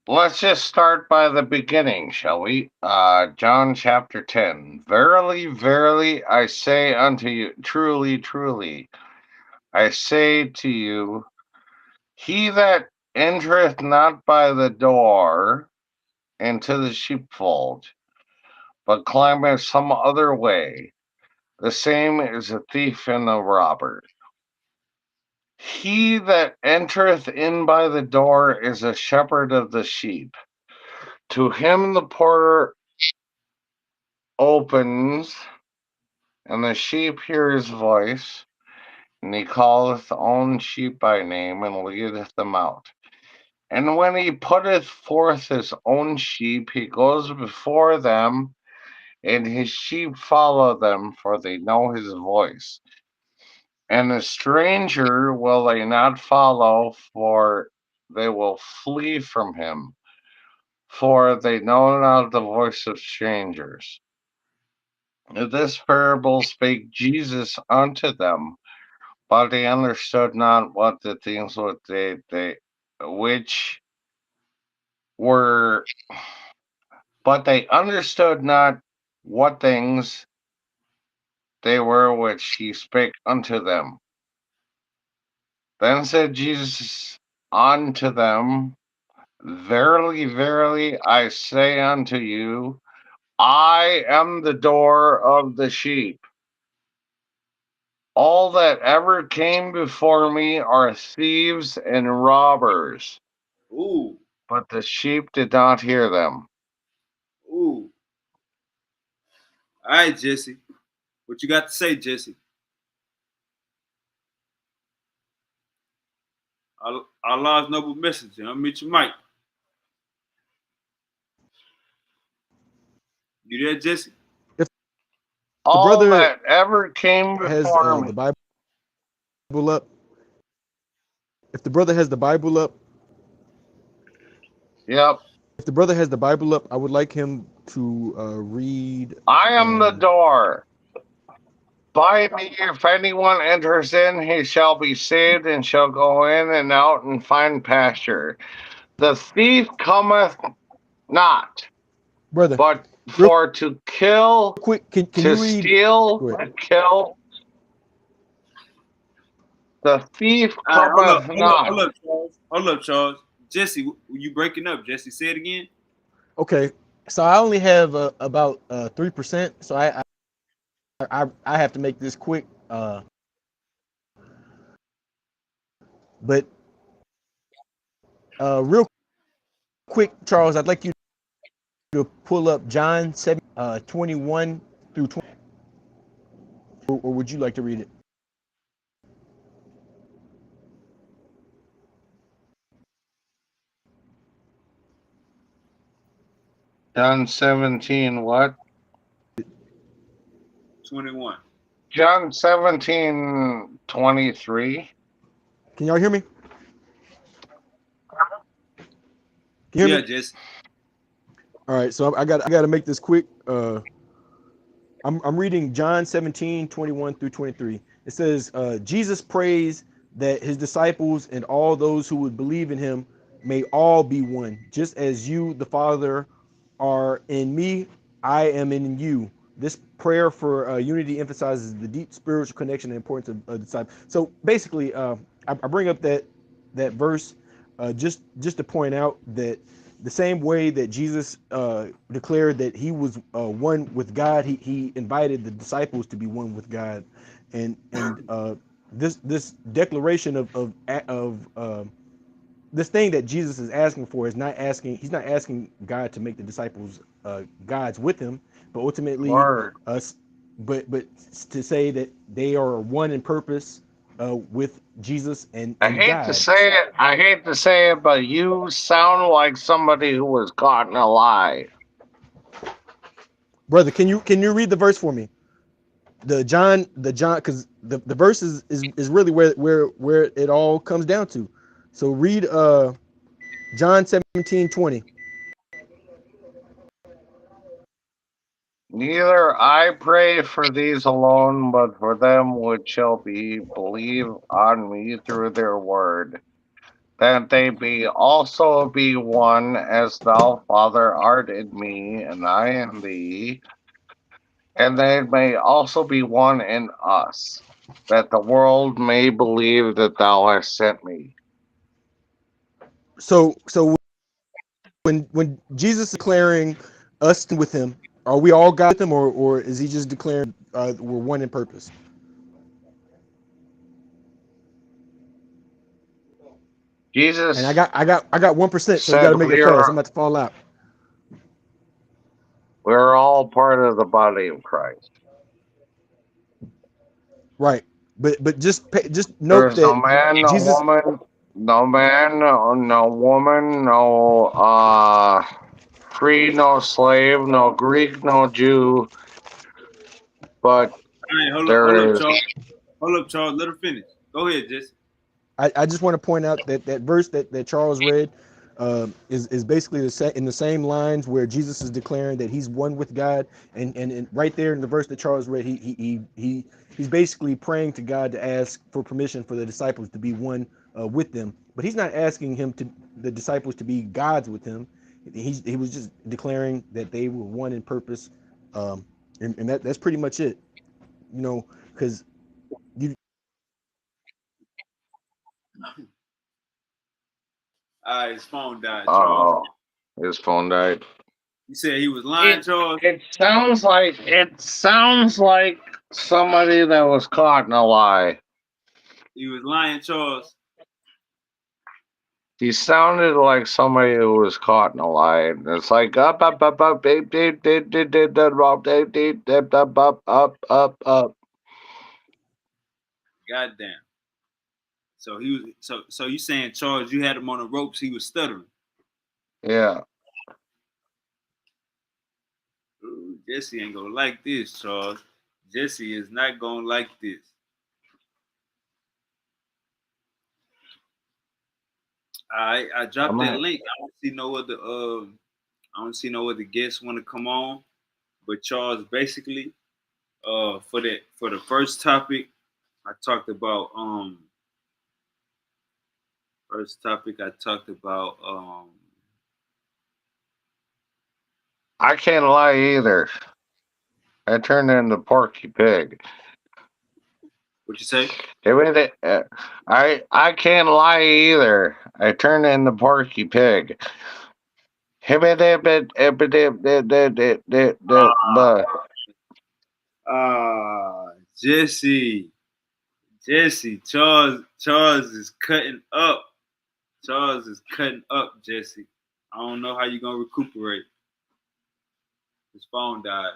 let's just start by the beginning, shall we? John chapter 10. Verily, verily, I say unto you, truly, truly, I say to you, he that entereth not by the door into the sheepfold, but climbeth some other way, the same is a thief and a robber. He that entereth in by the door is a shepherd of the sheep. To him the porter opens, and the sheep hear his voice, and he calleth the own sheep by name, and leadeth them out. And when he putteth forth his own sheep, he goes before them, and his sheep follow them, for they know his voice. And a stranger will they not follow, for they will flee from him, for they know not the voice of strangers. This parable spake Jesus unto them, but they understood not what the things which were, but they understood not what things they were which he spake unto them. Then said Jesus unto them, verily, verily, I say unto you, I am the door of the sheep. All that ever came before me are thieves and robbers. Ooh. But the sheep did not hear them. Ooh. All right, Jesse. What you got to say, Jesse? Allah's noble messenger. Unmute your mic. You there, Jesse? If the All brother that ever came has before me. the Bible up, if the brother has the Bible up, Yep. if the brother has the Bible up, I would like him to read. I am the door. By me, if anyone enters in, he shall be saved and shall go in and out and find pasture. The thief cometh not, Brother, but real for to kill, quick, can to you read? steal, Go ahead. to kill. The thief All right, hold up, cometh hold up, not. hold up, Charles. Hold up, Charles. Jesse, you breaking up? Jesse, say it again. Okay, so I only have about 3%, so I have to make this quick. But real quick, Charles, I'd like you to pull up John 7, 21 through 20, or would you like to read it? John 17, what? 21. John 17, 23. Can y'all hear me? Can you hear Yeah, me? just All right, so I got to make this quick. I'm reading John 17, 21 through 23. It says, Jesus prays that his disciples and all those who would believe in him may all be one, just as you, the Father, are in me, I am in you. This prayer for unity emphasizes the deep spiritual connection and importance of the disciple. So basically, I bring up that verse just to point out that the same way that Jesus declared that he was one with God, he invited the disciples to be one with God, and this declaration of this thing that Jesus is asking for is not asking. He's not asking God to make the disciples gods with him, but ultimately Word. us. But to say that they are one in purpose with Jesus I and hate to God. say it. I hate to say it, but you sound like somebody who was caught in a lie. Brother, can you read the verse for me? The John, because the verse is really where it all comes down to. So read John 17:20. Neither I pray for these alone, but for them which shall be believe on me through their word, that they be also be one, as thou, Father, art in me, and I in thee, and they may also be one in us, that the world may believe that thou hast sent me. So when Jesus is declaring us with him, are we all God with him, or is he just declaring we're one in purpose? And I Jesus got I got I got 1%, so you got said to make it fast. I'm about to fall out. we're all part of the body of Christ. Right. But just There note is no that man, no Jesus. woman, no woman, no free, no slave, no Greek, no Jew, but all right, hold up, there is Charles. Hold up, Charles. Let her finish. Go ahead, Jesse. I just want to point out that verse that Charles read is basically in the same lines where Jesus is declaring that he's one with God, and right there in the verse that Charles read, he's basically praying to God to ask for permission for the disciples to be one with them, but he's not asking the disciples to be gods with him. He was just declaring that they were one in purpose, and that's pretty much it, because you. His phone died, Charles. oh, his phone died. You said he was lying, It Charles. it sounds like somebody that was caught in a lie. He was lying, Charles. He sounded like somebody who was caught in a lie. It's like up, up. Goddamn. So he was. So you saying, Charles? You had him on the ropes. He was stuttering. Yeah. Ooh, Jesse ain't gonna like this, Charles. Jesse is not gonna like this. I dropped I'm that at, link. I don't see no other guests want to come on. But Charles, basically, for the first topic, I talked about I can't lie either. I turned into Porky Pig. what you say? I can't lie either. I turned into Porky Pig. Jesse. Jesse, Charles is cutting up. Charles is cutting up, Jesse. I don't know how you're gonna recuperate. His phone died.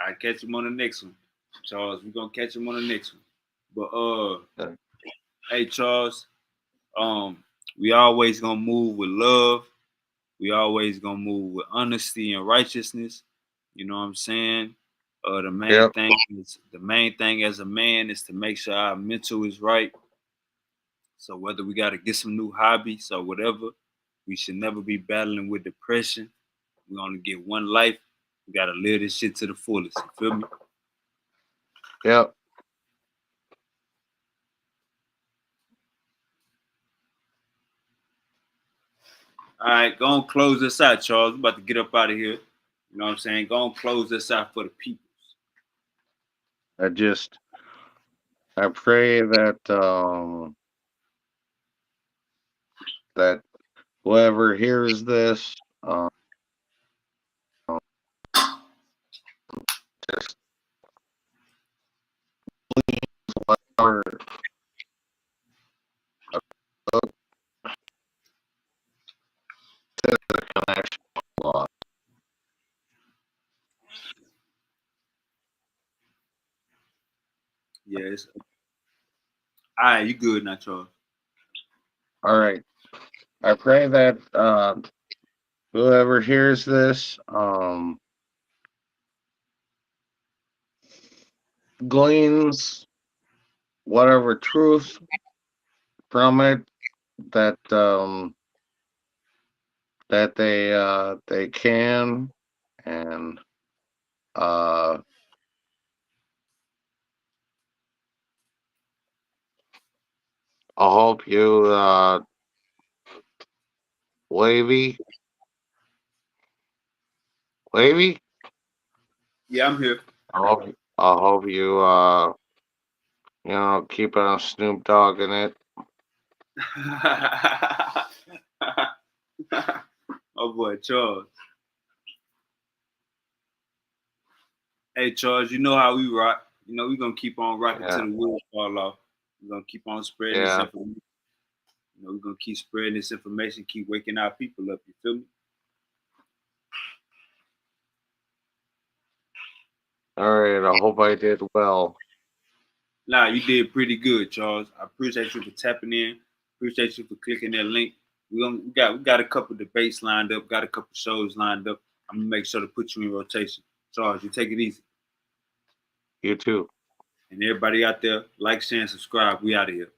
I catch him on the next one, Charles. We're gonna catch him on the next one. But hey Charles, we always gonna move with love. We always gonna move with honesty and righteousness. You know what I'm saying? The main thing as a man is to make sure our mental is right. So whether we gotta get some new hobbies or whatever, we should never be battling with depression. We only get one life. We gotta live this shit to the fullest. You feel me? Yep. All right, go and close this out, Charles. We're about to get up out of here. You know what I'm saying? Go and close this out for the people. I pray that that whoever hears this, just whatever to the connection lost. Yes. All right, you good now, Charles. All right. I pray that whoever hears this gleans whatever truth from it that that they can, and I hope you Wavy Yeah, I'm here. I hope you keep on Snoop Dogg in it. Oh boy, Charles. Hey Charles, you know how we rock. You know we're gonna keep on rocking till the wheels fall off. We're gonna keep on spreading this information. You know, we're gonna keep spreading this information, keep waking our people up. You feel me? All right, I hope I did well. Nah, you did pretty good, Charles. I appreciate you for tapping in. Appreciate you for clicking that link. We got a couple debates lined up, got a couple shows lined up. I'm gonna make sure to put you in rotation. Charles, you take it easy. You too. And everybody out there, like, share, and subscribe. We out of here.